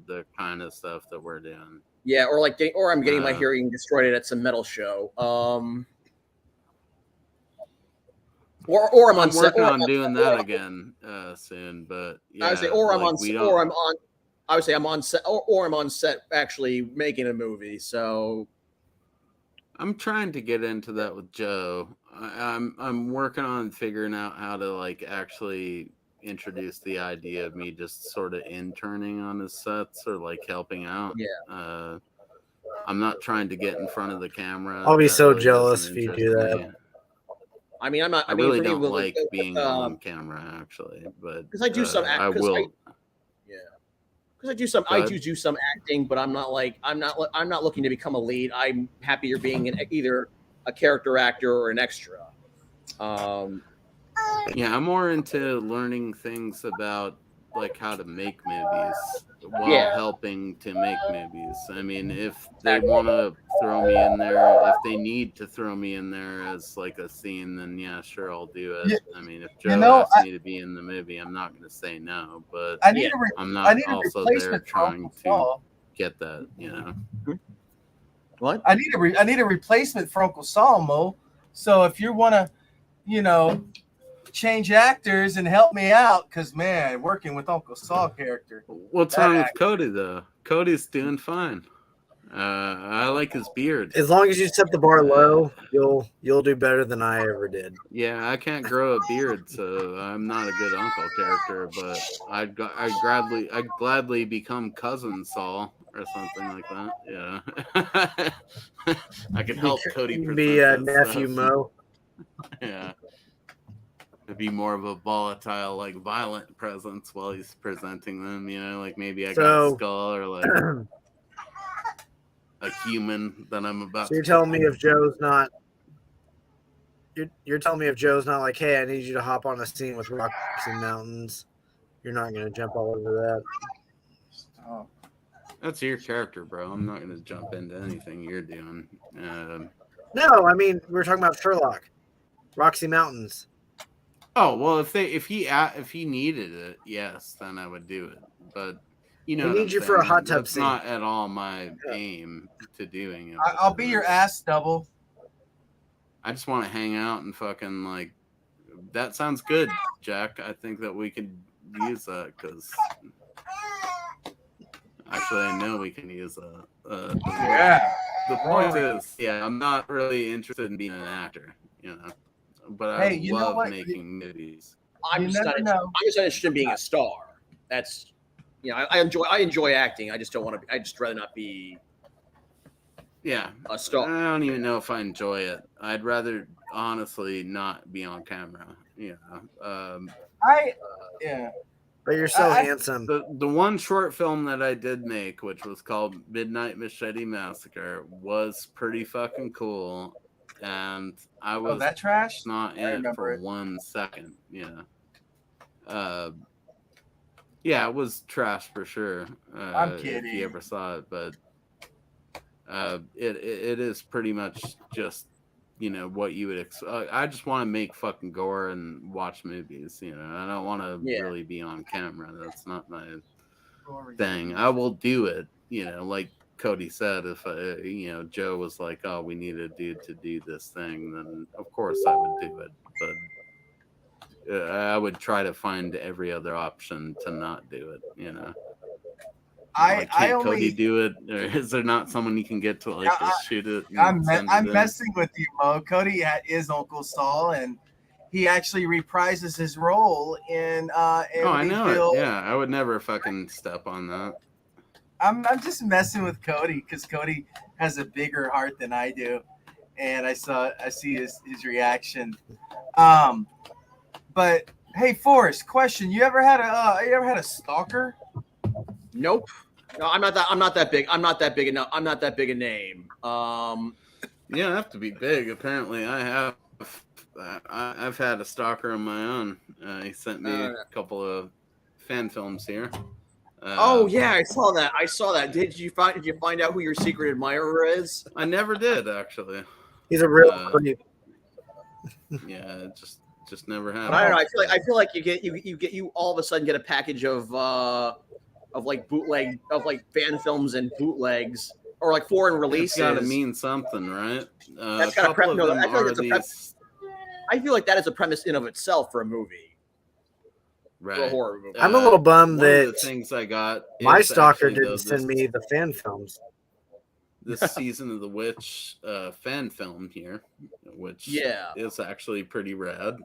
the kind of stuff that we're doing. Yeah, or I'm getting my hearing destroyed at some metal show. Or I'm working on doing that again soon, but I would say, I would say I'm on set, or I'm on set actually making a movie. So I'm trying to get into that with Joe. I'm working on figuring out how to like actually introduce the idea of me just sort of interning on his sets or like helping out. Yeah. I'm not trying to get in front of the camera. I'll be so jealous if you do that. I mean, I'm not. I really don't like being on camera, actually, but because I do some. I will. Because I do some acting, but I'm not looking to become a lead. I'm happier being either a character actor or an extra. Yeah, I'm more into learning things about like how to make movies while Yeah. helping to make movies. I mean, if they Exactly. want to throw me in there, if they need to throw me in there as like a scene, then yeah, sure, I'll do it. You, I mean, if you Joe know, asks me to be in the movie, I'm not going to say no, but I need Yeah. I'm I not need a also there replacement for trying Uncle to Saul. get that, you know. What? I need a replacement for Uncle Saul, Mo. So if you want to, you know, change actors and help me out, because man, working with Uncle Saul character. What's That wrong with Cody though? Cody's doing fine. I like his beard. As long as you set the bar low, you'll do better than I ever did. Yeah, I can't grow a beard, so I'm not a good uncle character. But I'd gladly become cousin Saul or something like that. Yeah, I could help Cody You can present be that nephew stuff. Mo. Yeah, it'd be more of a volatile, like violent presence while he's presenting them. You know, like maybe I got a So- skull or like a human that I'm about. So you're to telling me if Joe's not, you're telling me if Joe's not like, hey, I need you to hop on a scene with Rocky Mountains, you're not going to jump all over that. Oh. That's your character, bro. I'm not gonna jump into anything you're doing. No, I mean we're talking about Sherlock, Roxy Mountains. Oh well, if he needed it, yes, then I would do it. But you know, We what need I'm you for a saying, hot tub that's scene. not at all my aim to doing it. I'll be your ass double. I just want to hang out and fucking like. That sounds good, Jack. I think that we could use that because actually, I know we can use that. Yeah. The point is, yeah, I'm not really interested in being an actor, you know, but I Hey, you know love what? making movies. I'm You just never not. know. I'm just not interested in being a star. That's, you know, I enjoy acting. I just don't want to. I just rather not be Yeah, a star. I don't even know if I enjoy it. I'd rather honestly not be on camera. You know, Yeah. But you're so I- handsome. the one short film that I did make, which was called Midnight Machete Massacre, was pretty fucking cool, and I Oh, was that trash? not I in it remember for it. 1 second. Yeah, it was trash for sure. I'm If kidding. you ever saw it, but it is pretty much just, you know, what you would I just want to make fucking gore and watch movies. You know, I don't want to Yeah. really be on camera. That's not my thing. I will do it. You know, like Cody said, if you know, Joe was like, "Oh, we need a dude to do this thing," then of course I would do it. But I would try to find every other option to not do it. You know, like, I can't Cody only do it? Or is there not someone you can get to like just shoot it? And I'm send it I'm in? messing with you, Mo. Cody is Uncle Saul, and he actually reprises his role in Oh, I know Amityville. it. Yeah, I would never fucking step on that. I'm just messing with Cody because Cody has a bigger heart than I do, and I see his reaction. But hey, Forrest, question: you ever had a stalker? Nope. No, I'm not that big. I'm not that big enough. I'm not that big a name. You don't have to be big. Apparently, I have. I've had a stalker of my own. He sent me a couple of fan films here. Oh yeah, I saw that. Did you find out who your secret admirer is? I never did actually. He's a real creep. Yeah, it just never happened. But I don't know. I feel like you all of a sudden get a package of like bootleg of like fan films and bootlegs or like foreign releases. It's got to mean something, right? That's a got a couple of them I feel like are it's a these. I feel like that is a premise in of itself for a movie, for a Right. horror movie. I'm a little bummed One of the that things I got. my is stalker actually, though, didn't send me the fan films. this season of the Witch fan film here, which Yeah. is actually pretty rad.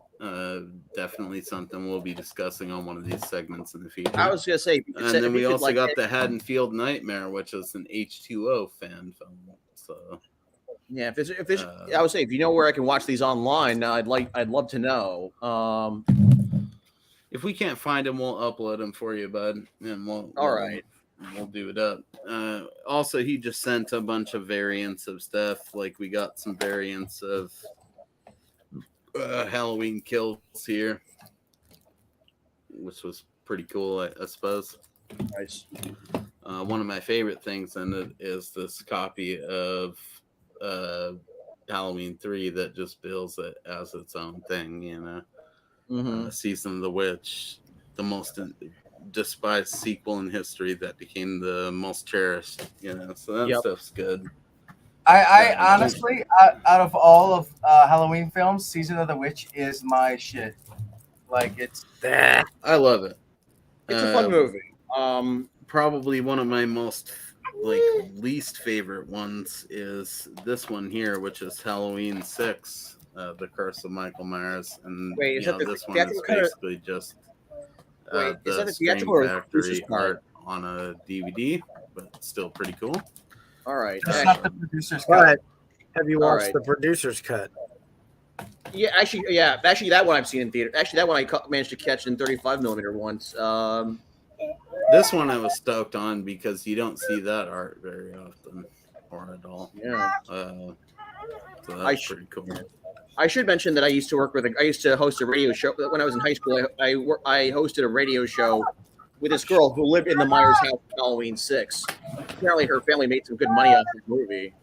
Definitely something we'll be discussing on one of these segments in the future. I was gonna say, and then we also got the Haddonfield Nightmare, which is an H2O fan film. So yeah, if it's I would say if you know where I can watch these online, I'd love to know. if we can't find them, we'll upload them for you, bud, and we'll do it up. Also, he just sent a bunch of variants of stuff. Like we got some variants of Halloween Kills here, which was pretty cool, I suppose. Nice. One of my favorite things in it is this copy of Halloween 3 that just bills it as its own thing, you know. Season of the Witch, the most despised sequel in history that became the most cherished, you know. So that stuff's good. I honestly, out of all of Halloween films, Season of the Witch is my shit. Like it's I love it. It's a fun movie. Probably one of my most least favorite ones is this one here, which is Halloween 6, The Curse of Michael Myers, and Wait, is that the this one is basically just is that the the Scream theatrical or Factory producer's cut? art on a DVD, but still pretty cool. All right. That's not the producer's cut. But have you All watched right. the producer's cut? Yeah, actually, that one I've seen in theater. Actually, that one I managed to catch in 35 millimeter once. This one I was stoked on because you don't see that art very often or at all. Yeah. So that's pretty cool. I should mention that I used to host a radio show when I was in high school. I hosted a radio show with this girl who lived in the Myers house on Halloween 6. Apparently, her family made some good money off the movie.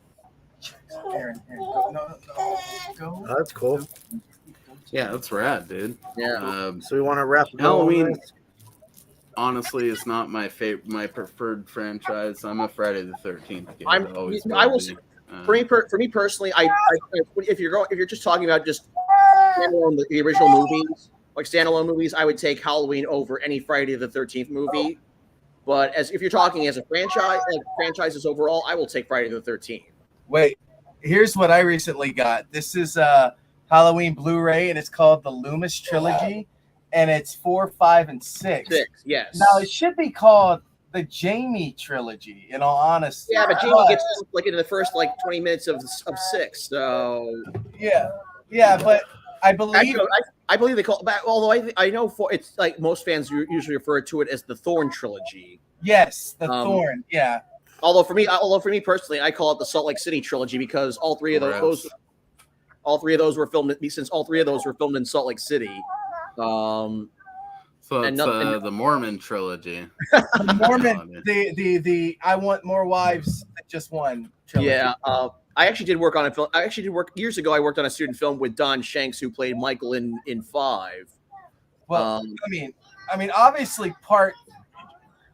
Aaron, go. Oh, that's cool. Yeah, that's rad, dude. Yeah. So we want to wrap up Halloween. on this? Honestly, is not my preferred franchise. I'm a Friday the 13th kid. For me personally, if you're just talking about just standalone, the original movies, like standalone movies, I would take Halloween over any Friday the 13th movie. But if you're talking as a franchise, like franchises overall, I will take Friday the 13th. Wait, here's what I recently got. This is Halloween Blu-ray, and it's called the Loomis Trilogy, and it's 4, 5, and 6. 6, yes. Now it should be called the Jamie Trilogy. In all honesty, Yeah, but Jamie gets like into the first 20 minutes of 6. So yeah, but I believe I believe they call it back. Although I know it's like most fans usually refer to it as the Thorn Trilogy. yes, the Thorn. Yeah. Although for me personally, I call it the Salt Lake City Trilogy because all three of those were filmed in Salt Lake City. So it's the Mormon trilogy. The Mormon, the I want more wives than just one trilogy. Yeah. I actually did work on a film. Years ago. I worked on a student film with Don Shanks, who played Michael in 5. Well, I mean, obviously,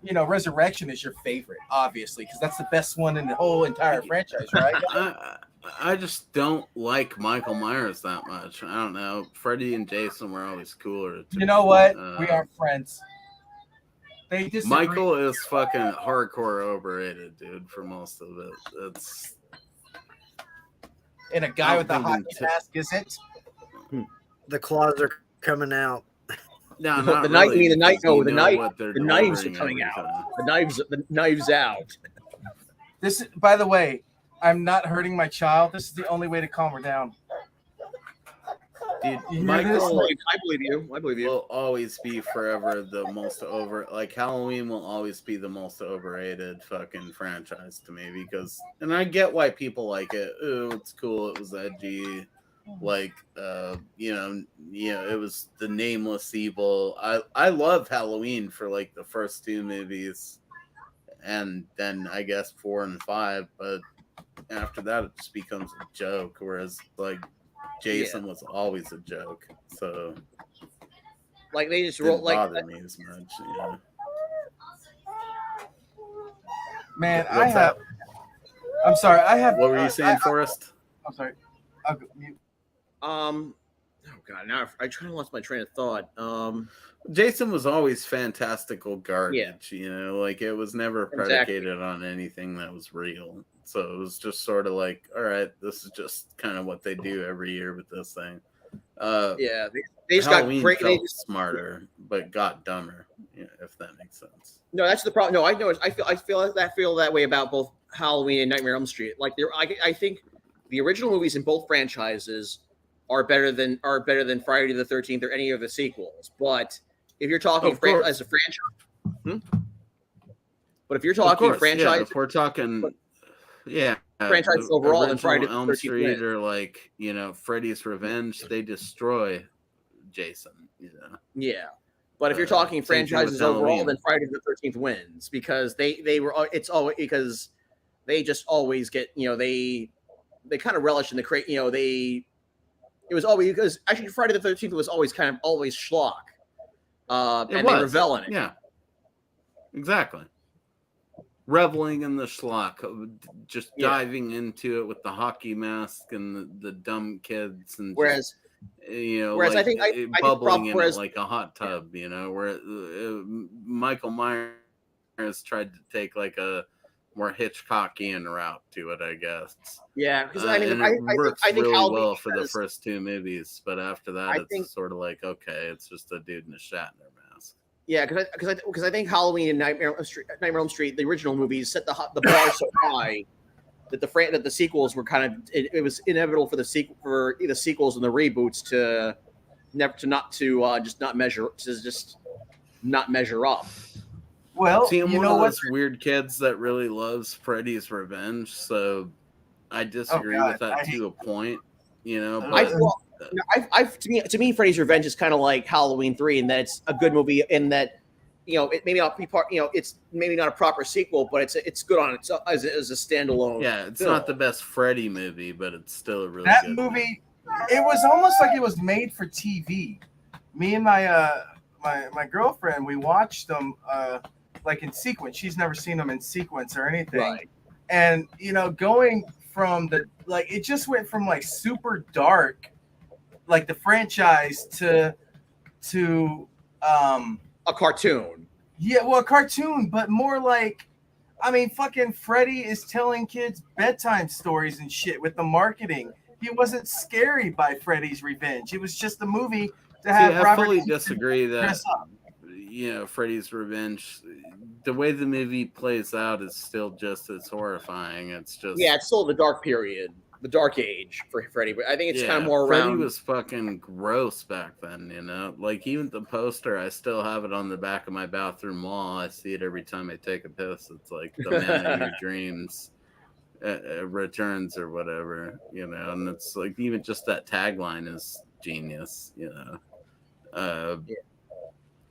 Resurrection is your favorite, obviously, because that's the best one in the whole entire franchise, right? I just don't like Michael Myers that much. I don't know. Freddy and Jason were always cooler. You know what? We aren't friends. They disagree. Michael is fucking hardcore overrated, dude, for most of it. It's and a guy with a hockey mask isn't. The claws are coming out. No, The not knife. really, I mean, the knife. because No, the knife. The knives are delivering coming every out. time. The knives out. This, by the way, I'm not hurting my child. This is the only way to calm her down. Dude, You hear Michael this? I believe you. I believe you. will always be forever the most Halloween will always be the most overrated fucking franchise to me and I get why people like it. Ooh, it's cool. It was edgy. It was the nameless evil. I love Halloween for the first 2 movies, and then I guess 4 and 5, but after that it just becomes a joke. Whereas Jason was always a joke, so They just didn't roll bother me as much. Yeah. Man, What's that? I'm sorry. I have. What were you saying, Forrest? I'm sorry. I'll go mute. Oh god, now I try to lost my train of thought. Jason was always fantastical garbage. Yeah. It was never predicated on anything that was real. So it was just sort of all right, this is just kind of what they do every year with this thing. Yeah, they just Halloween got great. felt smarter, but got dumber. If that makes sense. No, that's the problem. No, I know. I feel that way about both Halloween and Nightmare on Elm Street. I think the original movies in both franchises are better than Friday the 13th or any of the sequels. But if you're talking as a franchise, but if you're talking franchise, if we're talking, franchises overall than Friday original the Elm 13th Street wins. or like Freddy's Revenge, they destroy Jason. Yeah. But if you're Same talking thing with franchises overall, Halloween. then Friday the 13th wins because it's always because they just always get they kind of relish in the it was always because actually Friday the 13th was always kind of always schlock, and they revel in it. Yeah, exactly. Reveling in the schlock, just diving into it with the hockey mask and the dumb kids, and whereas like, I think bubbling in it like a hot tub, where Michael Myers tried to take like a more Hitchcockian route to it, I guess. Yeah, because and it works I think really Halloween well for the first two movies, but after that, it's sort of like, okay, it's just a dude in a Shatner mask. Yeah, because I think Halloween and Nightmare on Elm Street, the original movies, set the bar so high that the sequels were kind of it was inevitable for the sequels and the reboots to just not measure up. Well, See, I'm you one know of what? those weird kids that really loves Freddy's Revenge, so I disagree with that to a point, But to me, Freddy's Revenge is kind of like Halloween 3 in that it's a good movie in that it may not be part, it's maybe not a proper sequel, but it's good on its as a standalone. Yeah, it's not the best Freddy movie, but it's still a really good movie. It was almost like it was made for TV. Me and my girlfriend, we watched them like in sequence. She's never seen them in sequence or anything. Right. And going from it just went from like super dark, like the franchise to a cartoon. Yeah, well, a cartoon, but more like, fucking Freddy is telling kids bedtime stories and shit with the marketing. He wasn't scary by Freddy's Revenge. It was just a movie to have. I fully disagree that Freddy's Revenge, the way the movie plays out is still just as horrifying. It's just it's still the dark period, the dark age for Freddy. But I think it's kind of more Freddy around. was fucking gross back then, Like even the poster, I still have it on the back of my bathroom wall. I see it every time I take a piss. It's like the man of your dreams returns or whatever, And it's like even just that tagline is genius,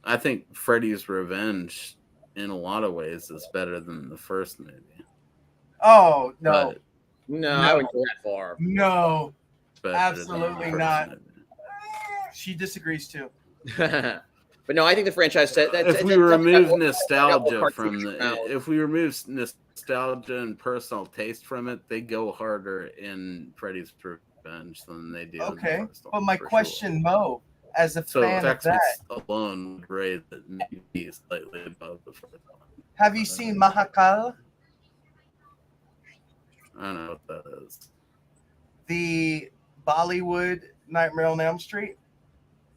I think Freddy's Revenge, in a lot of ways, is better than the first movie. Oh no. No, I wouldn't go that far. No, absolutely not. Movie. She disagrees too. But no, I think the franchise. If we remove nostalgia from if we remove nostalgia and personal taste from it, they go harder in Freddy's Revenge than they do. Okay, in the first one, but my question, Mo, as a fan of that, alone would raise it maybe slightly above the first one. Have you seen Mahakal? I don't know what that is. The Bollywood Nightmare on Elm Street?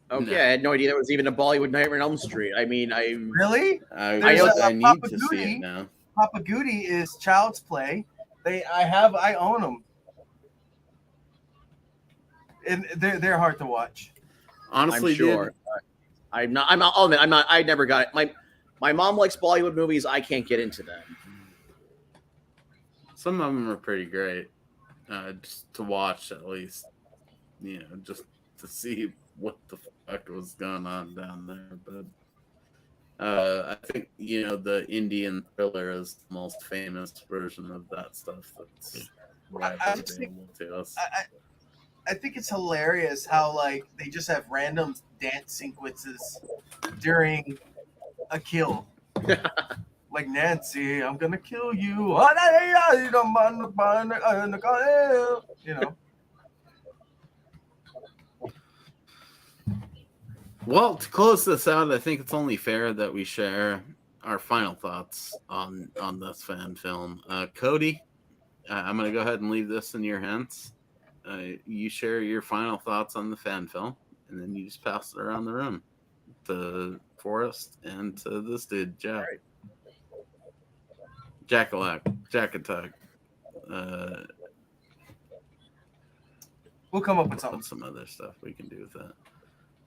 Okay, no. I had no idea there was even a Bollywood Nightmare on Elm Street. Really? I need to see it now. Papa Goody is Child's Play. I own them, and they're hard to watch. Honestly, I'm sure. I never got it. My mom likes Bollywood movies. I can't get into them. Some of them are pretty great, just to watch at least. Just to see what the fuck was going on down there. But I think the Indian Thriller is the most famous version of that stuff that's available to us. I think it's hilarious how they just have random dance sequences during a kill. Like Nancy, I'm gonna kill you. Well, to close this out, I think it's only fair that we share our final thoughts on this fan film. Cody, I'm gonna go ahead and leave this in your hands. You share your final thoughts on the fan film, and then you just pass it around the room to Forrest and to this dude, Jack. Right. Jack Attack. We'll come up with something. Some other stuff we can do with that.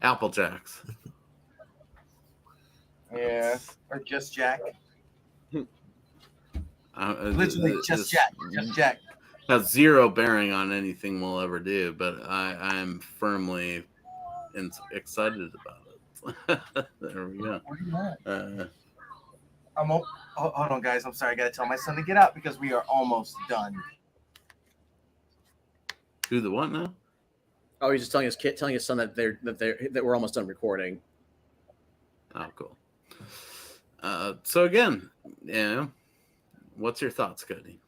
Apple Jacks. Yeah, or just Jack. Hmm. Literally just Jack. Just Jack. has zero bearing on anything we'll ever do, but I'm firmly excited about it. There we go. Where are you at? Hold on, guys. I'm sorry. I got to tell my son to get out because we are almost done. Who the what now? Oh, he's just telling his son that we're almost done recording. Oh, cool. So again, what's your thoughts, Cody?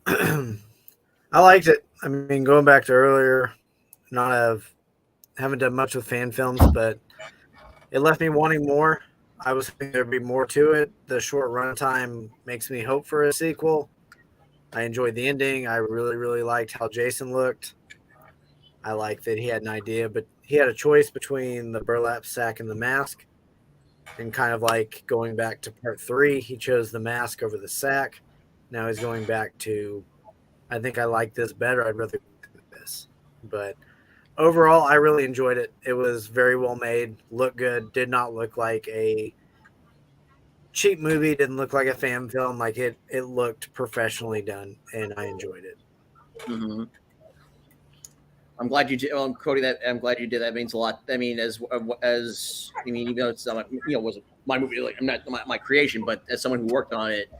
I liked it. I mean, going back to earlier, haven't done much with fan films, but it left me wanting more. I was thinking there'd be more to it. The short runtime makes me hope for a sequel. I enjoyed the ending. I really, really liked how Jason looked. I like that he had an idea, but he had a choice between the burlap sack and the mask. And kind of like going back to part 3, he chose the mask over the sack. Now he's going back to, I think I like this better. I'd rather do this. But overall, I really enjoyed it. It was very well made, looked good, did not look like a cheap movie, didn't look like a fan film. Like it looked professionally done, and I enjoyed it. Mm-hmm. I'm glad you did, Cody. I'm glad you did. That means a lot. I mean, even though it's not, wasn't my movie, like I'm not my creation, but as someone who worked on it,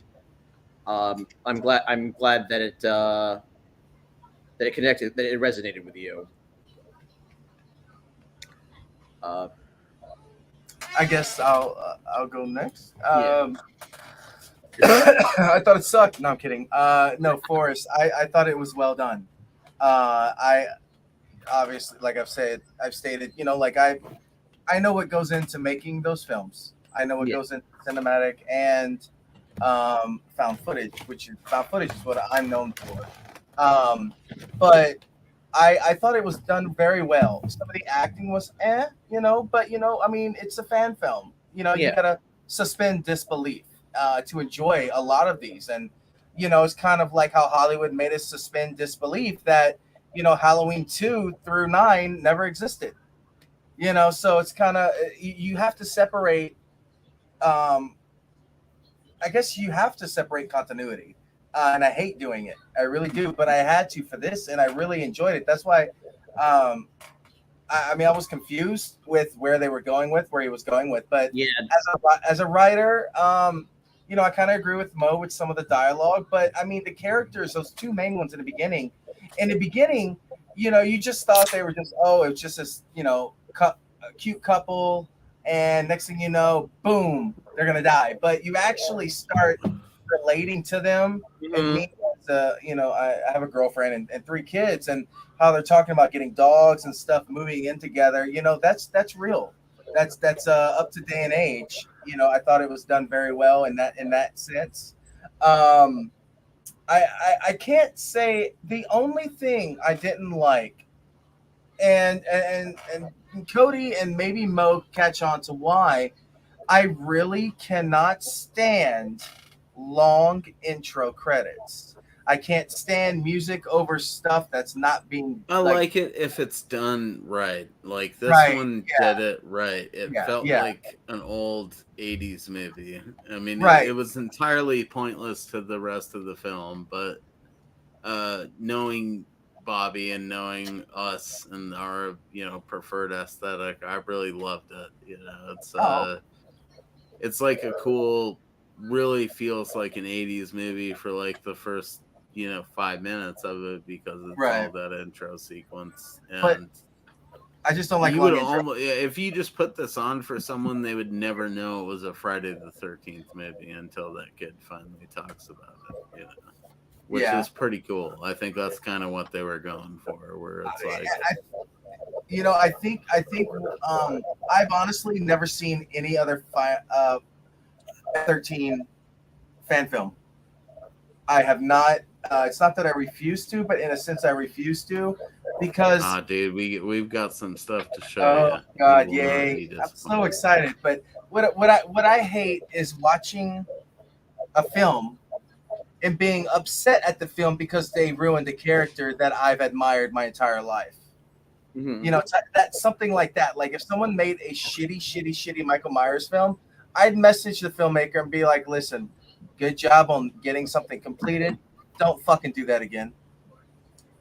I'm glad that it connected, that it resonated with you. I guess I'll go next. Yeah. I thought it sucked. No, I'm kidding. No, Forrest. I thought it was well done. I obviously, like I've stated, I know what goes into making those films. I know what goes into cinematic and found footage, found footage is what I'm known for. But I thought it was done very well. Some of the acting was but I mean, it's a fan film. You gotta suspend disbelief to enjoy a lot of these. And it's kind of like how Hollywood made us suspend disbelief that Halloween 2 through 9 never existed. So it's kind of, you have to separate. I guess you have to separate continuity. And I hate doing it. I really do. But I had to for this, and I really enjoyed it. That's why, I was confused with where he was going with. But as a writer, I kind of agree with Mo with some of the dialogue. But, I mean, the characters, those two main ones in the beginning, you just thought they were just, it was just this, a cute couple. And next thing you know, boom, they're going to die. But you actually start relating to them. Mm-hmm. And me, I have a girlfriend and 3 kids, and how they're talking about getting dogs and stuff moving in together. That's real. That's up to day and age. I thought it was done very well in that sense. I can't say the only thing I didn't like, and Cody and maybe Mo catch on to why I really cannot stand long intro credits. I can't stand music over stuff that's not being. I like it if it's done right. Like this one did it right. It felt like an old 80s movie. I mean, it was entirely pointless to the rest of the film, but knowing Bobby and knowing us and our preferred aesthetic, I really loved it. It's like a cool, really feels like an 80s movie for like the first 5 minutes of it, because it's all that intro sequence. And but I just don't like you would almost, if you just put this on for someone, they would never know it was a Friday the 13th movie until that kid finally talks about it, which is pretty cool. I think that's kind of what they were going for, where it's like, I think I've honestly never seen any other 13 fan film. I have not. It's not that I refuse to, but in a sense, I refuse to, because. Dude, we've got some stuff to show you. Oh God, yay! I'm so excited. But what I hate is watching a film and being upset at the film because they ruined a character that I've admired my entire life. Mm-hmm. That's something like that. Like if someone made a shitty Michael Myers film, I'd message the filmmaker and be like, "Listen, good job on getting something completed. don't fucking do that again.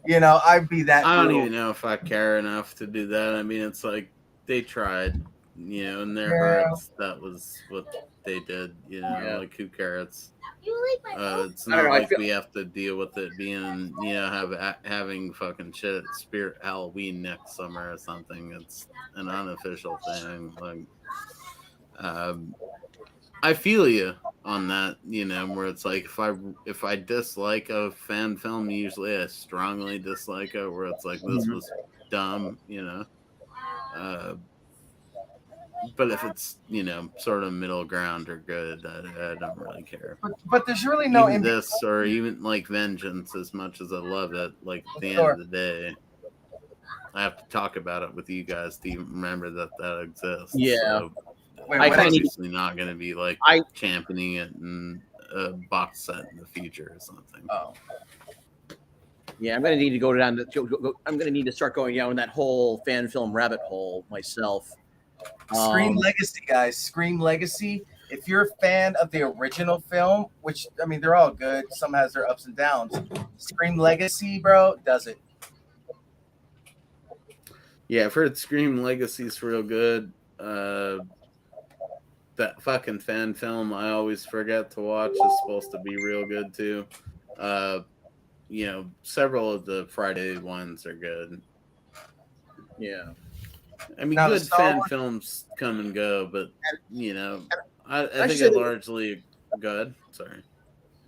You know, I'd be that. I don't brutal. even know if I care enough to do that. I mean, it's like they tried, you know, in their Yeah. hearts, that was what they did. You know, Yeah. like who cares? It's I don't not know, I like feel- we have to deal with it being, you know, having fucking shit at Spirit Halloween next summer or something. It's an unofficial thing. Like, I feel you on that, you know, where it's like if I dislike a fan film, usually I strongly dislike it. Where it's like this was dumb, you know. But if it's, you know, sort of middle ground or good, I don't really care. But there's really no Even this or even like Vengeance, as much as I love it, like at the end Sure. of the day, I have to talk about it with you guys to even remember that exists. Yeah. So Wait, I I'm what kinda is- need- obviously not going to be like I- championing it in a box set in the future or something. Oh. Yeah, I'm gonna need to go down. I'm gonna need to start going down that whole fan film rabbit hole myself. Scream Legacy, guys. Scream Legacy. If you're a fan of the original film, which I mean, they're all good. Some has their ups and downs. Scream Legacy, bro, does it. Yeah, I've heard Scream Legacy's real good. That fucking fan film I always forget to watch is supposed to be real good too. You know, several of the Friday ones are good. Yeah. I mean, Now, the good Star fan Wars- films come and go, but you know, I I think should- it largely good. Sorry.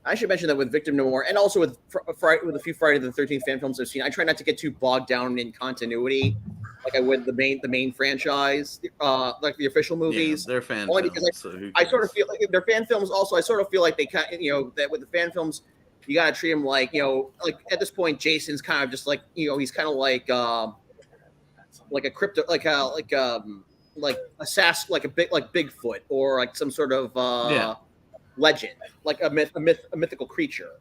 I should mention that with Victim No More, and also with a few Friday the 13th fan films I've seen, I try not to get too bogged down in continuity, like I would the main franchise, like the official movies. Yeah, they're fan Only films. because So who I sort of cares? feel like they're fan films. Also, I sort of feel like they kind, you know, that with the fan films, you gotta treat them like, you know, like at this point, Jason's kind of just like, you know, he's kind of like a crypto, like a sass, like Bigfoot or like some sort of Yeah. legend, like a mythical creature,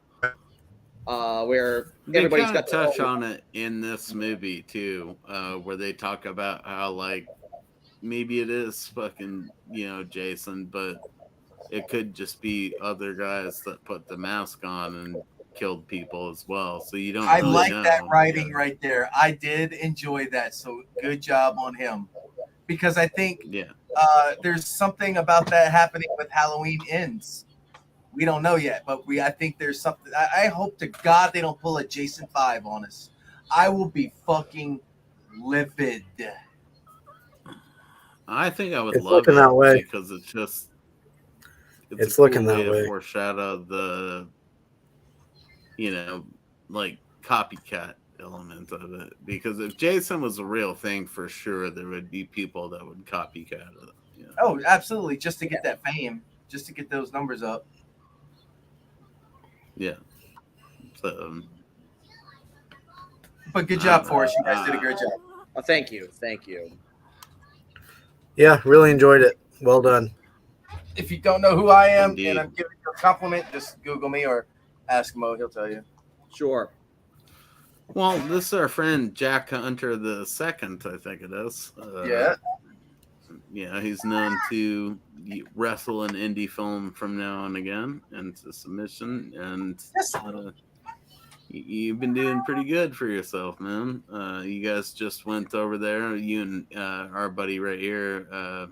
where They everybody's kind of got their touch own- on it in this movie too, where they talk about how like maybe it is fucking, you know, Jason, but it could just be other guys that put the mask on and killed people as well. So you don't. I really like know. that writing right there. I did enjoy that. So good job on him. Because I think Yeah. there's something about that happening with Halloween Ends. We don't know yet, but I think there's something. I hope to God they don't pull a Jason 5 on us. I will be fucking livid. I think I would It's love looking it that way. because it's just It's a looking cool that way way. to foreshadow the, you know, like copycat element of it. Because if Jason was a real thing, for sure there would be people that would copycat it. You know? Oh, absolutely. Just to get that fame, just to get those numbers up. Yeah. So But good job for us. You guys did a great job. Oh, thank you. Yeah, really enjoyed it. Well done. If you don't know who I am Indeed. and I'm giving you a compliment, just Google me or ask Mo. He'll tell you. Sure. well, this is our friend Jack Hunter the Second, I think it is. Yeah. Yeah, he's known to wrestle an indie film from now on again into submission, and Yes. you've been doing pretty good for yourself, man. You guys just went over there, you and our buddy right here.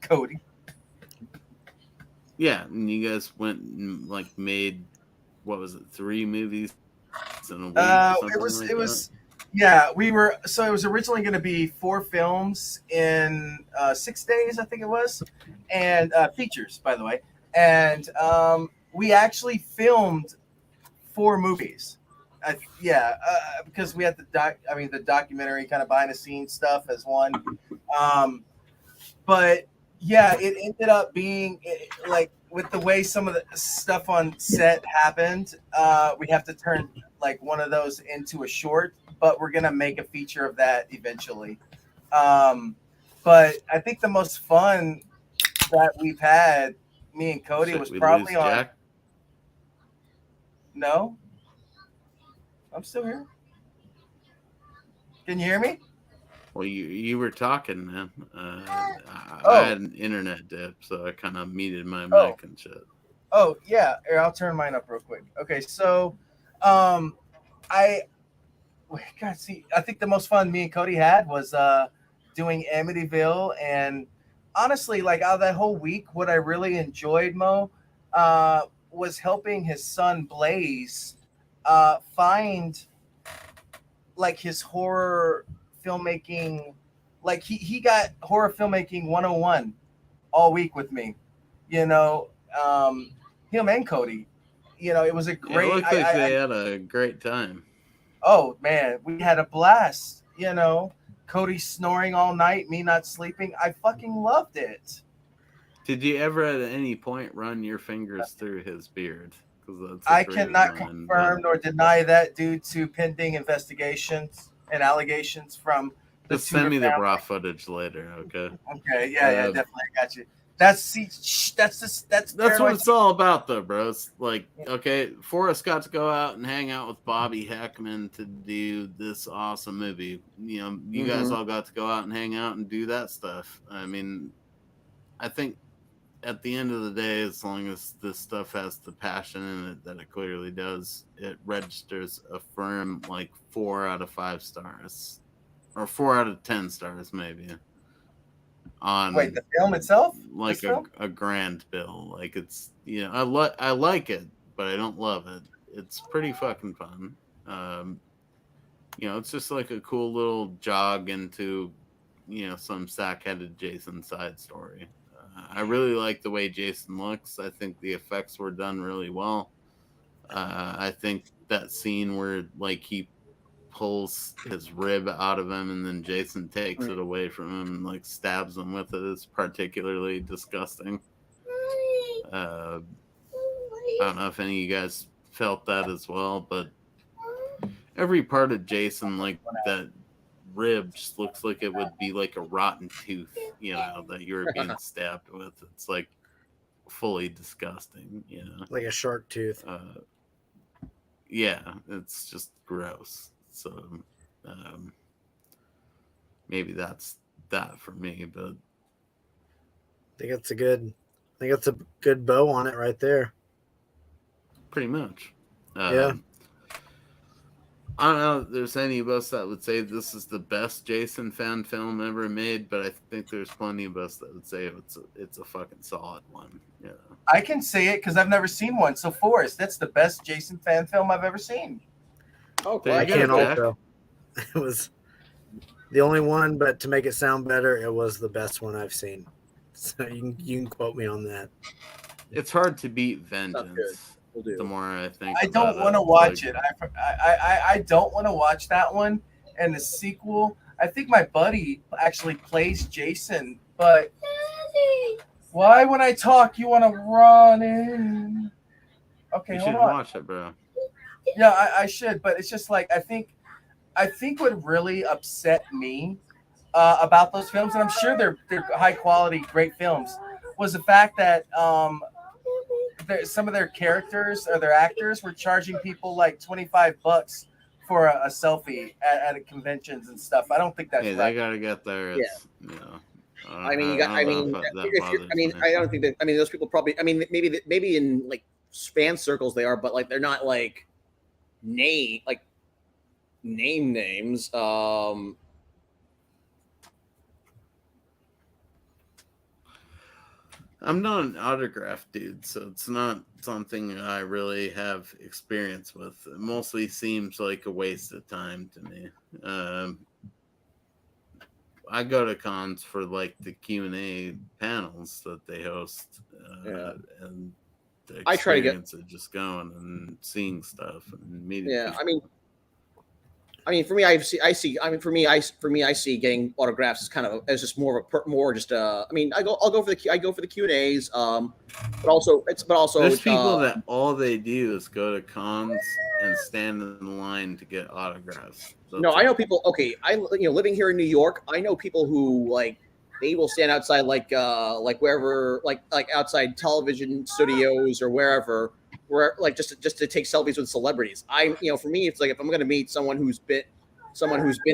Cody. Yeah, and you guys went and like made, what was it, 3 movies in a week? It was yeah, we were, so it was originally going to be 4 films in 6 days, I think it was, and features, by the way, and we actually filmed 4 movies. Because we had the documentary kind of behind the scenes stuff as one, but yeah, it ended up being like, with the way some of the stuff on set happened, we have to turn like one of those into a short, but we're gonna make a feature of that eventually. But I think the most fun that we've had, me and Cody, Shit, was we probably lose on. Jack? No, I'm still here. Can you hear me? Well, you were talking, man. I Oh. had an internet dip, so I kind of muted my Oh. mic and shit. Oh yeah, here, I'll turn mine up real quick. Okay, so I God, see, I think the most fun me and Cody had was doing Amityville, and honestly, like out of that whole week, what I really enjoyed, Mo, was helping his son Blaze find like his horror filmmaking. Like he got horror filmmaking 101 all week with me, you know, him and Cody. You know, it was a It great. looked like they had a great time. Oh man, we had a blast. You know, Cody snoring all night, me not sleeping. I fucking loved it. Did you ever at any point run your fingers through his beard? Because that's I cannot confirm nor deny that due to pending investigations and allegations from the just send Tudor me the family. raw footage later, okay? Okay, yeah, definitely, I got you. That's what it's all about, though, bro. It's like, okay, Forrest got to go out and hang out with Bobby Heckman to do this awesome movie. You know, you guys all got to go out and hang out and do that stuff. I mean, I think at the end of the day, as long as this stuff has the passion in it that it clearly does, it registers a firm like 4 out of 5 stars, or 4 out of 10 stars, maybe. On the film itself, like a grand bill. Like, it's, you know, I like it, but I don't love it. It's pretty fucking fun. You know, it's just like a cool little jog into, you know, some sack-headed Jason side story. I really like the way Jason looks. I think the effects were done really well. I think that scene where like he pulls his rib out of him and then Jason takes it away from him and like stabs him with it is particularly disgusting. I don't know if any of you guys felt that as well, but every part of Jason, like that rib, just looks like it would be like a rotten tooth, you know, that you were being stabbed with. It's like fully disgusting, you know, like a shark tooth. Yeah, it's just gross. So maybe that's that for me, but I think that's a good bow on it right there. Pretty much. Yeah. I don't know if there's any of us that would say this is the best Jason fan film ever made, but I think there's plenty of us that would say it's a fucking solid one. Yeah. I can say it because I've never seen one. So Forrest, that's the best Jason fan film I've ever seen. Oh, I can't also. It was the only one, but to make it sound better, it was the best one I've seen. So you can quote me on that. It's hard to beat Vengeance. We'll do. The more I think, I don't want to watch it. I don't want to watch that one. And the sequel, I think my buddy actually plays Jason, but why when I talk you want to run in? Okay, you hold should on. watch it, bro. Yeah, I should, but it's just like I think what really upset me about those films, and I'm sure they're high quality, great films, was the fact that some of their characters or their actors were charging people like $25 for a selfie at conventions and stuff. I don't think that's right. They gotta get there. It's, you know, I don't think that. I mean, those people probably. I mean, maybe in like fan circles they are, but like they're not like names. I'm not an autograph dude, so it's not something I really have experience with. It mostly seems like a waste of time to me. I go to cons for like the Q&A panels that they host, and the experience I try to get of just going and seeing stuff and meeting. Yeah, people. I mean, for me, I see getting autographs as kind of as just more just. I mean, I'll go for the Q&As. But also there's people that all they do is go to cons and stand in line to get autographs. I know people. Okay, living here in New York, I know people who like they will stand outside like wherever like outside television studios or wherever. Where like just to take selfies with celebrities. For me, it's like if I'm going to meet someone who's been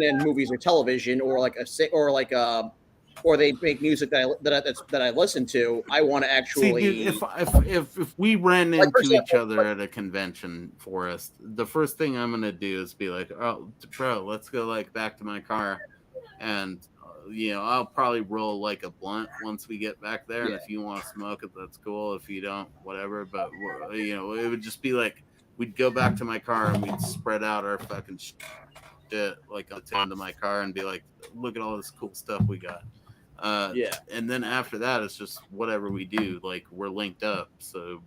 in movies or television or like or they make music that I listen to, I want to actually. See, dude, if we ran Like, for into each example, other at a convention, Forrest, the first thing I'm gonna do is be like, "Oh, bro, let's go like back to my car," and I'll probably roll like a blunt once we get back there. And if you want to smoke it, that's cool. If you don't, whatever. But it would just be like we'd go back to my car and we'd spread out our fucking shit like onto my car and be like, "Look at all this cool stuff we got." And then after that, it's just whatever we do. Like we're linked up, so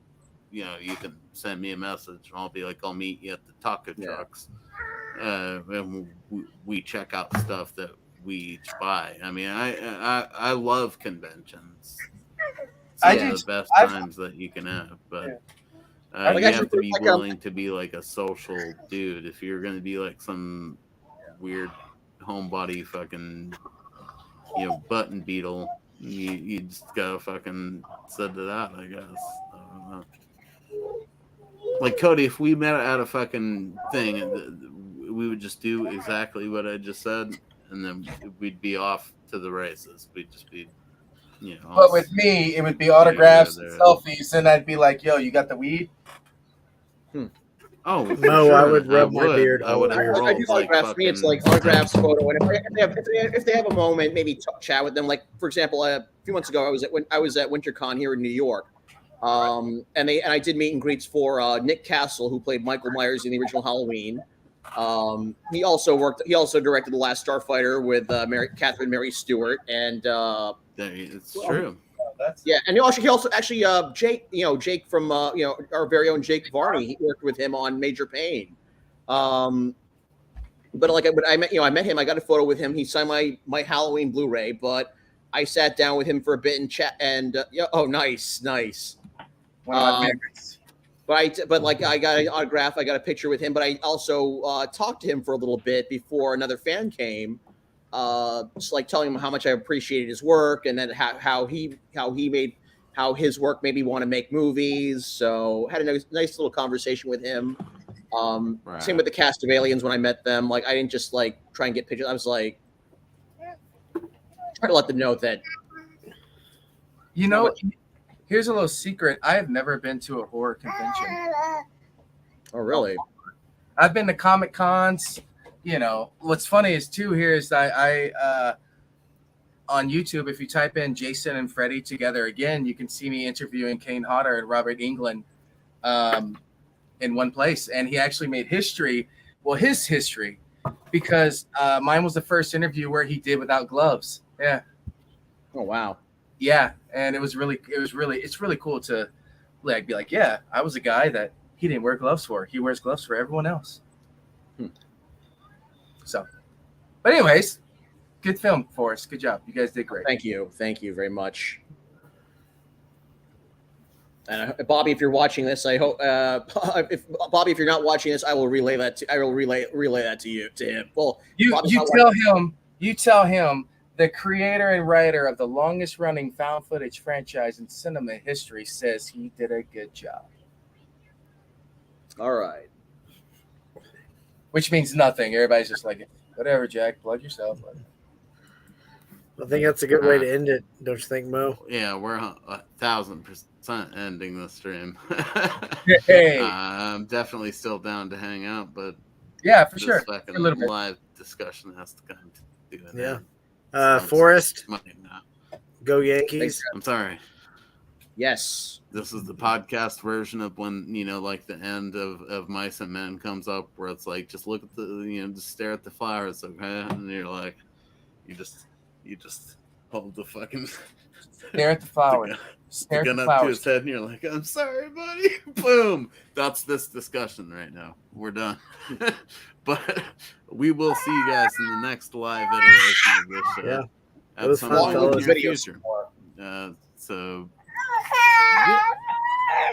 you can send me a message, and I'll be like, I'll meet you at the taco trucks, and we check out stuff that we each buy. I mean, I love conventions. It's the best times that you can have, but you have to be willing to be like a social dude. If you're going to be like some weird homebody fucking button beetle, you just gotta fucking set it out, I guess. I don't know. Like Cody, if we met at a fucking thing, we would just do exactly what I just said, and then we'd be off to the races. We'd just be, But with me, it would be autographs and selfies, and I'd be like, "Yo, you got the weed?" Oh no, sure. I would rub my beard. I do autographs. For me, it's like autographs, photo, and if they have a moment, maybe chat with them. Like for example, a few months ago, I was at WinterCon here in New York, and I did meet and greets for Nick Castle, who played Michael Myers in the original Halloween. He also directed The Last Starfighter with Catherine Mary Stewart, and it's true. Yeah, and he also actually Jake from our very own Jake Varney. He worked with him on Major Pain. But I met him. I got a photo with him. He signed my Halloween Blu-ray. But I sat down with him for a bit and chat. And nice. One of my favorites. But I got an autograph. I got a picture with him. But I also talked to him for a little bit before another fan came. Just like telling him how much I appreciated his work, and then how his work made me want to make movies. So had a nice little conversation with him. Same with the cast of Aliens when I met them. Like I didn't just like try and get pictures. I was like trying to let them know that. Here's a little secret. I have never been to a horror convention. Oh really? I've been to Comic Cons. What's funny is too here is I on YouTube, if you type in Jason and Freddy together again, you can see me interviewing Kane Hodder and Robert Englund in one place. And he actually made history. Well, his history, because mine was the first interview where he did without gloves. Yeah. Oh wow. Yeah, and it's really cool to like be like, yeah, I was a guy that he didn't wear gloves for. He wears gloves for everyone else. So, but anyways, good film, Forrest. Good job. You guys did great. Thank you very much. And Bobby, if you're watching this, I hope if you're not watching this, I will relay that to him. Well, you tell him the creator and writer of the longest running found footage franchise in cinema history says he did a good job. All right. Which means nothing. Everybody's just like, whatever, Jack, plug yourself. I think that's a good way to end it, don't you think, Mo? Yeah, we're 1,000% ending the stream. Hey. I'm definitely still down to hang out, but yeah, for sure. Fucking live discussion has to come to an end. Forrest, go Yankees. I'm sorry. Yes. This is the podcast version of when, like the end of Mice and Men comes up where it's like, just look at just stare at the flowers, okay? And you're like, you just hold the fucking stare at the flowers. Stare at the flowers. Up to his head and you're like, I'm sorry, buddy. Boom. That's this discussion right now. We're done. But we will see you guys in the next live iteration of this show. Yeah. At some point in the future. So, yeah.